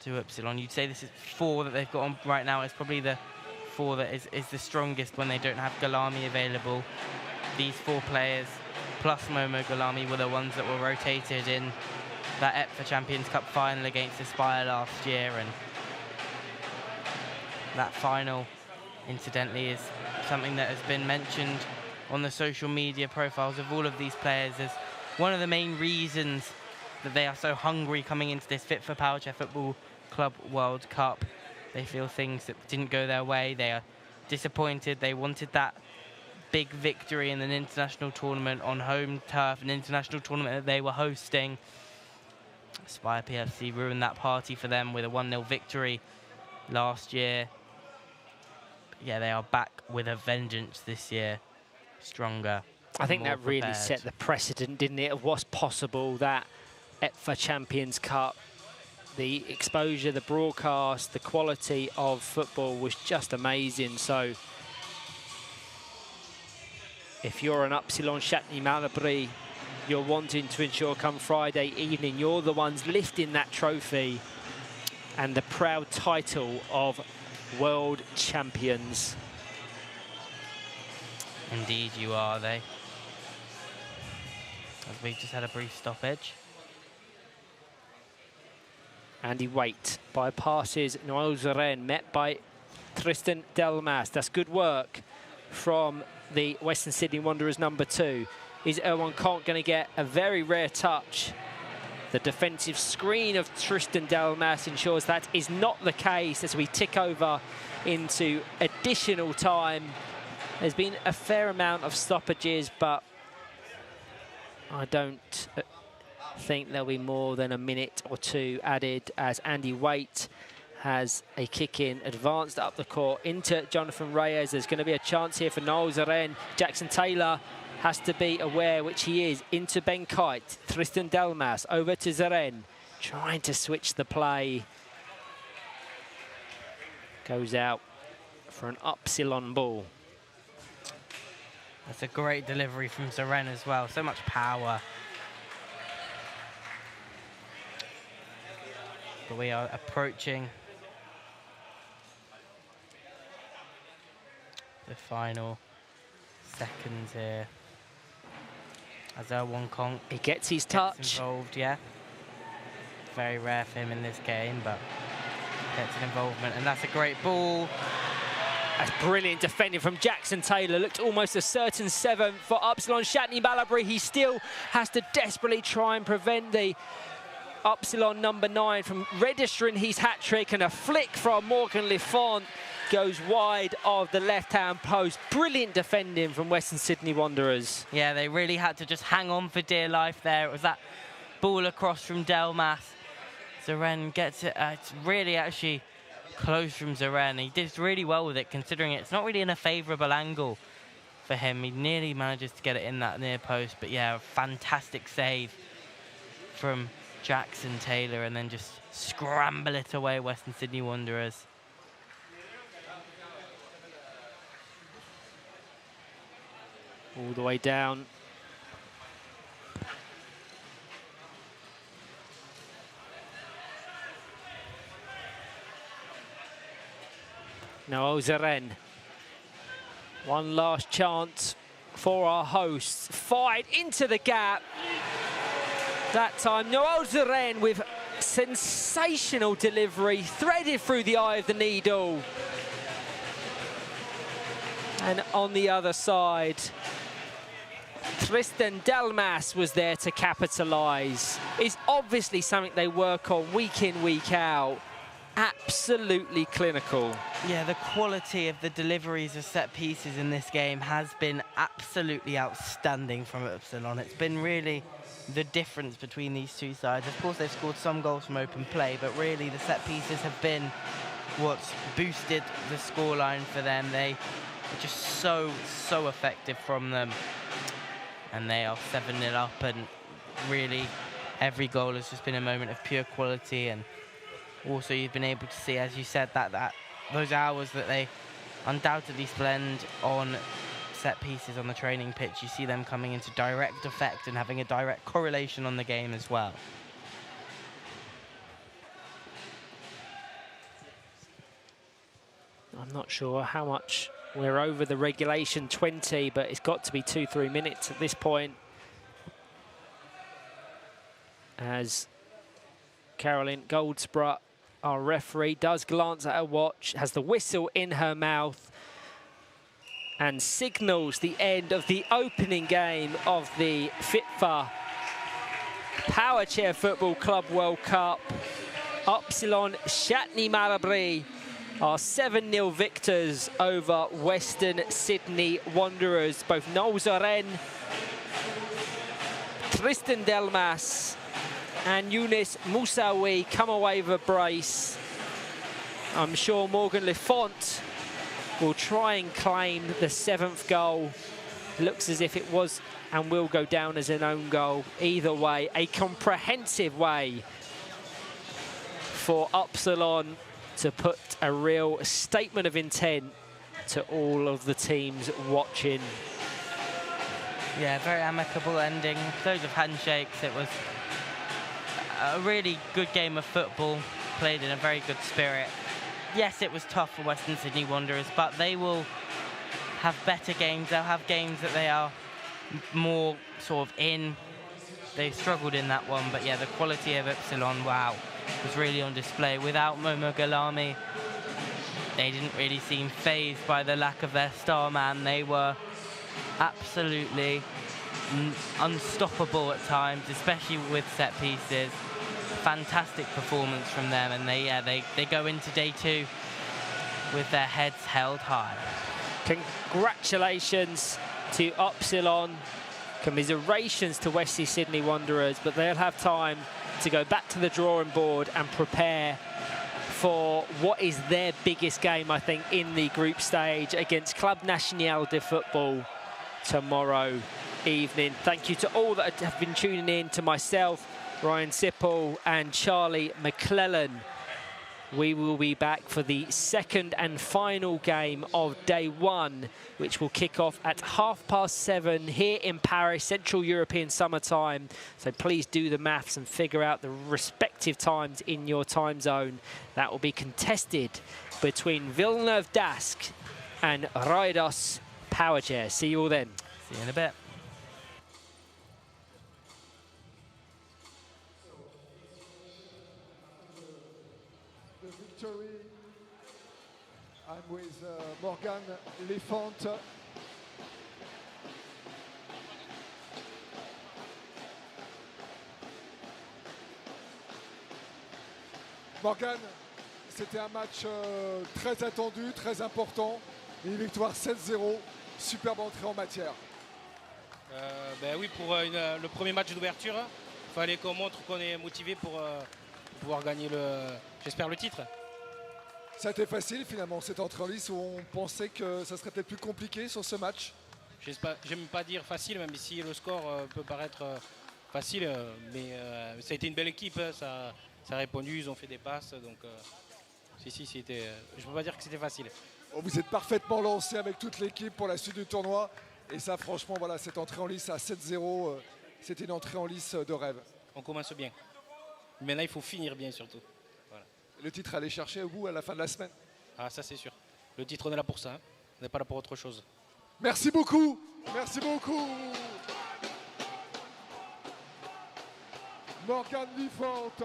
to Upsilon, you'd say this is four that they've got on right now. It's probably the four that is the strongest when they don't have Galami available. These four players, plus Momo Galami, were the ones that were rotated in that FIPFA Champions Cup final against Aspire last year, and that final, incidentally, is something that has been mentioned on the social media profiles of all of these players as one of the main reasons that they are so hungry coming into this FIPFA Powerchair Football Club World Cup. They feel things that didn't go their way. They are disappointed. They wanted that big victory in an international tournament on home turf, an international tournament that they were hosting. Aspire PFC ruined that party for them with a 1-0 victory last year. But yeah, they are back with a vengeance this year, stronger. I think that really set the precedent, didn't it, of what's possible. That FIPFA Champions Cup, the exposure, the broadcast, the quality of football was just amazing. So if you're an Upsilon Chatenay Malabry you're wanting to ensure come Friday evening, you're the ones lifting that trophy and the proud title of world champions. Indeed you are, they. As we've just had a brief stoppage. Andy Waite bypasses Noel Zeren, met by Tristan Delmas. That's good work from the Western Sydney Wanderers number 2. Is Erwan Conk going to get a very rare touch? The defensive screen of Tristan Delmas ensures that is not the case as we tick over into additional time. There's been a fair amount of stoppages, but I don't think there'll be more than a minute or two added as Andy Waite has a kick in, advanced up the court into Jonathan Reyes. There's going to be a chance here for Noel Zeren. Jackson Taylor has to be aware, which he is, into Ben Kite. Tristan Delmas over to Zeren, trying to switch the play. Goes out for an Upsilon ball. That's a great delivery from Zeren as well. So much power. But we are approaching the final seconds here. As Erwan Conk, he gets his touch. Involved, yeah. Very rare for him in this game, but gets an involvement, and that's a great ball. That's brilliant defending from Jackson Taylor. Looked almost a certain 7 for Upsilon Chatenay Malabry. He still has to desperately try and prevent the Upsilon number 9 from registering his hat-trick, and a flick from Morgan Lefont goes wide of the left-hand post. Brilliant defending from Western Sydney Wanderers. Yeah, they really had to just hang on for dear life there. It was that ball across from Delmas. Zeren gets it. It's really actually close from Zeren. He did really well with it, considering it's not really in a favourable angle for him. He nearly manages to get it in that near post, but yeah, a fantastic save from Jackson Taylor, and then just scramble it away, Western Sydney Wanderers. All the way down. Now Zeren. One last chance for our hosts. Fired into the gap. That time, Noel Zeren with sensational delivery, threaded through the eye of the needle. And on the other side, Tristan Delmas was there to capitalise. It's obviously something they work on week in, week out. Absolutely clinical. Yeah, the quality of the deliveries of set pieces in this game has been absolutely outstanding from Upsilon. It's been really the difference between these two sides. Of course, they've scored some goals from open play, but really the set pieces have been what's boosted the scoreline for them. They are just so effective from them. And they are 7-0 up, and really every goal has just been a moment of pure quality. And also you've been able to see, as you said, that those hours that they undoubtedly spend on set pieces on the training pitch, you see them coming into direct effect and having a direct correlation on the game as well. I'm not sure how much we're over the regulation 20, but it's got to be 2-3 minutes at this point. As Caroline Goldsborough, our referee, does glance at her watch, has the whistle in her mouth, and signals the end of the opening game of the FIPFA Powerchair Football Club World Cup. Upsilon Chatenay Malabry are 7-0 victors over Western Sydney Wanderers. Both Noel Zeren, Tristan Delmas and Younes Moussaoui come away with a brace. I'm sure Morgan Lefont will try and claim the 7th goal. Looks as if it was and will go down as an own goal. Either way, a comprehensive way for Upsilon to put a real statement of intent to all of the teams watching. Yeah, very amicable ending. Loads of handshakes. It was a really good game of football, played in a very good spirit. Yes, it was tough for Western Sydney Wanderers, but they will have better games. They'll have games that they are more sort of in. They struggled in that one, but yeah, the quality of Upsilon, wow, was really on display. Without Momo Galami, they didn't really seem fazed by the lack of their star man. They were absolutely unstoppable at times, especially with set pieces. Fantastic performance from them, and they go into day 2 with their heads held high. Congratulations to Upsilon. Commiserations to Western Sydney Wanderers, but they'll have time to go back to the drawing board and prepare for what is their biggest game, I think, in the group stage against Club National de Football tomorrow evening. Thank you to all that have been tuning in, to myself, Ryan Sipple and Charlie McClellan. We will be back for the second and final game of day 1, which will kick off at 7:30 here in Paris, Central European summertime. So please do the maths and figure out the respective times in your time zone. That will be contested between Villeneuve Dask and Rayados Powerchair. See you all then. See you in a bit. Victory. I'm with Morgan Lefante. Morgan, c'était un match très attendu, très important. Une victoire 7-0, superbe entrée en matière. Ben oui, pour le premier match d'ouverture, il fallait qu'on montre qu'on est motivé pour pouvoir gagner, j'espère, le titre. Ça a été facile finalement, cette entrée en lice où on pensait que ça serait peut-être plus compliqué sur ce match. J'aime pas dire facile, même si le score peut paraître facile, mais ça a été une belle équipe, hein, ça a répondu, ils ont fait des passes, donc c'était, je peux pas dire que c'était facile. Oh, vous êtes parfaitement lancé avec toute l'équipe pour la suite du tournoi, et ça franchement, voilà, cette entrée en lice à 7-0, c'était une entrée en lice de rêve. On commence bien, mais là il faut finir bien surtout. Voilà. Le titre à aller chercher au bout à la fin de la semaine. Ah, ça c'est sûr. Le titre, on est là pour ça, hein. On n'est pas là pour autre chose. Merci beaucoup. Merci beaucoup. Morgan Lefante.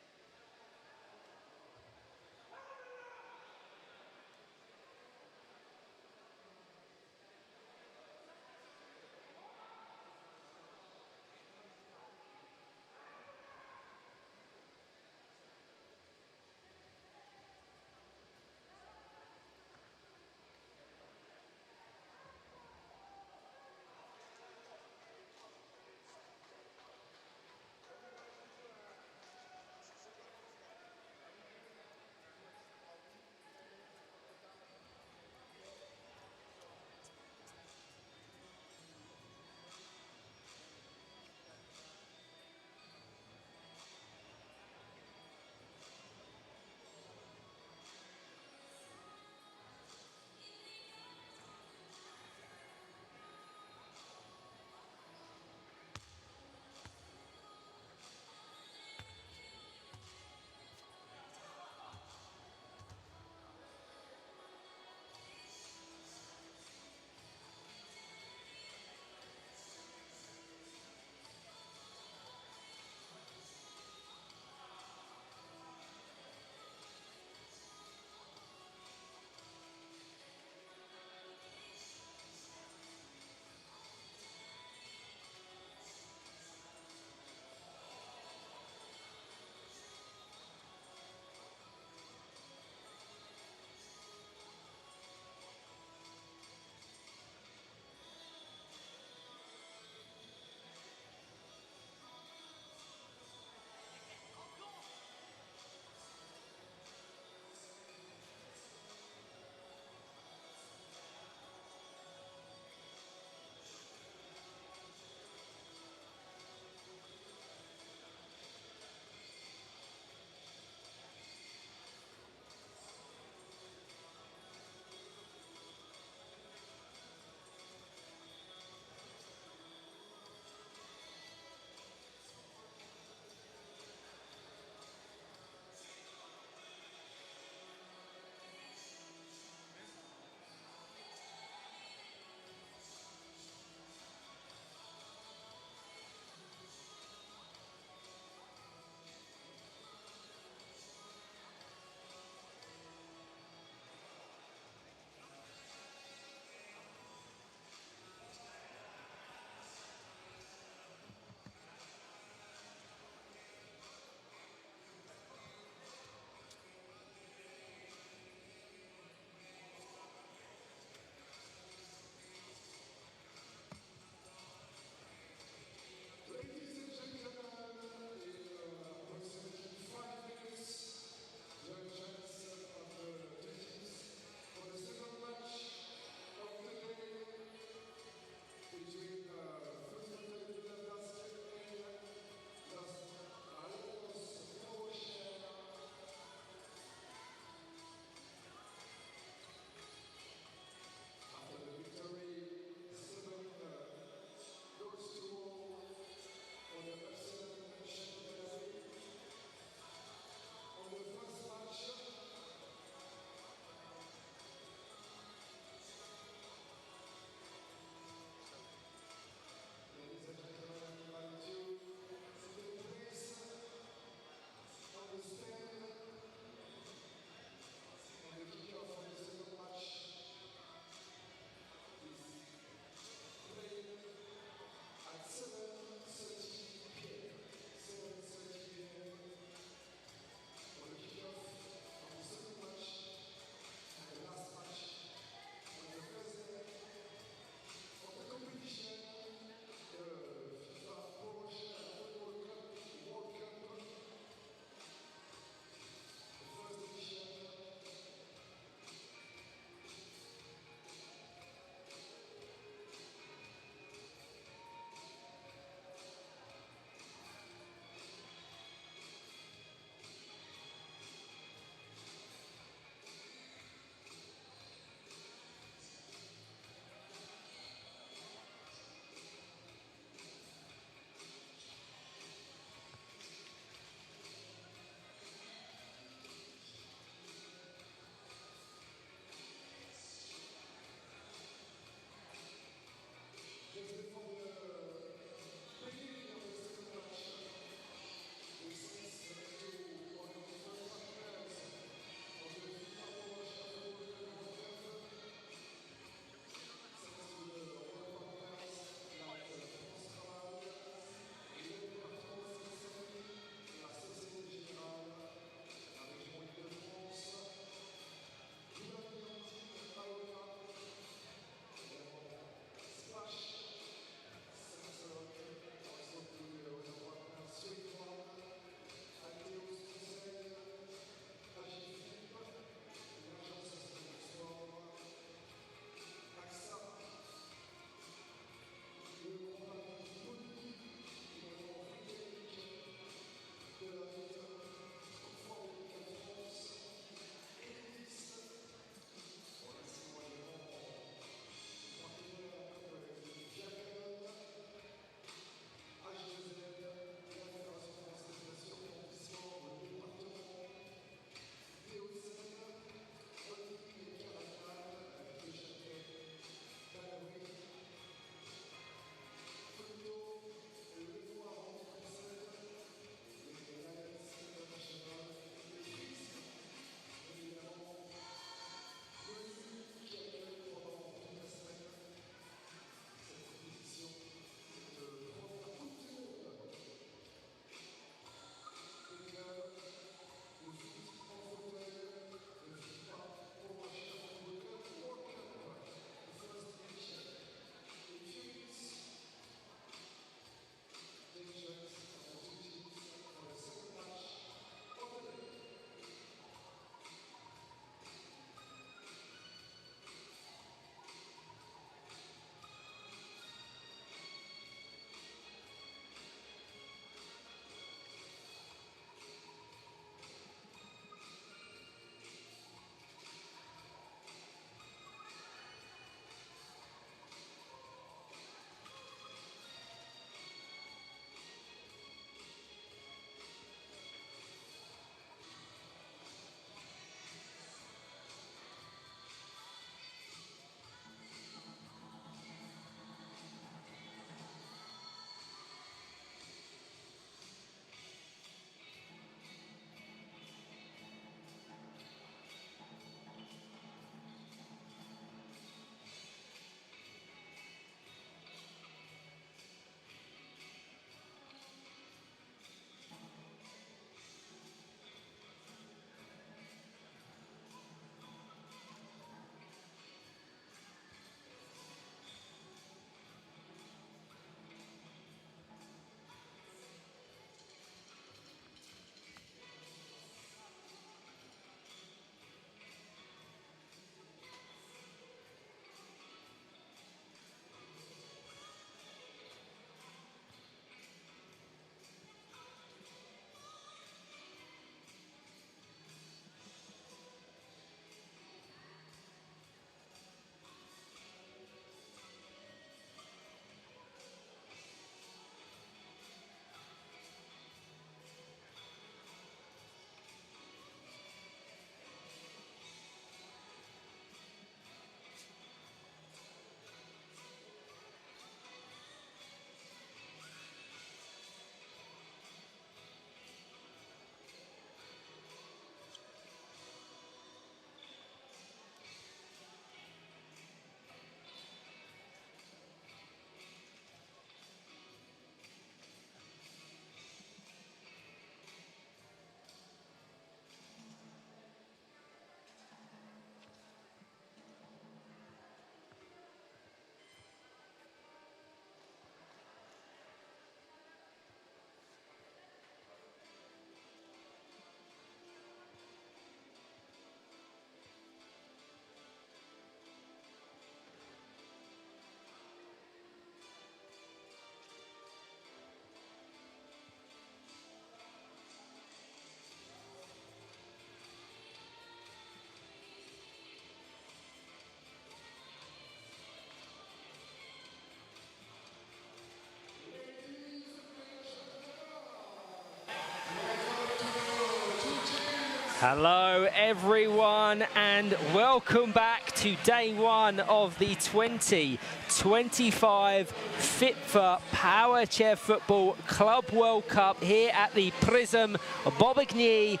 Hello everyone and welcome back to day one of the 2025 FIPFA Powerchair Football Club World Cup here at the Prisme Bobigny,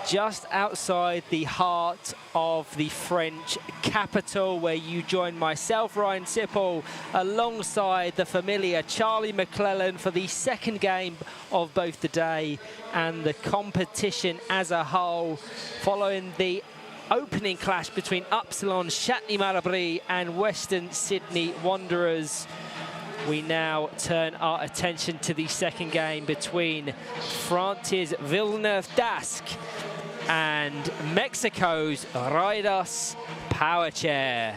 just outside the heart of the French capital, where you join myself, Ryan Sipple, alongside the familiar Charlie McClellan for the second game of both the day and the competition as a whole, following the opening clash between Upsilon Chatenay Malabry and Western Sydney Wanderers. We now turn our attention to the second game between France's Villeneuve and Mexico's Rayados Powerchair.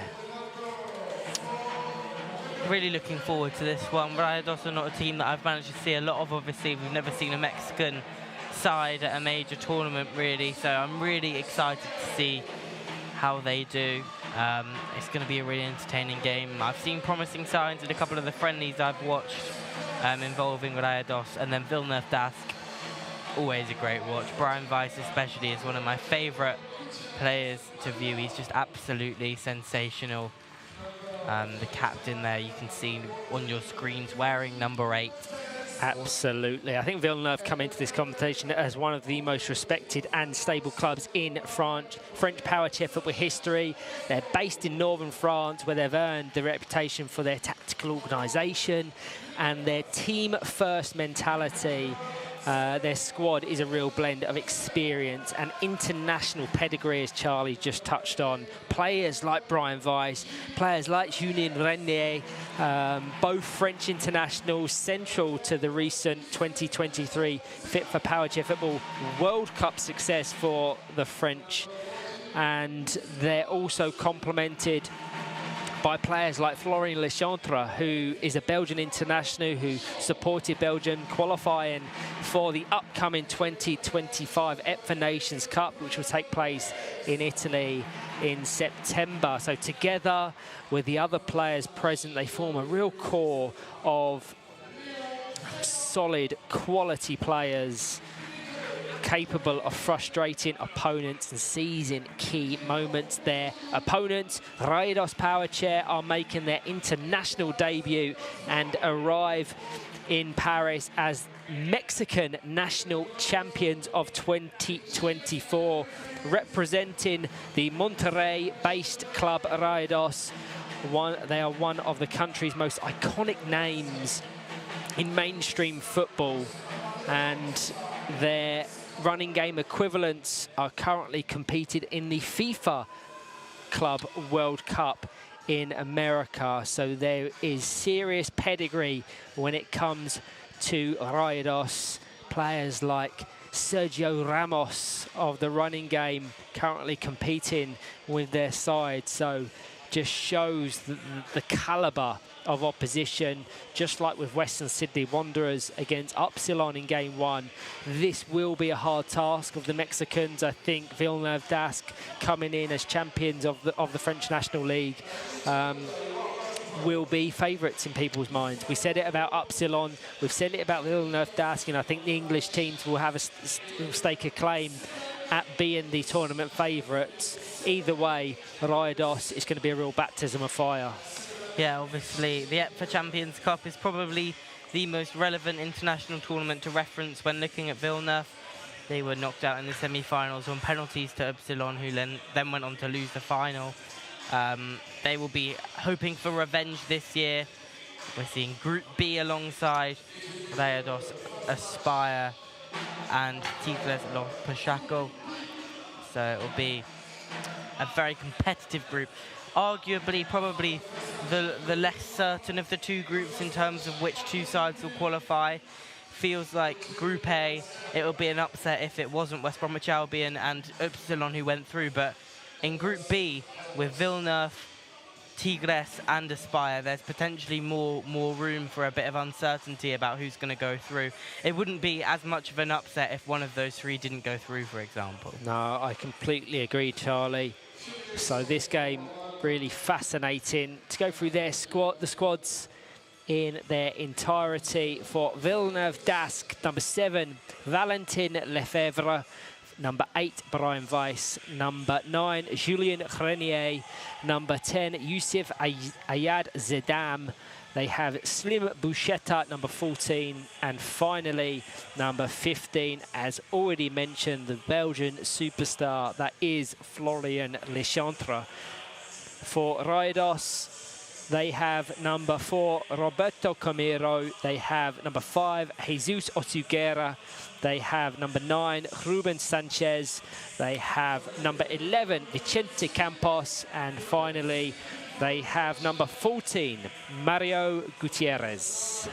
Really looking forward to this one. Rayados are not a team that I've managed to see a lot of, obviously. We've never seen a Mexican side at a major tournament, really, so I'm really excited to see how they do. It's going to be a really entertaining game. I've seen promising signs in a couple of the friendlies I've watched involving Rayados, and then Villeneuve Dasc, always a great watch. Brian Weiss especially is one of my favourite players to view. He's just absolutely sensational. The captain there, you can see on your screens wearing number 8. Absolutely. I think Villeneuve come into this competition as one of the most respected and stable clubs in French powerchair football history. They're based in northern France, where they've earned the reputation for their tactical organisation and their team-first mentality. Their squad is a real blend of experience and international pedigree, as Charlie just touched on. Players like Brian Weiss, players like Julien Renier, both French internationals, central to the recent 2023 FIPFA Powerchair Football World Cup success for the French. And they're also complemented by players like Florian Lechantre, who is a Belgian international who supported Belgium qualifying for the upcoming 2025 FIPFA Nations Cup, which will take place in Italy in September. So together with the other players present, they form a real core of solid, quality players capable of frustrating opponents and seizing key moments. Their opponents, Rayados Powerchair, are making their international debut and arrive in Paris as Mexican national champions of 2024, representing the Monterrey-based club Rayados. They are one of the country's most iconic names in mainstream football, and their running game equivalents are currently competed in the FIFA Club World Cup in America. So there is serious pedigree when it comes to Rayados. Players like Sergio Ramos of the running game currently competing with their side. So just shows the calibre of opposition, just like with Western Sydney Wanderers against Upsilon in game one. This will be a hard task of the Mexicans. I think Villeneuve Dasc, coming in as champions of the French National League, will be favourites in people's minds. We said it about Upsilon, we've said it about Villeneuve Dasc, and I think the English teams will have a stake a claim at being the tournament favourites. Either way, Rayados is going to be a real baptism of fire. Yeah, obviously, the FIPFA Champions Cup is probably the most relevant international tournament to reference when looking at Villeneuve. They were knocked out in the semi-finals on penalties to Upsilon, who then went on to lose the final. They will be hoping for revenge this year. We're seeing Group B alongside Rayados, Aspire, and Tigres Los Pachacos. So it will be a very competitive group. Arguably, probably the less certain of the two groups in terms of which two sides will qualify. Feels like Group A, it will be an upset if it wasn't West Bromwich Albion and Upsilon who went through. But in Group B, with Villeneuve, Tigres and Aspire, there's potentially more room for a bit of uncertainty about who's going to go through. It wouldn't be as much of an upset if one of those three didn't go through, for example. No, I completely agree, Charlie. So this game, really fascinating to go through the squads in their entirety. For Villeneuve Dasc, number 7, Valentin Lefebvre. number 8, Brian Weiss, number 9, Julien Grenier, number 10, Youssef Ayad Zedam. They have Slim Bouchetta, number 14, and finally, number 15, as already mentioned, the Belgian superstar, that is Florian Lechantre. For Rayados, they have number 4, Roberto Camero. They have number 5, Jesus Osuguera. They have number 9, Ruben Sanchez. They have number 11, Vicente Campos. And finally, they have number 14, Mario Gutierrez.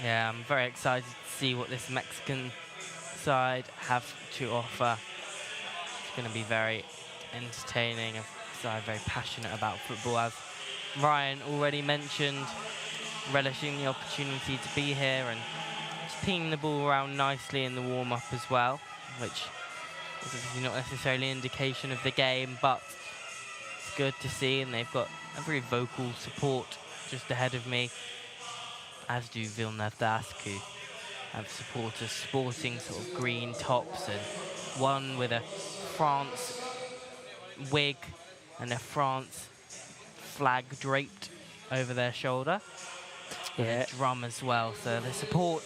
Yeah, I'm very excited to see what this Mexican side have to offer. It's going to be very entertaining. A side very passionate about football, as Ryan already mentioned, relishing the opportunity to be here and just pinging the ball around nicely in the warm-up as well, which is obviously not necessarily an indication of the game, but it's good to see, and they've got a very vocal support just ahead of me, as do Villeneuve d'Ascq, who have supporters sporting sort of green tops, and one with a France wig and a France flag draped over their shoulder. Yeah. And a drum as well, so the support,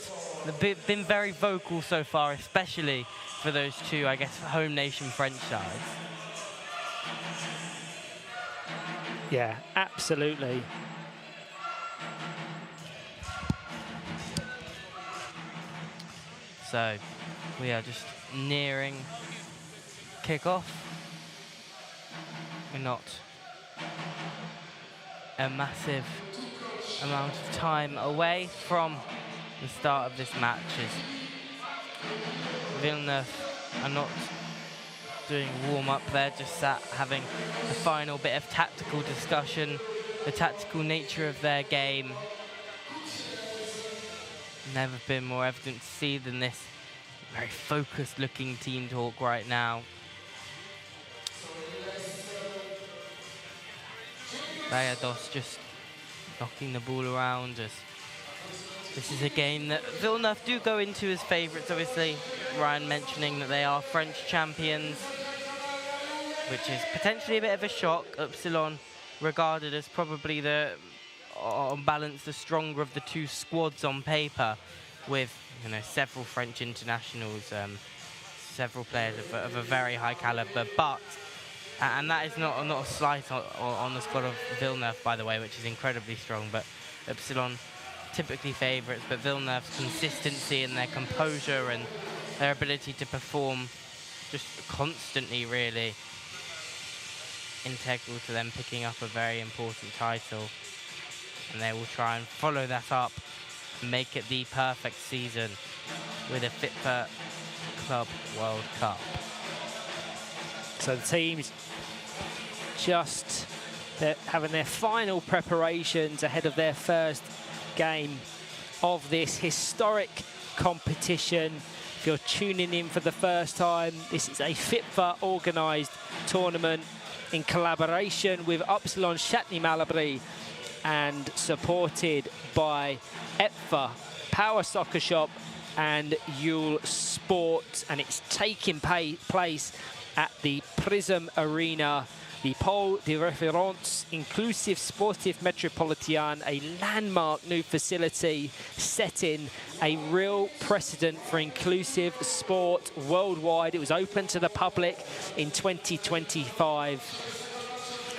they've been very vocal so far, especially for those two, I guess, home nation French sides. Yeah, absolutely. So we are just nearing kickoff. We're not a massive amount of time away from the start of this match, as Villeneuve are not doing warm-up. They're just sat having the final bit of tactical discussion, the tactical nature of their game. Never been more evident to see than this very focused looking team talk right now. Rayados just knocking the ball around, as this is a game that Villeneuve do go into as favourites, obviously. Ryan mentioning that they are French champions, which is potentially a bit of a shock. Upsilon regarded as probably the, on balance, the stronger of the two squads on paper, with several French internationals, several players of a very high calibre. But and that is not a slight on the squad of Villeneuve, by the way, which is incredibly strong. But Upsilon typically favourites, but Villeneuve's consistency and their composure and their ability to perform just constantly, really integral to them picking up a very important title. And they will try and follow that up and make it the perfect season with a FIPFA Club World Cup. So the teams just having their final preparations ahead of their first game of this historic competition. If you're tuning in for the first time, this is a FIPFA organised tournament in collaboration with Upsilon Chatenay Malabry and supported by FIPFA Power Soccer Shop and uhlsport, and it's taking place at the Prisme Arena, the Pôle de Référence Inclusive Sportif Métropolitain, a landmark new facility setting a real precedent for inclusive sport worldwide. It was open to the public in 2025,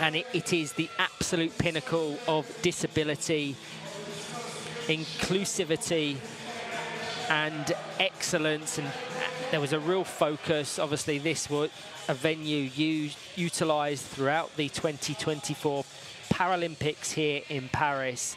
and it is the absolute pinnacle of disability, inclusivity, and excellence. And there was a real focus. Obviously, this was a venue utilised throughout the 2024 Paralympics here in Paris.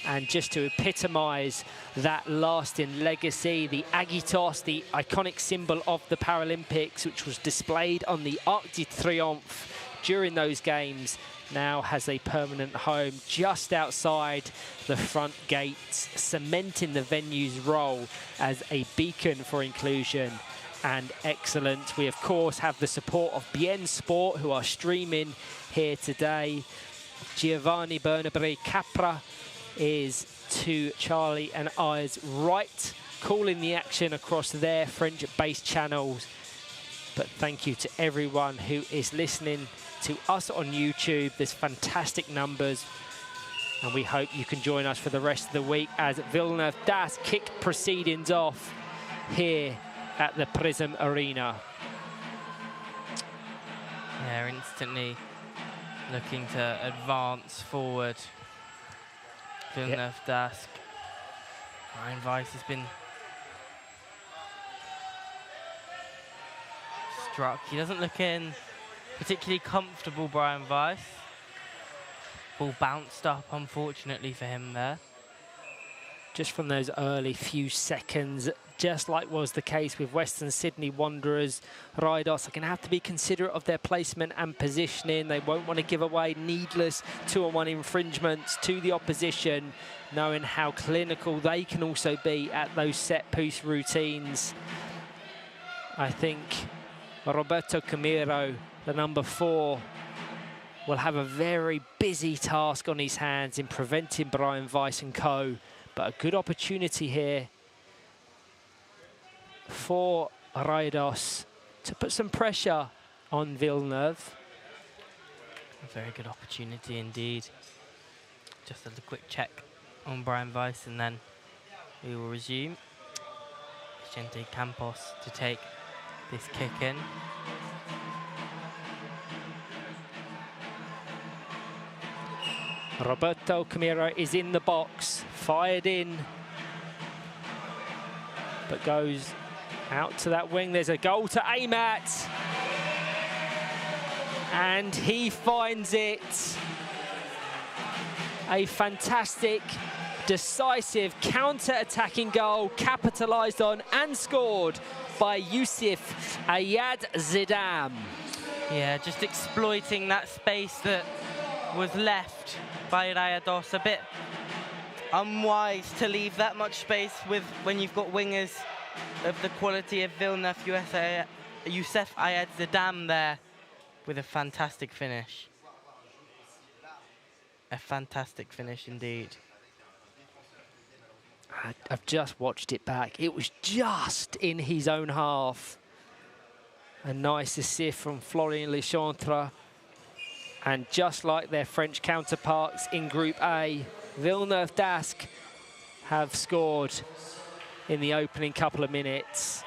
And just to epitomise that lasting legacy, the Agitos, the iconic symbol of the Paralympics, which was displayed on the Arc de Triomphe during those games, now has a permanent home just outside the front gates, cementing the venue's role as a beacon for inclusion and excellence. We, of course, have the support of Bien Sport, who are streaming here today. Giovanni Bernabé Capra is to Charlie and I's right, calling the action across their French-based channels. But thank you to everyone who is listening to us on YouTube. There's fantastic numbers. And we hope you can join us for the rest of the week as Villeneuve DAS kick proceedings off here at the Prisme Arena. Yeah, instantly looking to advance forward. Villeneuve DAS. Brian Weiss has been struck. He doesn't look in particularly comfortable, Brian Weiss. Ball bounced up, unfortunately for him there. Just from those early few seconds, just like was the case with Western Sydney Wanderers, Rayados are going to have to be considerate of their placement and positioning. They won't want to give away needless 2-on-1 infringements to the opposition, knowing how clinical they can also be at those set-piece routines. I think Roberto Camiro, the number 4, will have a very busy task on his hands in preventing Brian Weiss and co. But a good opportunity here for Rayados to put some pressure on Villeneuve. A very good opportunity indeed. Just a quick check on Brian Weiss and then we will resume. Vicente Campos to take this kick in. Roberto Camiro is in the box, fired in, but goes out to that wing. There's a goal to aim at, and he finds it. A fantastic, decisive, counter-attacking goal, capitalised on and scored by Youssef Ayad Zidane. Yeah, just exploiting that space that was left by Rayados. A bit unwise to leave that much space with when you've got wingers of the quality of Villeneuve, Youssef Ayad Zidane there with a fantastic finish. A fantastic finish indeed. I've just watched it back. It was just in his own half. A nice assist from Florian Lechantre. And just like their French counterparts in Group A, Villeneuve DAS have scored in the opening couple of minutes.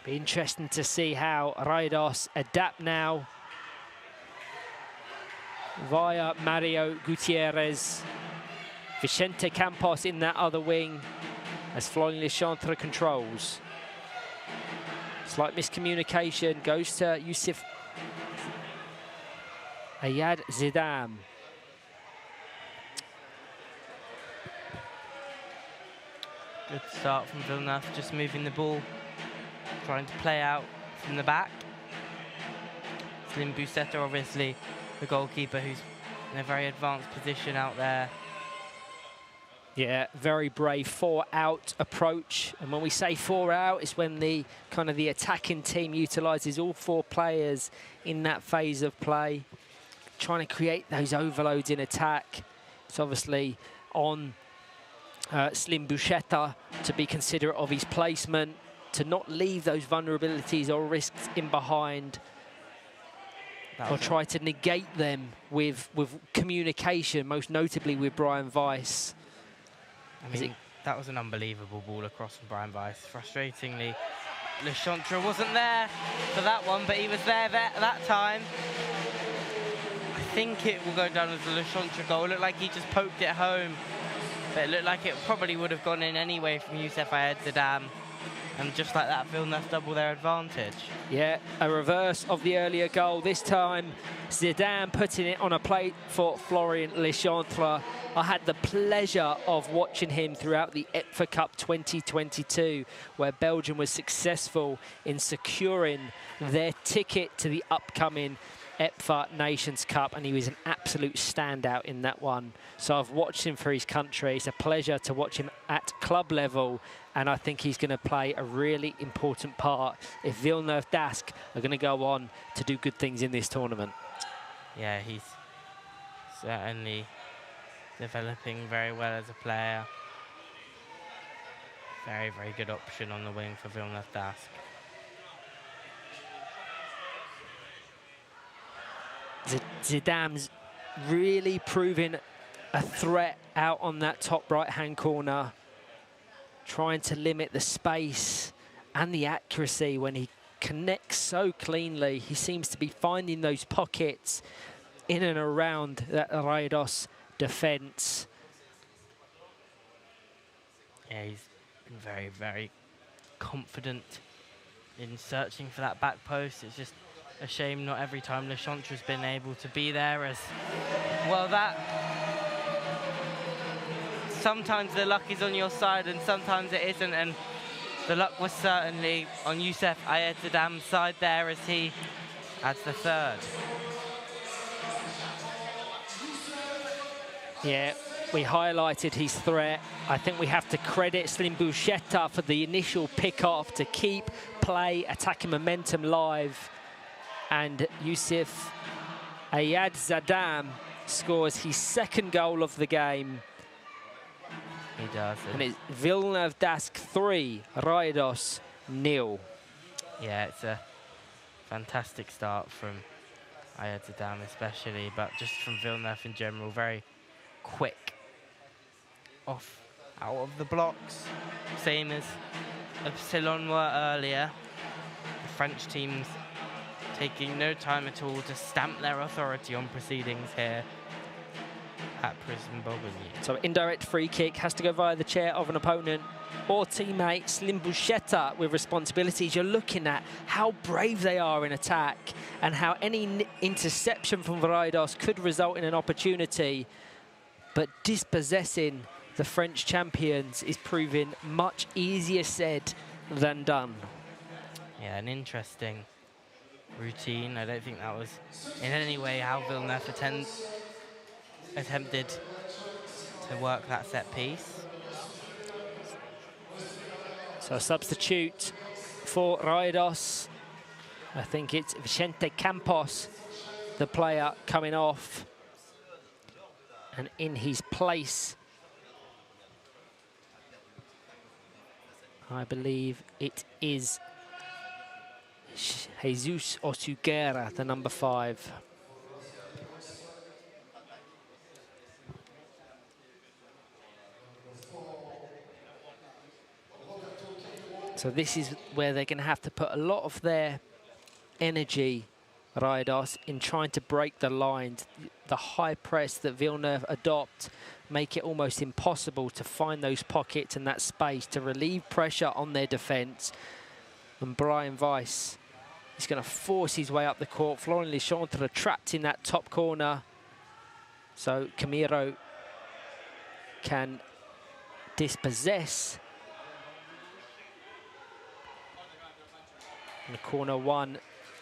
Be interesting to see how Rayados adapt now via Mario Gutierrez. Vicente Campos in that other wing as Florian Lechantre controls. Slight miscommunication goes to Youssef Ayad Zidane. Good start from Villeneuve, just moving the ball, trying to play out from the back. Slim Busetta, obviously, the goalkeeper, who's in a very advanced position out there. Yeah, very brave 4-out approach. And when we say 4-out, it's when the kind of the attacking team utilises all 4 players in that phase of play, trying to create those overloads in attack. It's obviously on Slim Busetta to be considerate of his placement, to not leave those vulnerabilities or risks in behind, or try to negate them with communication, most notably with Brian Weiss. I mean, that was an unbelievable ball across from Brian Weiss. Frustratingly, Lechantre wasn't there for that one, but he was there that time. I think it will go down as a Lechantre goal. It looked like he just poked it home, but it looked like it probably would have gone in anyway from Youssef Ayad Zidane. And just like that, Villeneuve double their advantage. Yeah, a reverse of the earlier goal. This time, Zidane putting it on a plate for Florian Lechantre. I had the pleasure of watching him throughout the FIPFA Cup 2022, where Belgium was successful in securing their ticket to the upcoming FIPFA Nations Cup, and he was an absolute standout in that one. So I've watched him for his country. It's a pleasure to watch him at club level, and I think he's going to play a really important part if Villeneuve DAS are going to go on to do good things in this tournament. Yeah, he's certainly developing very well as a player. Very, very good option on the wing for Villeneuve Dask. Zidam's really proving a threat out on that top right-hand corner, trying to limit the space and the accuracy when he connects so cleanly. He seems to be finding those pockets in and around that Rayados defence. Yeah, he's been very, very confident in searching for that back post. It's just a shame not every time Le Chantre's been able to be there as well. That sometimes the luck is on your side and sometimes it isn't, and the luck was certainly on Youssef Ayed-Zidam's side there as he adds the third. Yeah, we highlighted his threat. I think we have to credit Slim Bouchetta for the initial pick-off to keep play, attacking momentum live. And Youssef Ayed-Zidam scores his second goal of the game. He does. And it's Villeneuve Dask 3, Rayados 0. Yeah, it's a fantastic start from Ayed-Zidam especially, but just from Villeneuve in general, very quick off out of the blocks, same as Upsilon were earlier. The French teams taking no time at all to stamp their authority on proceedings here at Prisme Bobigny. So indirect free kick has to go via the chair of an opponent or teammate. Slim Bouchetta with responsibilities. You're looking at how brave they are in attack and how any interception from Rayados could result in an opportunity. But dispossessing the French champions is proving much easier said than done. Yeah, an interesting routine. I don't think that was in any way how Villeneuve attempted to work that set piece. So a substitute for Rayados. I think it's Vicente Campos, the player coming off. And in his place, I believe it is Jesus Osuguera, the number 5. So this is where they're going to have to put a lot of their energy, Rayados, in trying to break the lines. The high press that Villeneuve adopt make it almost impossible to find those pockets and that space to relieve pressure on their defence. And Brian Weiss is going to force his way up the court. Florian Lechantre trapped in that top corner. So Camiro can dispossess. And the corner won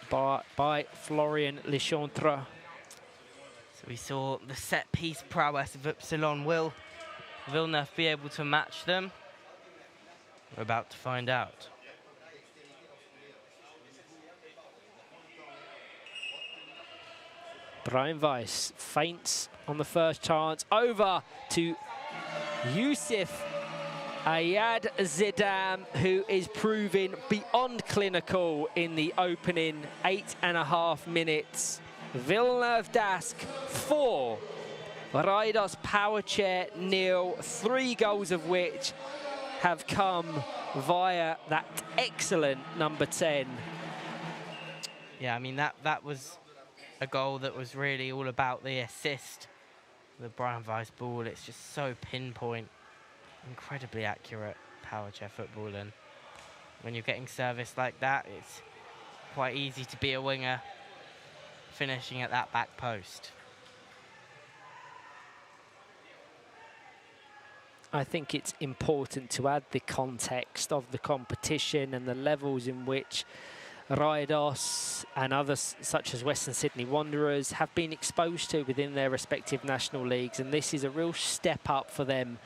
by Florian Lechantre. So we saw the set piece prowess of Upsilon. Will Villeneuve be able to match them? We're about to find out. Brian Weiss feints on the first chance. Over to Youssef Ayed-Zidam, who is proving beyond clinical in the opening 8.5 minutes. Villeneuve Dask 4, Rayados Powerchair 0, 3 goals of which have come via that excellent number 10. Yeah, I mean, that was a goal that was really all about the assist. The Brian Weiss ball, it's just so pinpoint, incredibly accurate Powerchair football, and when you're getting service like that, it's quite easy to be a winger finishing at that back post. I think it's important to add the context of the competition and the levels in which Rayados and others such as Western Sydney Wanderers have been exposed to within their respective national leagues, and this is a real step up for them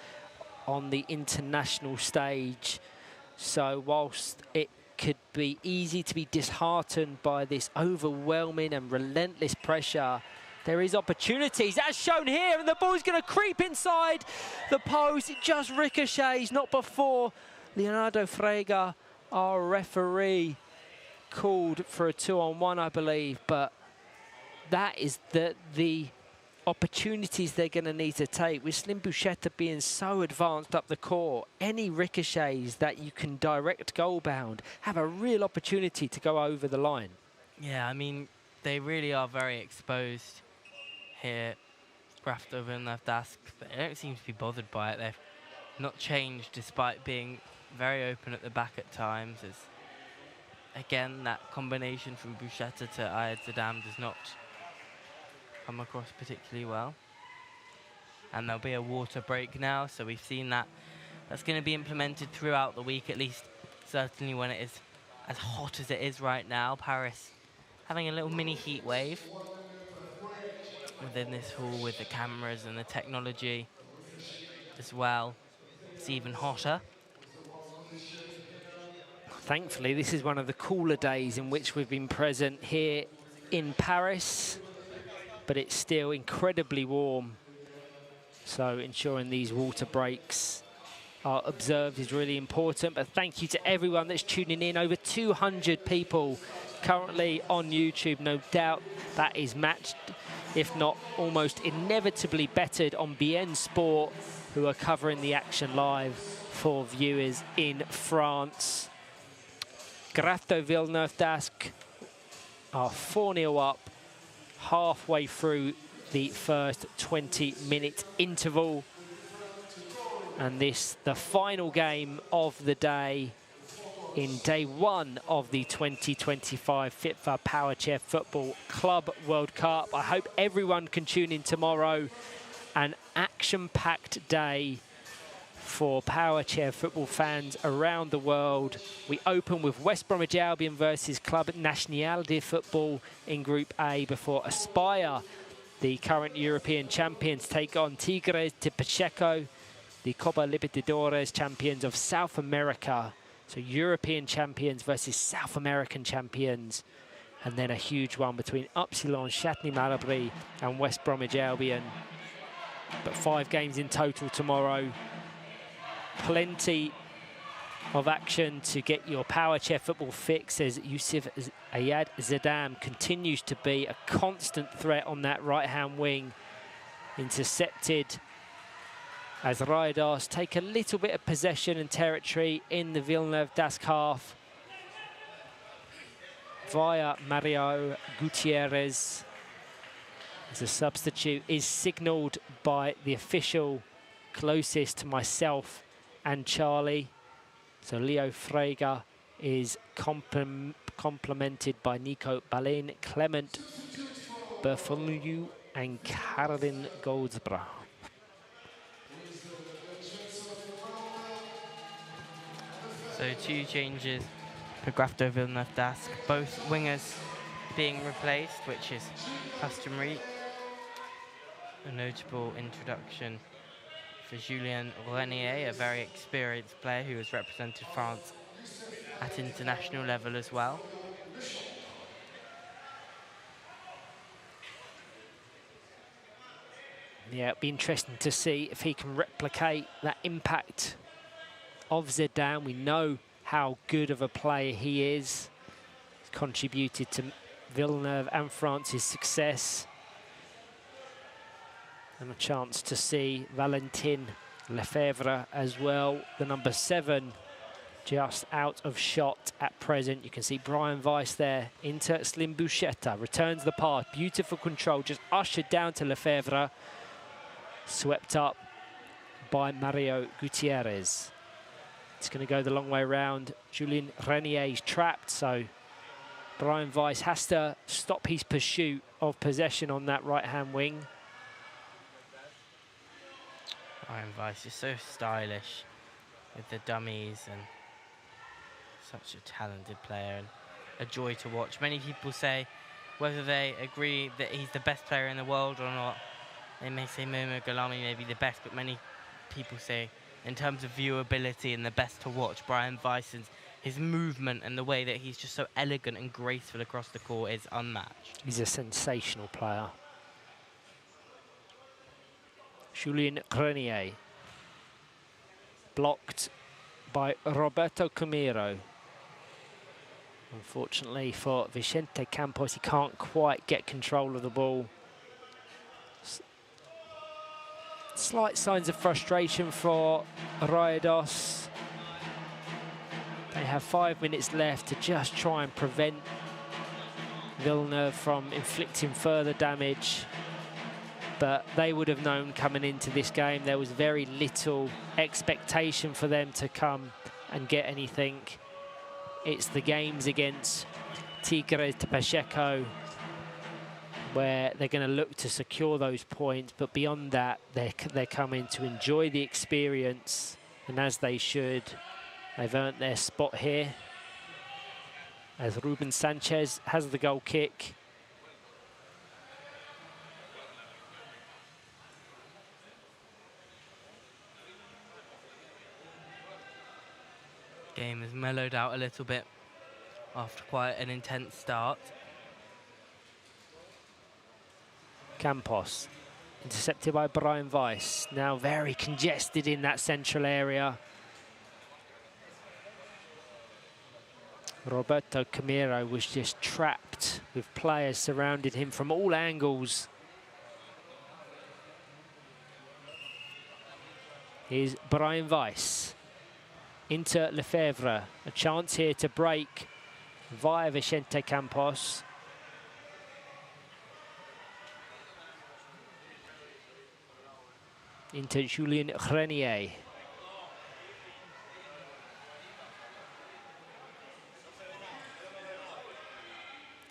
on the international stage. So whilst it could be easy to be disheartened by this overwhelming and relentless pressure, there is opportunities, as shown here, and the ball's going to creep inside the post. It just ricochets, not before Leonardo Frega, our referee, called for a 2-on-1, I believe, but that is the opportunities they're going to need to take. With Slim Bouchetta being so advanced up the court, any ricochets that you can direct goal bound have a real opportunity to go over the line. Yeah, I mean, they really are very exposed here. Grafto Villeneuve Dask, but they don't seem to be bothered by it. They've not changed despite being very open at the back at times. As again, that combination from Bouchetta to Ayad Zadam does not come across particularly well. And there'll be a water break now, so we've seen that. That's going to be implemented throughout the week, at least certainly when it is as hot as it is right now. Paris having a little mini heat wave within this hall with the cameras and the technology as well. It's even hotter. Thankfully, this is one of the cooler days in which we've been present here in Paris, but it's still incredibly warm. So ensuring these water breaks are observed is really important. But thank you to everyone that's tuning in. Over 200 people currently on YouTube. No doubt that is matched, if not almost inevitably bettered, on BN Sport, who are covering the action live for viewers in France. Grafto Villeneuve Dask are 4-0 up halfway through the first 20-minute interval. And this, the final game of the day in day one of the 2025 FIPFA Powerchair Football Club World Cup. I hope everyone can tune in tomorrow. An action-packed day for Powerchair football fans around the world. We open with West Bromwich Albion versus Club National de Football in Group A before Aspire, the current European champions, take on Tigres de Pacheco, the Copa Libertadores champions of South America. So European champions versus South American champions. And then a huge one between Upsilon Chatenay Malabry and West Bromwich Albion. But 5 games in total tomorrow. Plenty of action to get your Powerchair football fix, as Yusuf Ayad Zadam continues to be a constant threat on that right-hand wing. Intercepted as Rayados take a little bit of possession and territory in the Villeneuve Dask half via Mario Gutierrez. As a substitute is signalled by the official closest to myself and Charlie. So Leo Frega is complemented by Nico Balin, Clement Berfoliu and Caroline Goldsborough. So 2 changes for Grafto Villeneuve Dask. Both wingers being replaced, which is customary. A notable introduction for Julien Renier, a very experienced player who has represented France at international level as well. Yeah, it'll be interesting to see if he can replicate that impact of Zidane. We know how good of a player he is. He's contributed to Villeneuve and France's success. And a chance to see Valentin Lefebvre as well, the number 7, just out of shot at present. You can see Brian Weiss there into Slim Bouchetta, returns the pass, beautiful control, just ushered down to Lefebvre, swept up by Mario Gutierrez. It's going to go the long way around. Julien Renier is trapped, so Brian Weiss has to stop his pursuit of possession on that right-hand wing. Brian Weiss is so stylish with the dummies and such a talented player and a joy to watch. Many people say whether they agree that he's the best player in the world or not. They may say Momo Galami may be the best, but many people say in terms of viewability and the best to watch, Brian Weiss, his movement and the way that he's just so elegant and graceful across the court is unmatched. He's a sensational player. Julien Grenier blocked by Roberto Camiro. Unfortunately for Vicente Campos, he can't quite get control of the ball. Slight signs of frustration for Rayados. They have 5 minutes left to just try and prevent Villeneuve from inflicting further damage. But they would have known coming into this game there was very little expectation for them to come and get anything. It's the games against Tigres de Pacheco where they're going to look to secure those points, but beyond that, they're coming to enjoy the experience, and as they should. They've earned their spot here as Ruben Sanchez has the goal kick. Game has mellowed out a little bit after quite an intense start. Campos, intercepted by Brian Weiss, now very congested in that central area. Roberto Camiro was just trapped with players surrounding him from all angles. Here's Brian Weiss into Lefebvre. A chance here to break via Vicente Campos. Into Julien Grenier.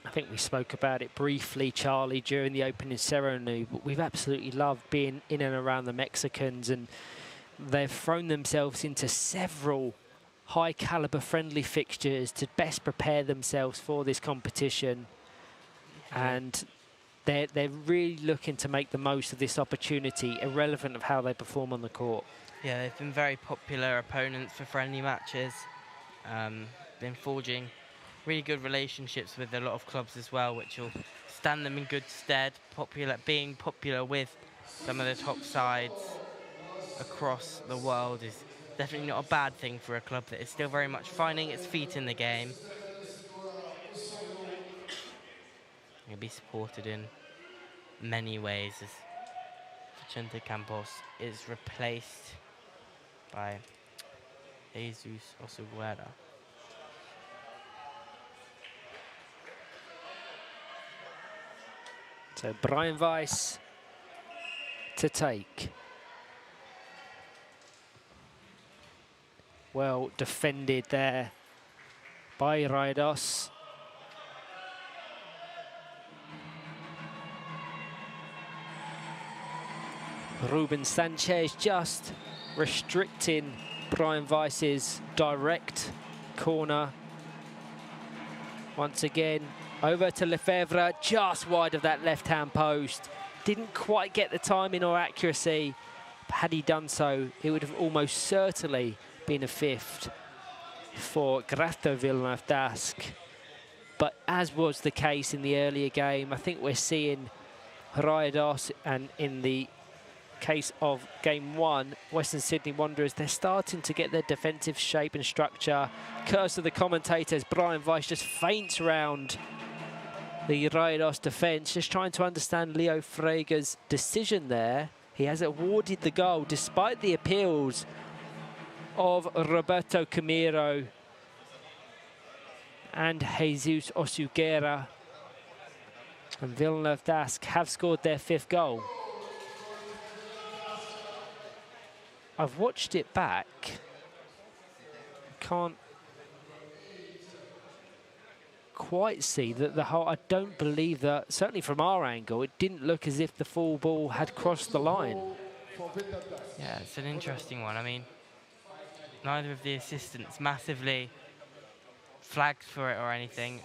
I think we spoke about it briefly, Charlie, during the opening ceremony, but we've absolutely loved being in and around the Mexicans, and they've thrown themselves into several high-caliber friendly fixtures to best prepare themselves for this competition. And they're really looking to make the most of this opportunity, irrelevant of how they perform on the court. Yeah, they've been very popular opponents for friendly matches. Been forging really good relationships with a lot of clubs as well, which will stand them in good stead. Being popular with some of the top sides across the world is definitely not a bad thing for a club that is still very much finding its feet in the game. He'll be supported in many ways as Vicente Campos is replaced by Jesus Osuguera. So Brian Weiss to take. Well defended there by Rayados. Ruben Sanchez just restricting Brian Weiss's direct corner. Once again, over to Lefebvre, just wide of that left-hand post. Didn't quite get the timing or accuracy. But had he done so, it would have almost certainly been a fifth for Grafto Villeneuve d'Ascq. But as was the case in the earlier game, I think we're seeing Rayados, and in the case of game one, Western Sydney Wanderers, they're starting to get their defensive shape and structure. Curse of the commentators, Brian Weiss just faints round the Rayados defence, just trying to understand Leo Frega's decision there. He has awarded the goal despite the appeals of Roberto Camiro and Jesus Osuguera. And Villeneuve d'Ascq have scored their 5th goal. I've watched it back. Can't quite see that the whole, I don't believe that, certainly from our angle, it didn't look as if the full ball had crossed the line. Yeah, it's an interesting one. I mean, neither of the assistants massively flagged for it or anything.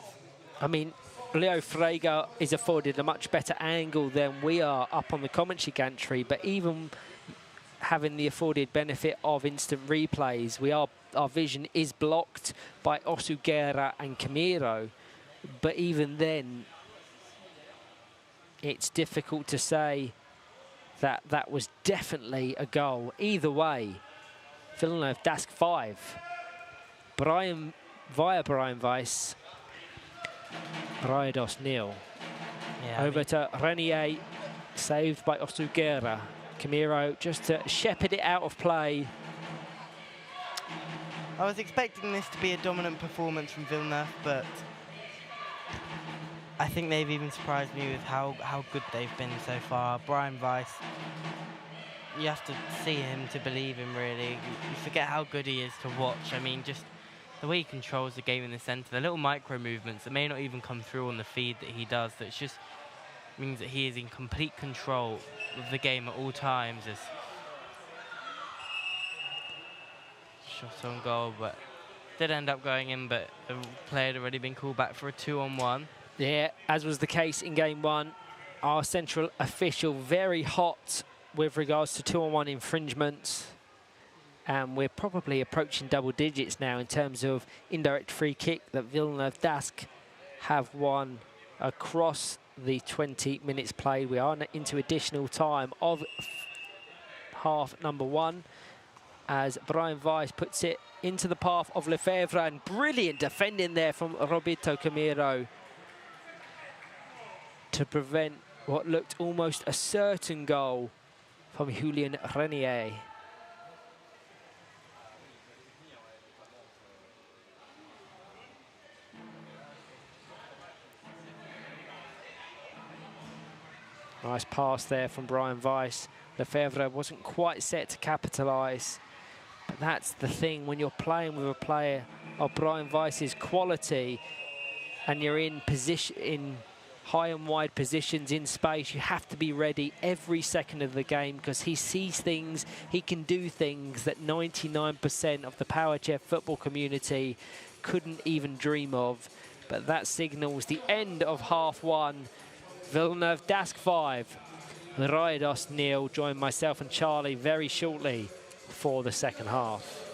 I mean, Leo Frega is afforded a much better angle than we are up on the commentary gantry, but even having the afforded benefit of instant replays, our vision is blocked by Osuguera and Camiro. But even then, it's difficult to say that that was definitely a goal. Either way, Villeneuve d'Ascq 5, via Brian Weiss. Rayados nil. Yeah, Over to Renier, saved by Osugera. Camiro just to shepherd it out of play. I was expecting this to be a dominant performance from Villeneuve, but I think they've even surprised me with how good they've been so far. Brian Weiss, you have to see him to believe him, really. You forget how good he is to watch. I mean, just the way he controls the game in the centre, the little micro movements that may not even come through on the feed that he does, that just means that he is in complete control of the game at all times. As shot on goal, but did end up going in, but the player had already been called back for a 2-on-1. Yeah, as was the case in game one. Our central official very hot with regards to 2-on-1 infringements. And we're probably approaching double digits now in terms of indirect free kick that Villeneuve Dask have won across the 20 minutes played. We are into additional time of half number one, as Brian Weiss puts it into the path of Lefebvre, and brilliant defending there from Roberto Camiro to prevent what looked almost a certain goal from Julien Renier. Nice pass there from Brian Weiss. Lefebvre wasn't quite set to capitalise. But that's the thing, when you're playing with a player of Brian Weiss's quality and you're in position, in high and wide positions in space, you have to be ready every second of the game, because he sees things, he can do things that 99% of the Powerchair football community couldn't even dream of. But that signals the end of half one. Villeneuve Dask 5, Rayados nil. Join myself and Charlie very shortly for the second half.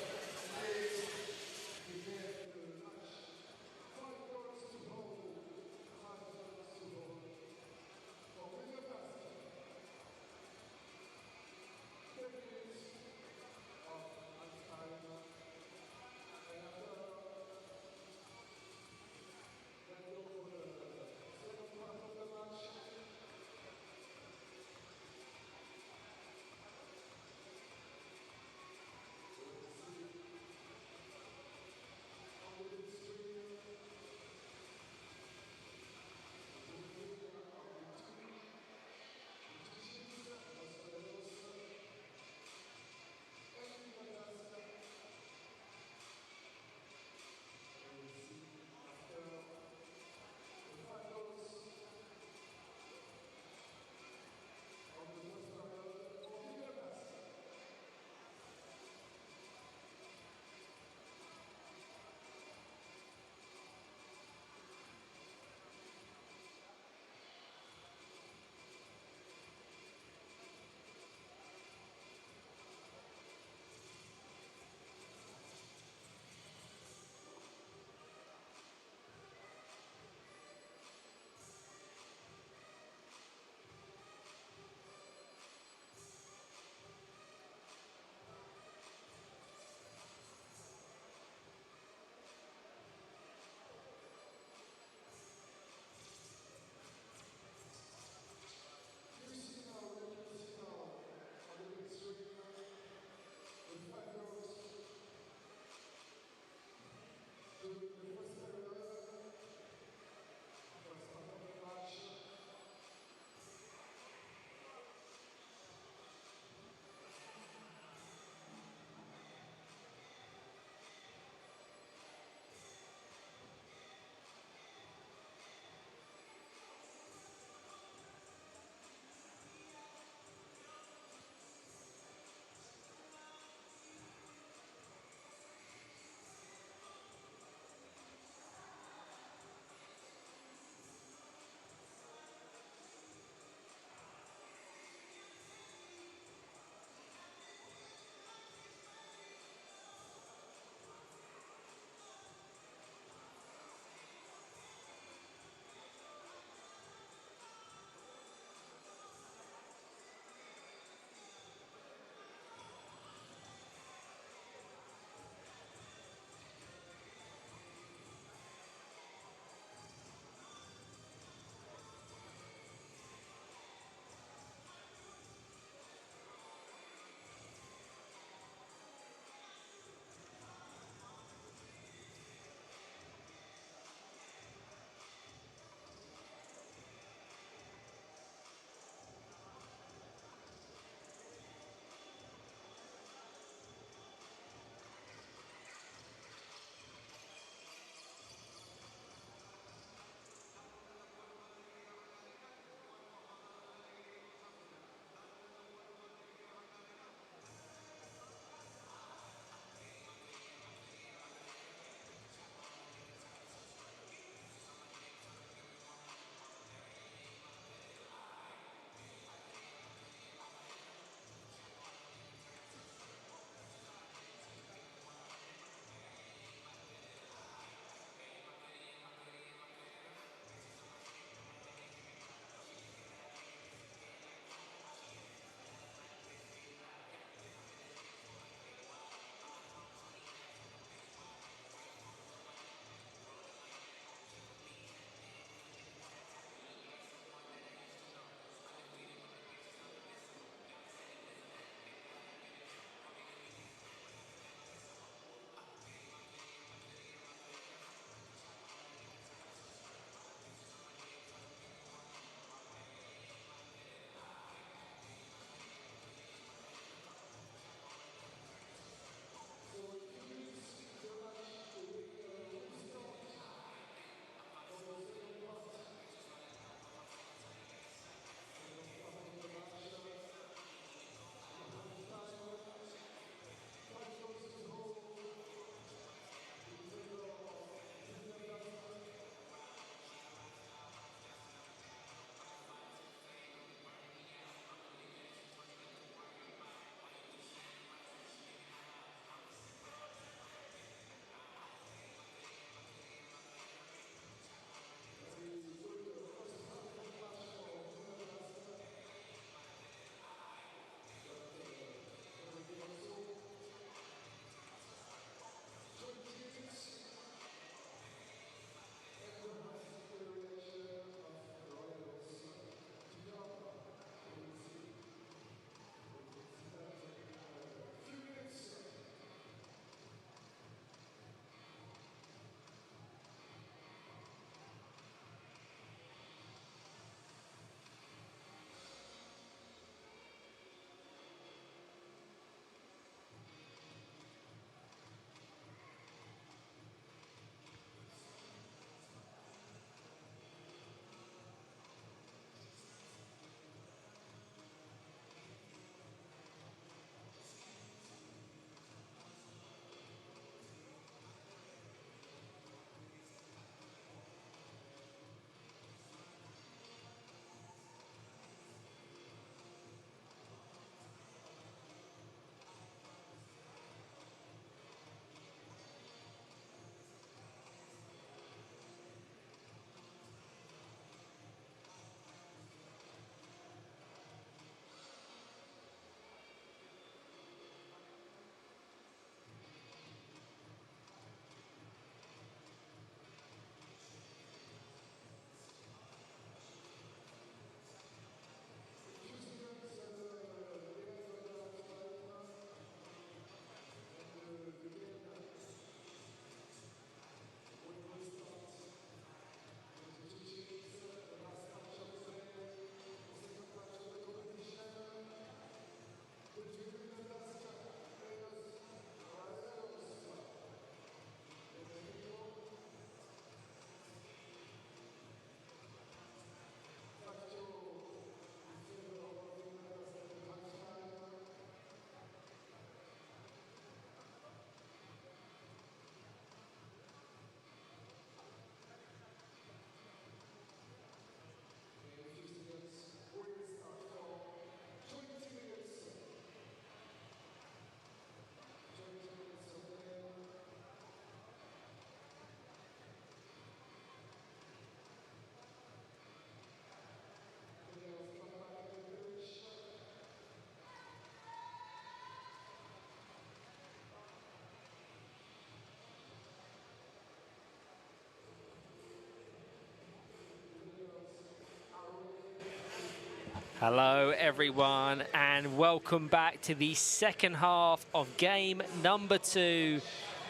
Hello everyone and welcome back to the second half of game number 2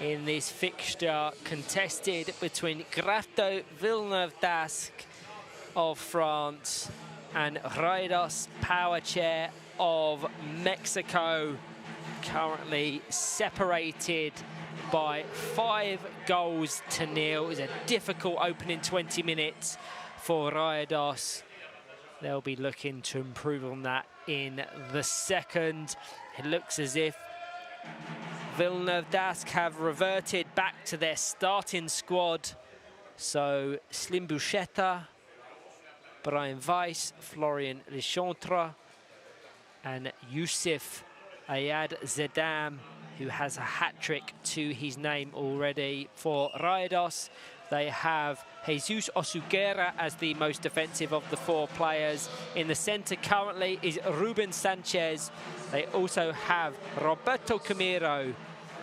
in this fixture contested between Grafto Villeneuve d'Ascq of France and Rayados Powerchair of Mexico, currently separated by 5 goals to nil. It's a difficult opening 20 minutes for Rayados. They'll be looking to improve on that in the second. It looks as if Villeneuve d'Ascq have reverted back to their starting squad. So Slim Bouchetta, Brian Weiss, Florian Lechantre, and Youssef Ayad Zedam, who has a hat-trick to his name already. For Rayados, they have Jesus Osuguera as the most defensive of the 4 players. In the centre currently is Ruben Sanchez. They also have Roberto Camiro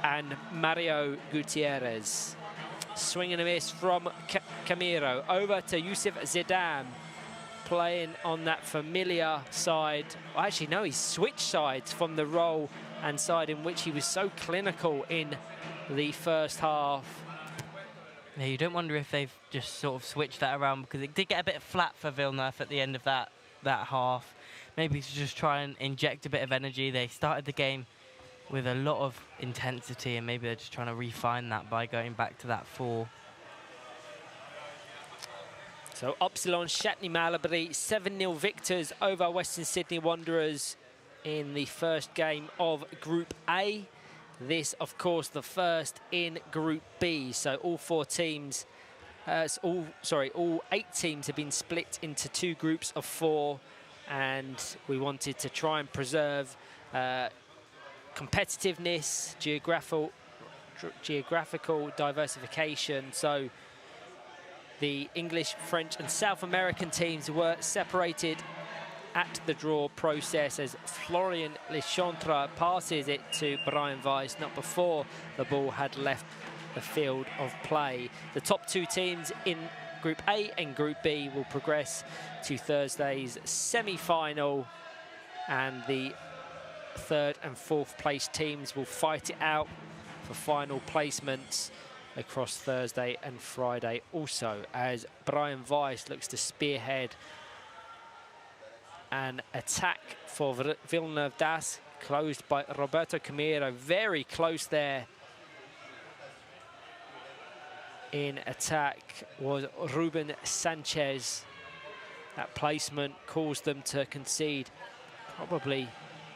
and Mario Gutierrez. Swing and a miss from Camiro. Over to Youssef Zedam, playing on that familiar side. Well, actually, no, he's switched sides from the role and side in which he was so clinical in the first half. Yeah, you don't wonder if they've just sort of switched that around, because it did get a bit flat for Villeneuve at the end of that half. Maybe to just try and inject a bit of energy. They started the game with a lot of intensity, and maybe they're just trying to refine that by going back to that 4. So Upsilon Chatenay Malabry 7-0 victors over Western Sydney Wanderers in the first game of Group A. This, of course, the first in Group B. So all 4 teams, all 8 teams have been split into 2 groups of 4, and we wanted to try and preserve competitiveness, geographical diversification. So the English, French and South American teams were separated at the draw process as Florian Lechantre passes it to Brian Weiss, not before the ball had left the field of play. The top 2 teams in Group A and Group B will progress to Thursday's semi-final, and the 3rd and 4th place teams will fight it out for final placements across Thursday and Friday also, as Brian Weiss looks to spearhead an attack for Villeneuve d'Ascq, closed by Roberto Camiro. Very close there in attack was Ruben Sanchez. That placement caused them to concede probably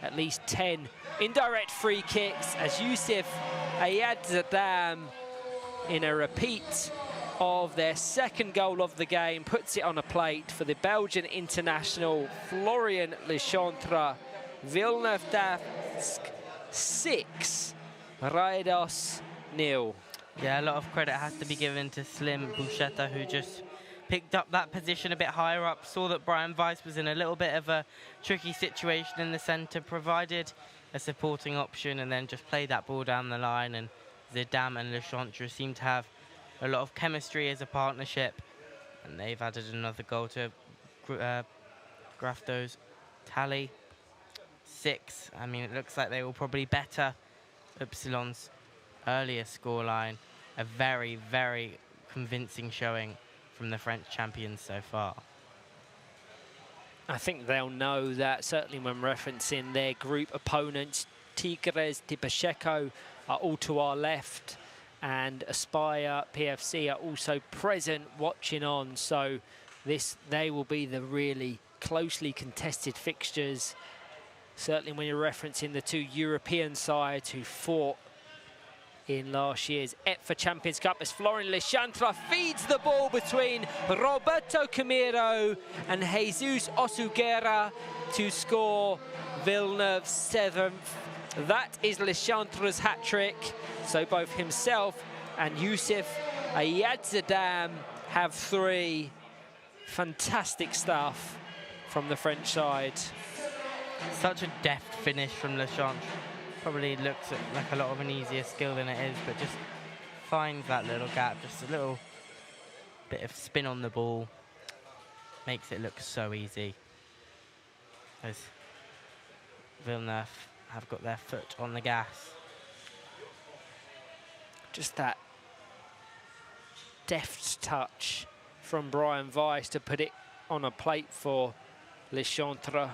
at least 10 indirect free kicks, as Youssef Ayad Zedam, in a repeat of their second goal of the game, puts it on a plate for the Belgian international Florian Lechantre. Villeneuve d'Ascq 6, Rayados 0. Yeah, a lot of credit has to be given to Slim Bouchetta, who just picked up that position a bit higher up, saw that Brian Weiss was in a little bit of a tricky situation in the centre, provided a supporting option, and then just played that ball down the line. And Zedam and Lechantre seem to have a lot of chemistry as a partnership, and they've added another goal to Grafto's tally. 6. I mean, it looks like they will probably better Upsilon's earlier scoreline. A very, very convincing showing from the French champions so far. I think they'll know that, certainly when referencing their group opponents. Tigres de Pacheco are all to our left, and Aspire PFC are also present watching on. So they will be the really closely contested fixtures. Certainly when you're referencing the 2 European sides who fought in last year's FIPFA Champions Cup, as Florian Lechantre feeds the ball between Roberto Camiro and Jesus Osuguera to score Villeneuve's 7th. That is Lechantre's hat-trick. So both himself and Youssef Ayad Zedam have 3. Fantastic stuff from the French side. Such a deft finish from Lechantre. Probably looks like a lot of an easier skill than it is, but just finds that little gap, just a little bit of spin on the ball. Makes it look so easy. as Villeneuve have got their foot on the gas. Just that deft touch from Brian Weiss to put it on a plate for Le Chantre.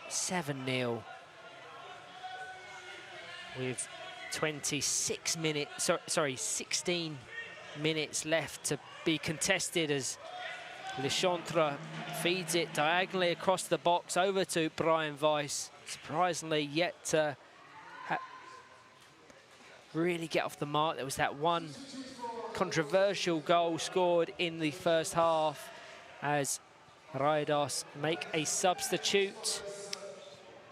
7-0 with 26 minutes, sorry, 16 minutes left to be contested as Le Chantre feeds it diagonally across the box over to Brian Weiss. Surprisingly, yet to really get off the mark. There was that one controversial goal scored in the first half as Rayados make a substitute.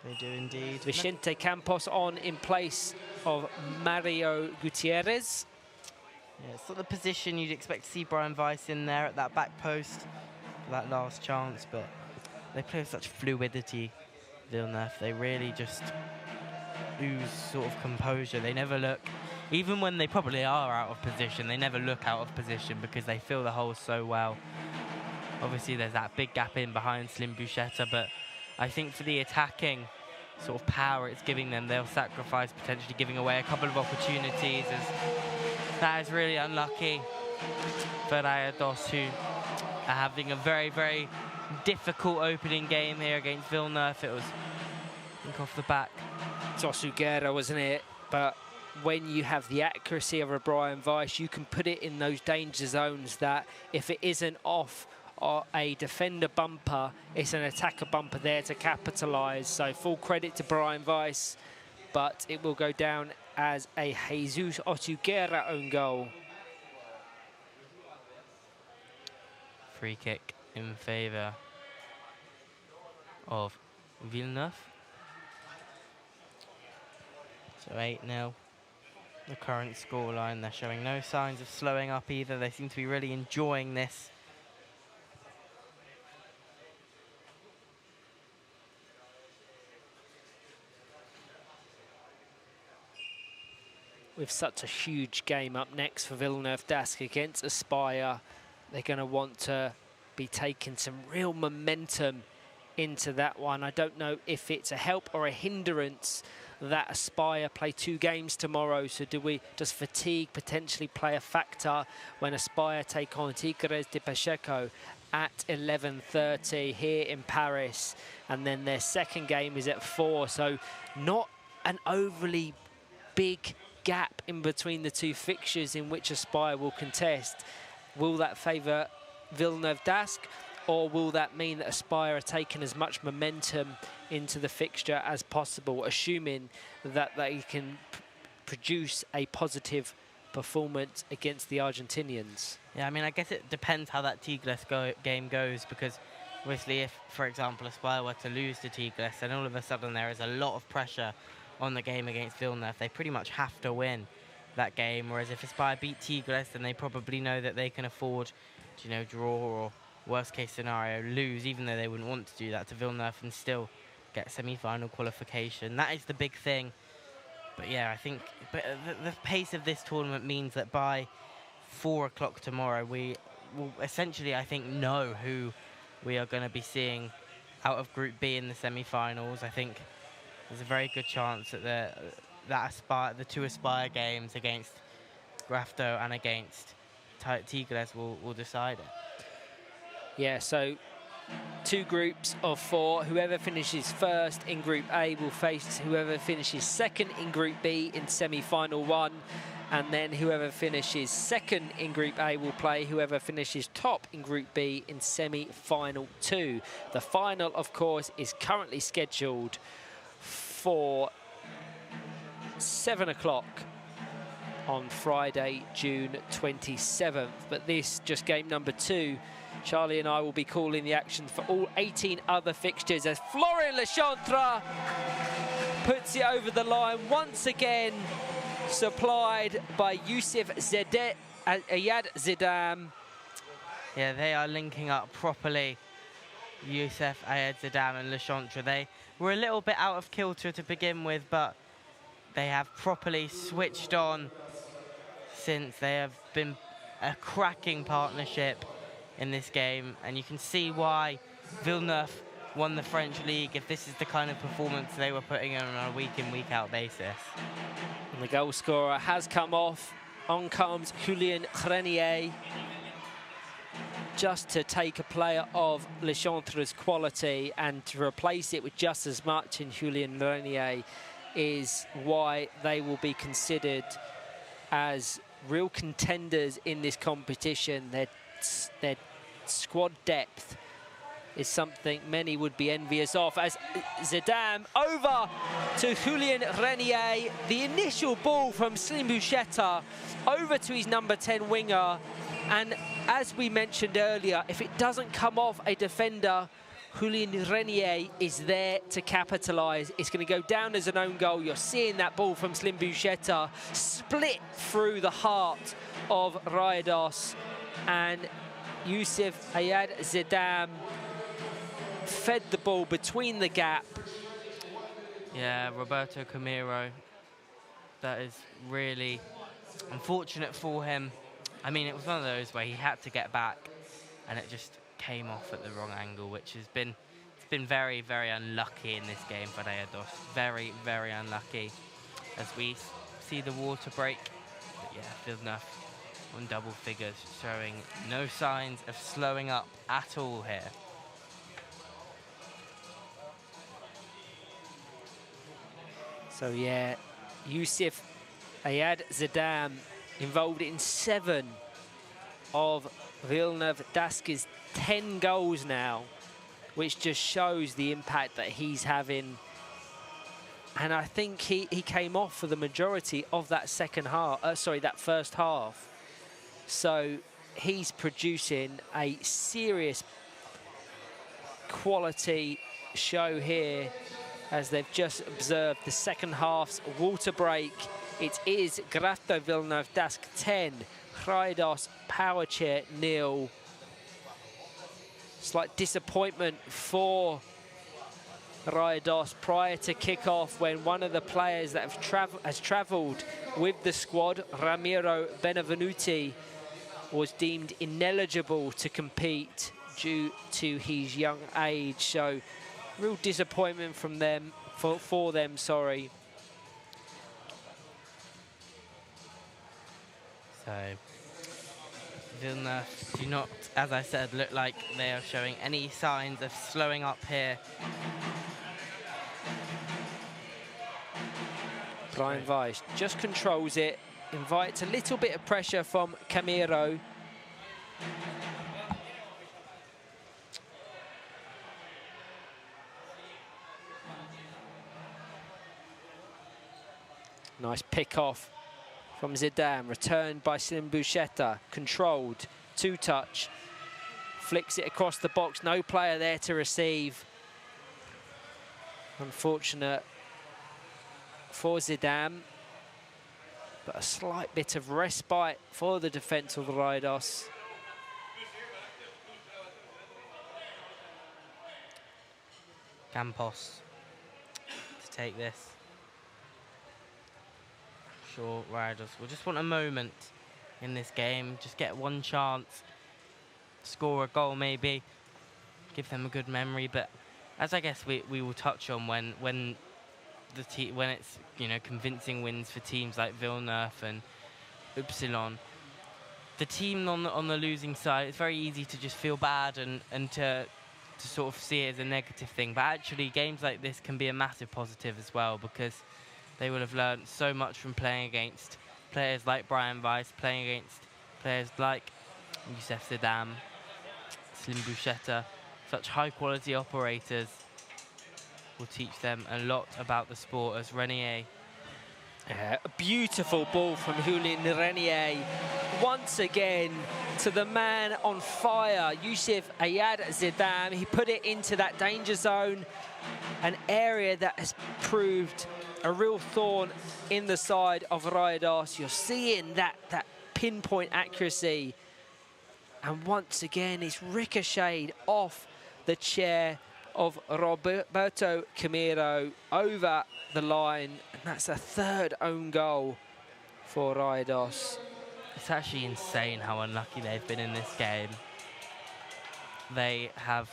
They do indeed. Vicente Campos on in place of Mario Gutierrez. Yeah, it's not the position you'd expect to see Brian Weiss in there at that back post for that last chance, but they play with such fluidity, Villeneuve. They really just ooze sort of composure. They never look, even when they probably are out of position, they never look out of position because they feel the hole so well. Obviously, there's that big gap in behind Slim Bouchetta, but I think for the attacking sort of power it's giving them, they'll sacrifice potentially giving away a couple of opportunities, as that is really unlucky for Rayados, who are having a very, very difficult opening game here against Villeneuve. It was, I think, off the back. Tosugera, wasn't it? But when you have the accuracy of a Brian Weiss, you can put it in those danger zones that if it isn't off or a defender bumper, it's an attacker bumper there to capitalise. So full credit to Brian Weiss, but it will go down as a Jesus Osugera own goal. Free kick in favour of Villeneuve. So 8-0, the current scoreline. They're showing no signs of slowing up either. They seem to be really enjoying this. With such a huge game up next for Villeneuve d'Ascq against Aspire, they're going to want to be taking some real momentum into that one. I don't know if it's a help or a hindrance that Aspire play 2 games tomorrow. So does fatigue potentially play a factor when Aspire take on Tigres de Pacheco at 11:30 here in Paris, and then their second game is at 4. So not an overly big gap in between the 2 fixtures in which Aspire will contest. Will that favour Villeneuve d'Ascq, or will that mean that Aspire are taking as much momentum into the fixture as possible, assuming that they can produce a positive performance against the Argentinians? Yeah, I mean, I guess it depends how that Tigres game goes, because obviously if, for example, Aspire were to lose to Tigres, then all of a sudden there is a lot of pressure on the game against Villeneuve. They pretty much have to win that game, whereas if Aspire beat Tigres, then they probably know that they can afford to, you know, draw or worst case scenario lose, even though they wouldn't want to do that to Villeneuve, and still get semi-final qualification. That is the big thing. But yeah, I think the pace of this tournament means that by 4 o'clock tomorrow, we will essentially, I think, know who we are going to be seeing out of Group B in the semi-finals. I think there's a very good chance that the 2 Aspire games against Grafto and against Tigres will decide it. Yeah, so 2 groups of 4. Whoever finishes first in Group A will face whoever finishes second in Group B in semi-final 1. And then whoever finishes second in Group A will play whoever finishes top in Group B in semi-final 2. The final, of course, is currently scheduled for 7 o'clock on Friday, June 27th. But this, just game number 2. Charlie and I will be calling the action for all 18 other fixtures as Florian Le Chantre puts it over the line once again, supplied by Youssef Ayad Zidane. Yeah, they are linking up properly, Youssef Ayad Zidane and Le Chantre. They were a little bit out of kilter to begin with, but they have properly switched on since. They have been a cracking partnership in this game, and you can see why Villeneuve won the French league if this is the kind of performance they were putting in on a week-in, week-out basis. And the goal scorer has come off. On comes Julien Grenier, just to take a player of Le Chantre's quality and to replace it with just as much in Julien Grenier is why they will be considered as real contenders in this competition. Their squad depth is something many would be envious of. As Zidane over to Julien Grenier, the initial ball from Slim Bouchetta over to his number 10 winger. And as we mentioned earlier, if it doesn't come off a defender, Julien Grenier is there to capitalise. It's going to go down as an own goal. You're seeing that ball from Slim Bouchetta split through the heart of Rayados. And Youssef Ayad Zidane fed the ball between the gap. Yeah, Roberto Camero. That is really unfortunate for him. I mean, it was one of those where he had to get back and it just came off at the wrong angle, which has been, it's been very, very unlucky in this game for Rayados. Very, very unlucky as we see the water break. But yeah, Villeneuve on double figures, showing no signs of slowing up at all here. So yeah, Youssef Ayad Zidane involved in 7 of Villeneuve Dasc's 10 goals now, which just shows the impact that he's having. And I think he came off for the majority of that that first half. So he's producing a serious quality show here, as they've just observed the second half's water break. It is Grafto Villeneuve Dasc 10, Rayados Powerchair 0. Slight disappointment for Rayados prior to kick-off, when one of the players that has travelled with the squad, Ramiro Benevenuti, was deemed ineligible to compete due to his young age. So real disappointment from them, for them, sorry. So Villeneuve do not, as I said, look like they are showing any signs of slowing up here. Brian Weiss just controls it, invites a little bit of pressure from Camero. Nice pick off from Zidane, returned by Slim Bouchetta, controlled, 2-touch, flicks it across the box, no player there to receive. Unfortunate for Zidane, but a slight bit of respite for the defence of the Rayados. Campos to take this. Sure, Rayados will just want a moment in this game, just get one chance, score a goal maybe, give them a good memory. But as I guess we will touch on when it's, you know, convincing wins for teams like Villeneuve and Upsilon, the team on the losing side, it's very easy to just feel bad and to sort of see it as a negative thing. But actually, games like this can be a massive positive as well, because they will have learned so much from playing against players like Brian Weiss, playing against players like Youssef Zidane, Slim Bouchetta. Such high-quality operators will teach them a lot about the sport, as Renier. A beautiful ball from Julien Renier. Once again, to the man on fire, Youssef Ayad Zidane. He put it into that danger zone, an area that has proved a real thorn in the side of Rayados. You're seeing that pinpoint accuracy. And once again, it's ricocheted off the chair of Roberto Camero over the line. And that's a 3rd own goal for Rayados. It's actually insane how unlucky they've been in this game. They have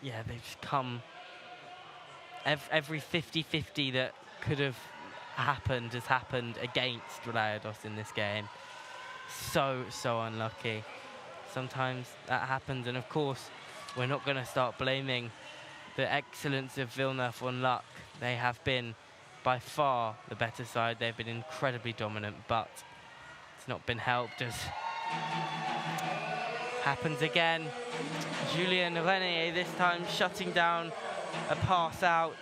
yeah, they've just come. Every 50-50 that could have happened has happened against Rayados in this game. So unlucky. Sometimes that happens, and of course, we're not going to start blaming the excellence of Villeneuve on luck. They have been by far the better side. They've been incredibly dominant, but it's not been helped as happens again. Julien Renier this time shutting down a pass out.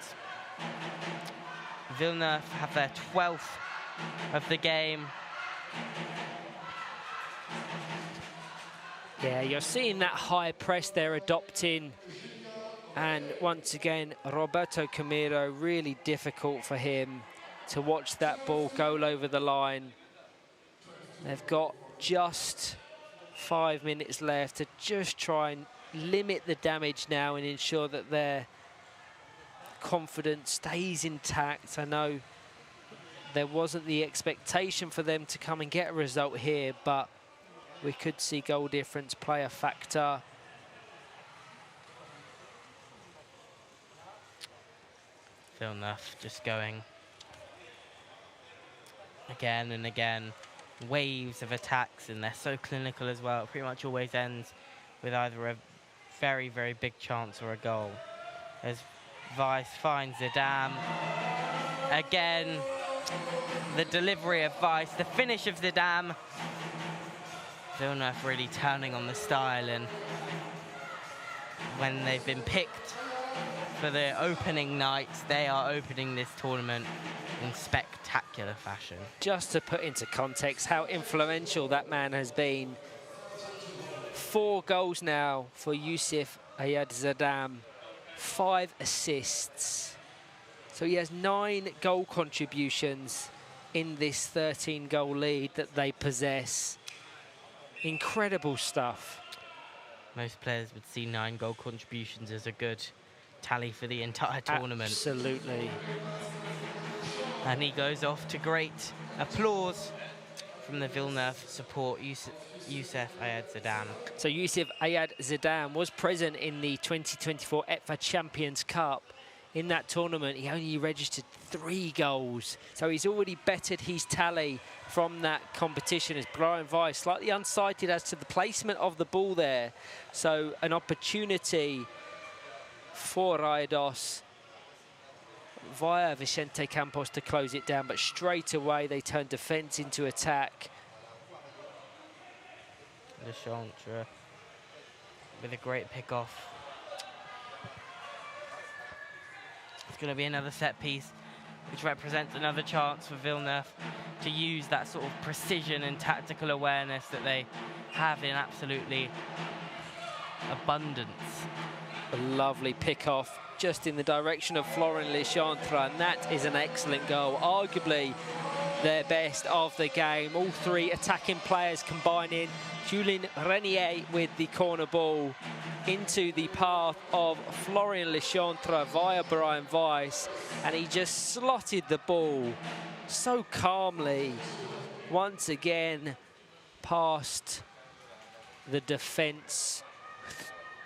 Villeneuve have their 12th of the game. Yeah, you're seeing that high press they're adopting. And once again, Roberto Camero, really difficult for him to watch that ball go over the line. They've got just 5 minutes left to just try and limit the damage now and ensure that their confidence stays intact. I know there wasn't the expectation for them to come and get a result here, but we could see goal difference play a factor. Villeneuve just going again and again, waves of attacks, and they're so clinical as well. It pretty much always ends with either a very, very big chance or a goal. As Weiss finds the dam. Again, the delivery of Weiss, the finish of the dam. Villeneuve really turning on the style, and when they've been picked for the opening night, they are opening this tournament in spectacular fashion. Just to put into context how influential that man has been. 4 goals now for Youssef Ayad Zadam, 5 assists. So he has 9 goal contributions in this 13-goal lead that they possess. Incredible stuff. Most players would see 9 goal contributions as a good tally for the entire tournament. Absolutely. And he goes off to great applause from the Villeneuve support, Youssef Ayad Zadam. So Youssef Ayad Zadam was present in the 2024 FIPFA Champions Cup. In that tournament, he only registered 3 goals. So he's already bettered his tally from that competition, as Brian Weiss slightly unsighted as to the placement of the ball there. So an opportunity for Rayados via Vicente Campos to close it down, but straight away they turn defence into attack. Le Chantre with a great pick-off. It's going to be another set piece, which represents another chance for Villeneuve to use that sort of precision and tactical awareness that they have in absolutely abundance. A lovely pick-off just in the direction of Florent Le Chantre, and that is an excellent goal. Arguably their best of the game. All 3 attacking players combining. Julien Renier with the corner ball into the path of Florian Le Chantre via Brian Weiss, and he just slotted the ball so calmly once again past the defence,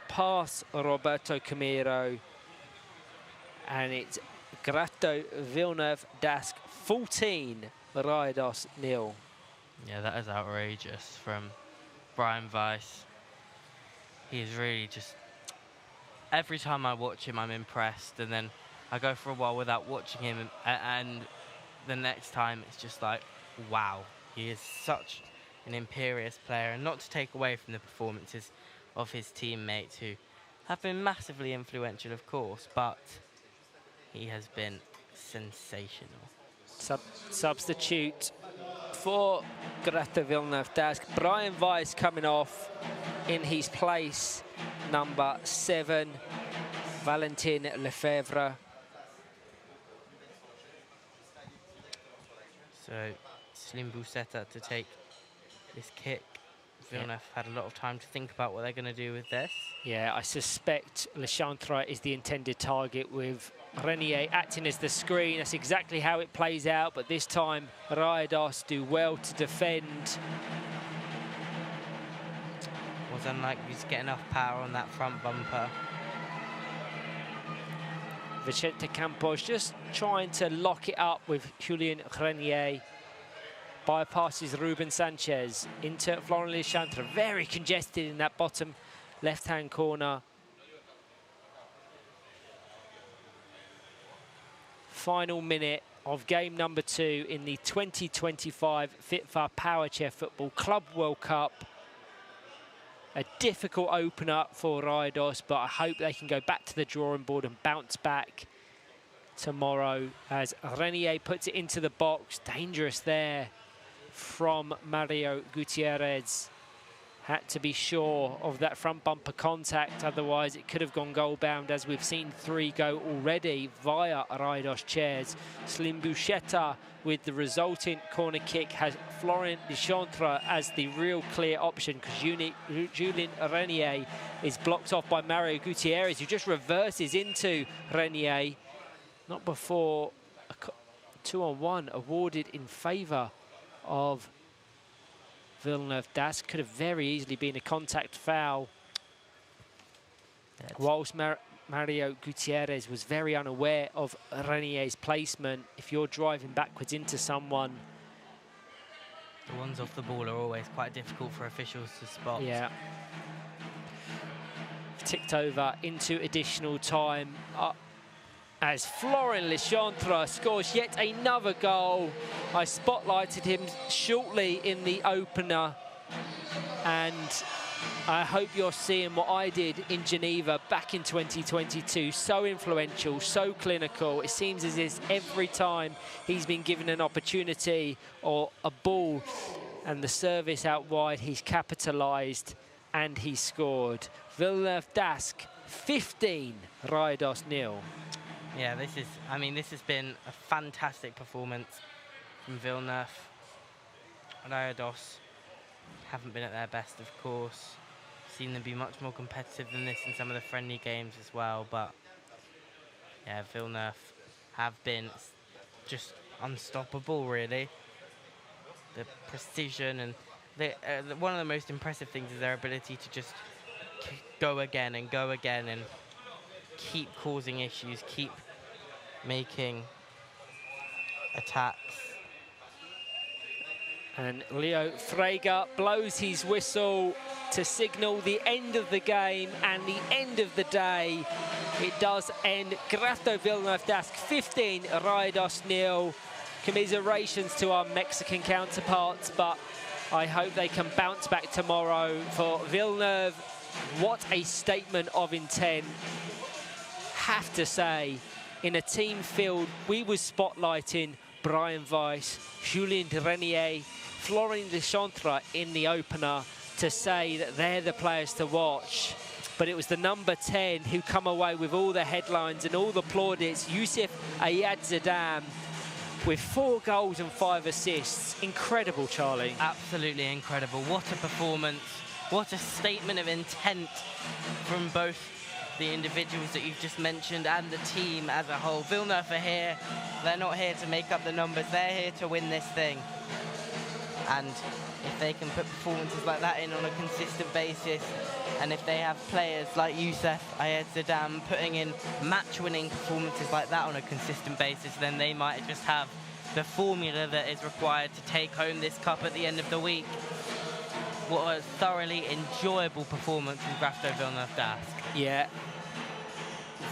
past Roberto Camero, and it's Grato Villeneuve Dask 14, Rayados 0. Yeah, that is outrageous from Brian Weiss. He is really just, every time I watch him I'm impressed, and then I go for a while without watching him, and the next time it's just like, wow, he is such an imperious player. And not to take away from the performances of his teammates, who have been massively influential of course, but he has been sensational. Substitute for Grato Villeneuve Dask, Brian Weiss coming off. In his place, number 7, Valentin Lefebvre. So Slim Busetta to take this kick. Villeneuve had a lot of time to think about what they're going to do with this. Yeah, I suspect Le Chantre is the intended target, with Renier acting as the screen. That's exactly how it plays out, but this time Rayados do well to defend. Was unlikely to get enough power on that front bumper. Vicente Campos just trying to lock it up with Julien Renier. Bypasses Ruben Sanchez into Florent Lechantre. Very congested in that bottom left-hand corner. Final minute of game number 2 in the 2025 FIPFA Powerchair Football Club World Cup. A difficult opener for Rayados, but I hope they can go back to the drawing board and bounce back tomorrow as Renier puts it into the box. Dangerous there from Mario Gutierrez. Had to be sure of that front bumper contact, otherwise it could have gone goal-bound, as we've seen 3 go already via Rayados chairs. Slim Bouchetta with the resulting corner kick has Florent Lechantre as the real clear option, because Julien Renier is blocked off by Mario Gutierrez, who just reverses into Renier. Not before a 2-on-1 awarded in favour of Villeneuve. Das could have very easily been a contact foul. Whilst Mario Gutierrez was very unaware of Renier's placement. If you're driving backwards into someone, the ones off the ball are always quite difficult for officials to spot. Yeah. Ticked over into additional time as Florent Lechantre scores yet another goal. I spotlighted him shortly in the opener, and I hope you're seeing what I did in Geneva back in 2022. So influential, so clinical. It seems as if every time he's been given an opportunity or a ball and the service out wide, he's capitalised and he scored. Villeneuve Dask 15, Rayados 0. Yeah, this has been a fantastic performance from Villeneuve. Rayados haven't been at their best, of course. Seen them be much more competitive than this in some of the friendly games as well, but yeah, Villeneuve have been just unstoppable, really. The precision and one of the most impressive things is their ability to just go again and go again and keep causing issues, keep making attacks. And Leo Freyga blows his whistle to signal the end of the game and the end of the day. It does end. Grafto Villeneuve Dask 15, Rayados 0. Commiserations to our Mexican counterparts, but I hope they can bounce back tomorrow. For Villeneuve, what a statement of intent. Have to say, in a team field, we were spotlighting Brian Weiss, Julien Renier, Florent Lechantre in the opener to say that they're the players to watch. But it was the number 10 who come away with all the headlines and all the plaudits. Youssef Ayad Zadam with 4 goals and 5 assists. Incredible, Charlie. Absolutely incredible. What a performance. What a statement of intent from both the individuals that you've just mentioned and the team as a whole. Villeneuve are here. They're not here to make up the numbers. They're here to win this thing. And if they can put performances like that in on a consistent basis, and if they have players like Youssef Ayed Zadam putting in match-winning performances like that on a consistent basis, then they might just have the formula that is required to take home this cup at the end of the week. What a thoroughly enjoyable performance from Grafto Villeneuve Dask. Yeah,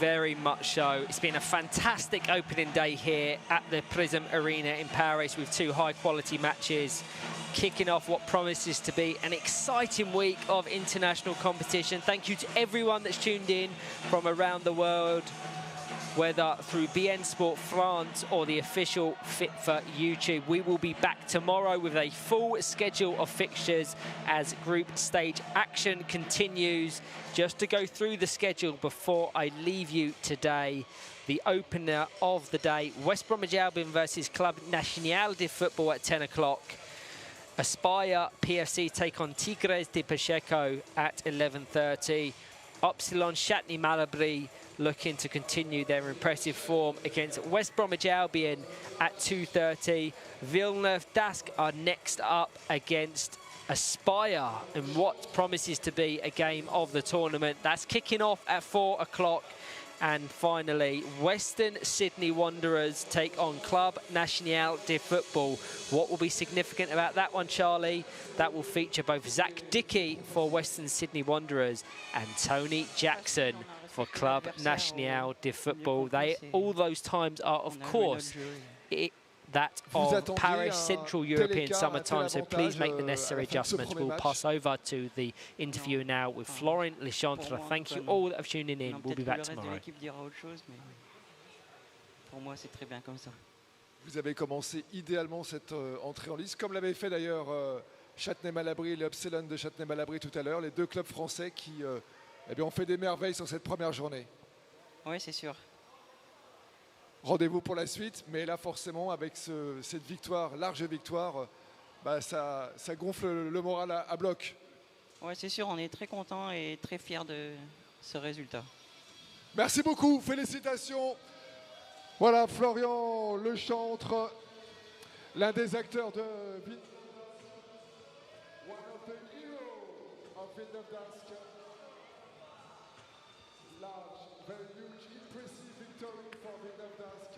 very much so. It's been a fantastic opening day here at the Prisme Arena in Paris with 2 high-quality matches, kicking off what promises to be an exciting week of international competition. Thank you to everyone that's tuned in from around the world, whether through BN Sport France or the official FIPFA YouTube. We will be back tomorrow with a full schedule of fixtures as group stage action continues. Just to go through the schedule before I leave you today, the opener of the day, West Bromwich Albion versus Club National de Football at 10 o'clock. Aspire PFC take on Tigres de Pacheco at 11:30. Upsilon Chatenay Malabry looking to continue their impressive form against West Bromwich Albion at 2:30. Villeneuve Dask are next up against Aspire in what promises to be a game of the tournament. That's kicking off at 4 o'clock. And finally, Western Sydney Wanderers take on Club National de Football. What will be significant about that one, Charlie? That will feature both Zach Dickey for Western Sydney Wanderers and Tony Jackson for Club National de Football. All those times are, of course, that of Paris Central European summertime, so please make the necessary adjustments. We'll pass over to the interview now with Florent Lechantre. Thank you all that have tuned in. We'll be back tomorrow. Vous avez commencé idéalement cette entrée en lice, comme l'avait fait d'ailleurs Châtenay-Malabry et l'Upsilon de Châtenay-Malabry tout à l'heure, les deux clubs français qui eh bien, ont fait des merveilles sur cette première journée. Oui, c'est sûr. Rendez-vous pour la suite, mais là forcément avec cette victoire, large victoire, bah, ça gonfle le moral à bloc. Oui, c'est sûr, on est très content et très fiers de ce résultat. Merci beaucoup, félicitations. Voilà Florian Lechantre, l'un des acteurs de Villeneuve, one of the heroes of Villeneuve. Large, very huge, impressive victory for Villeneuve.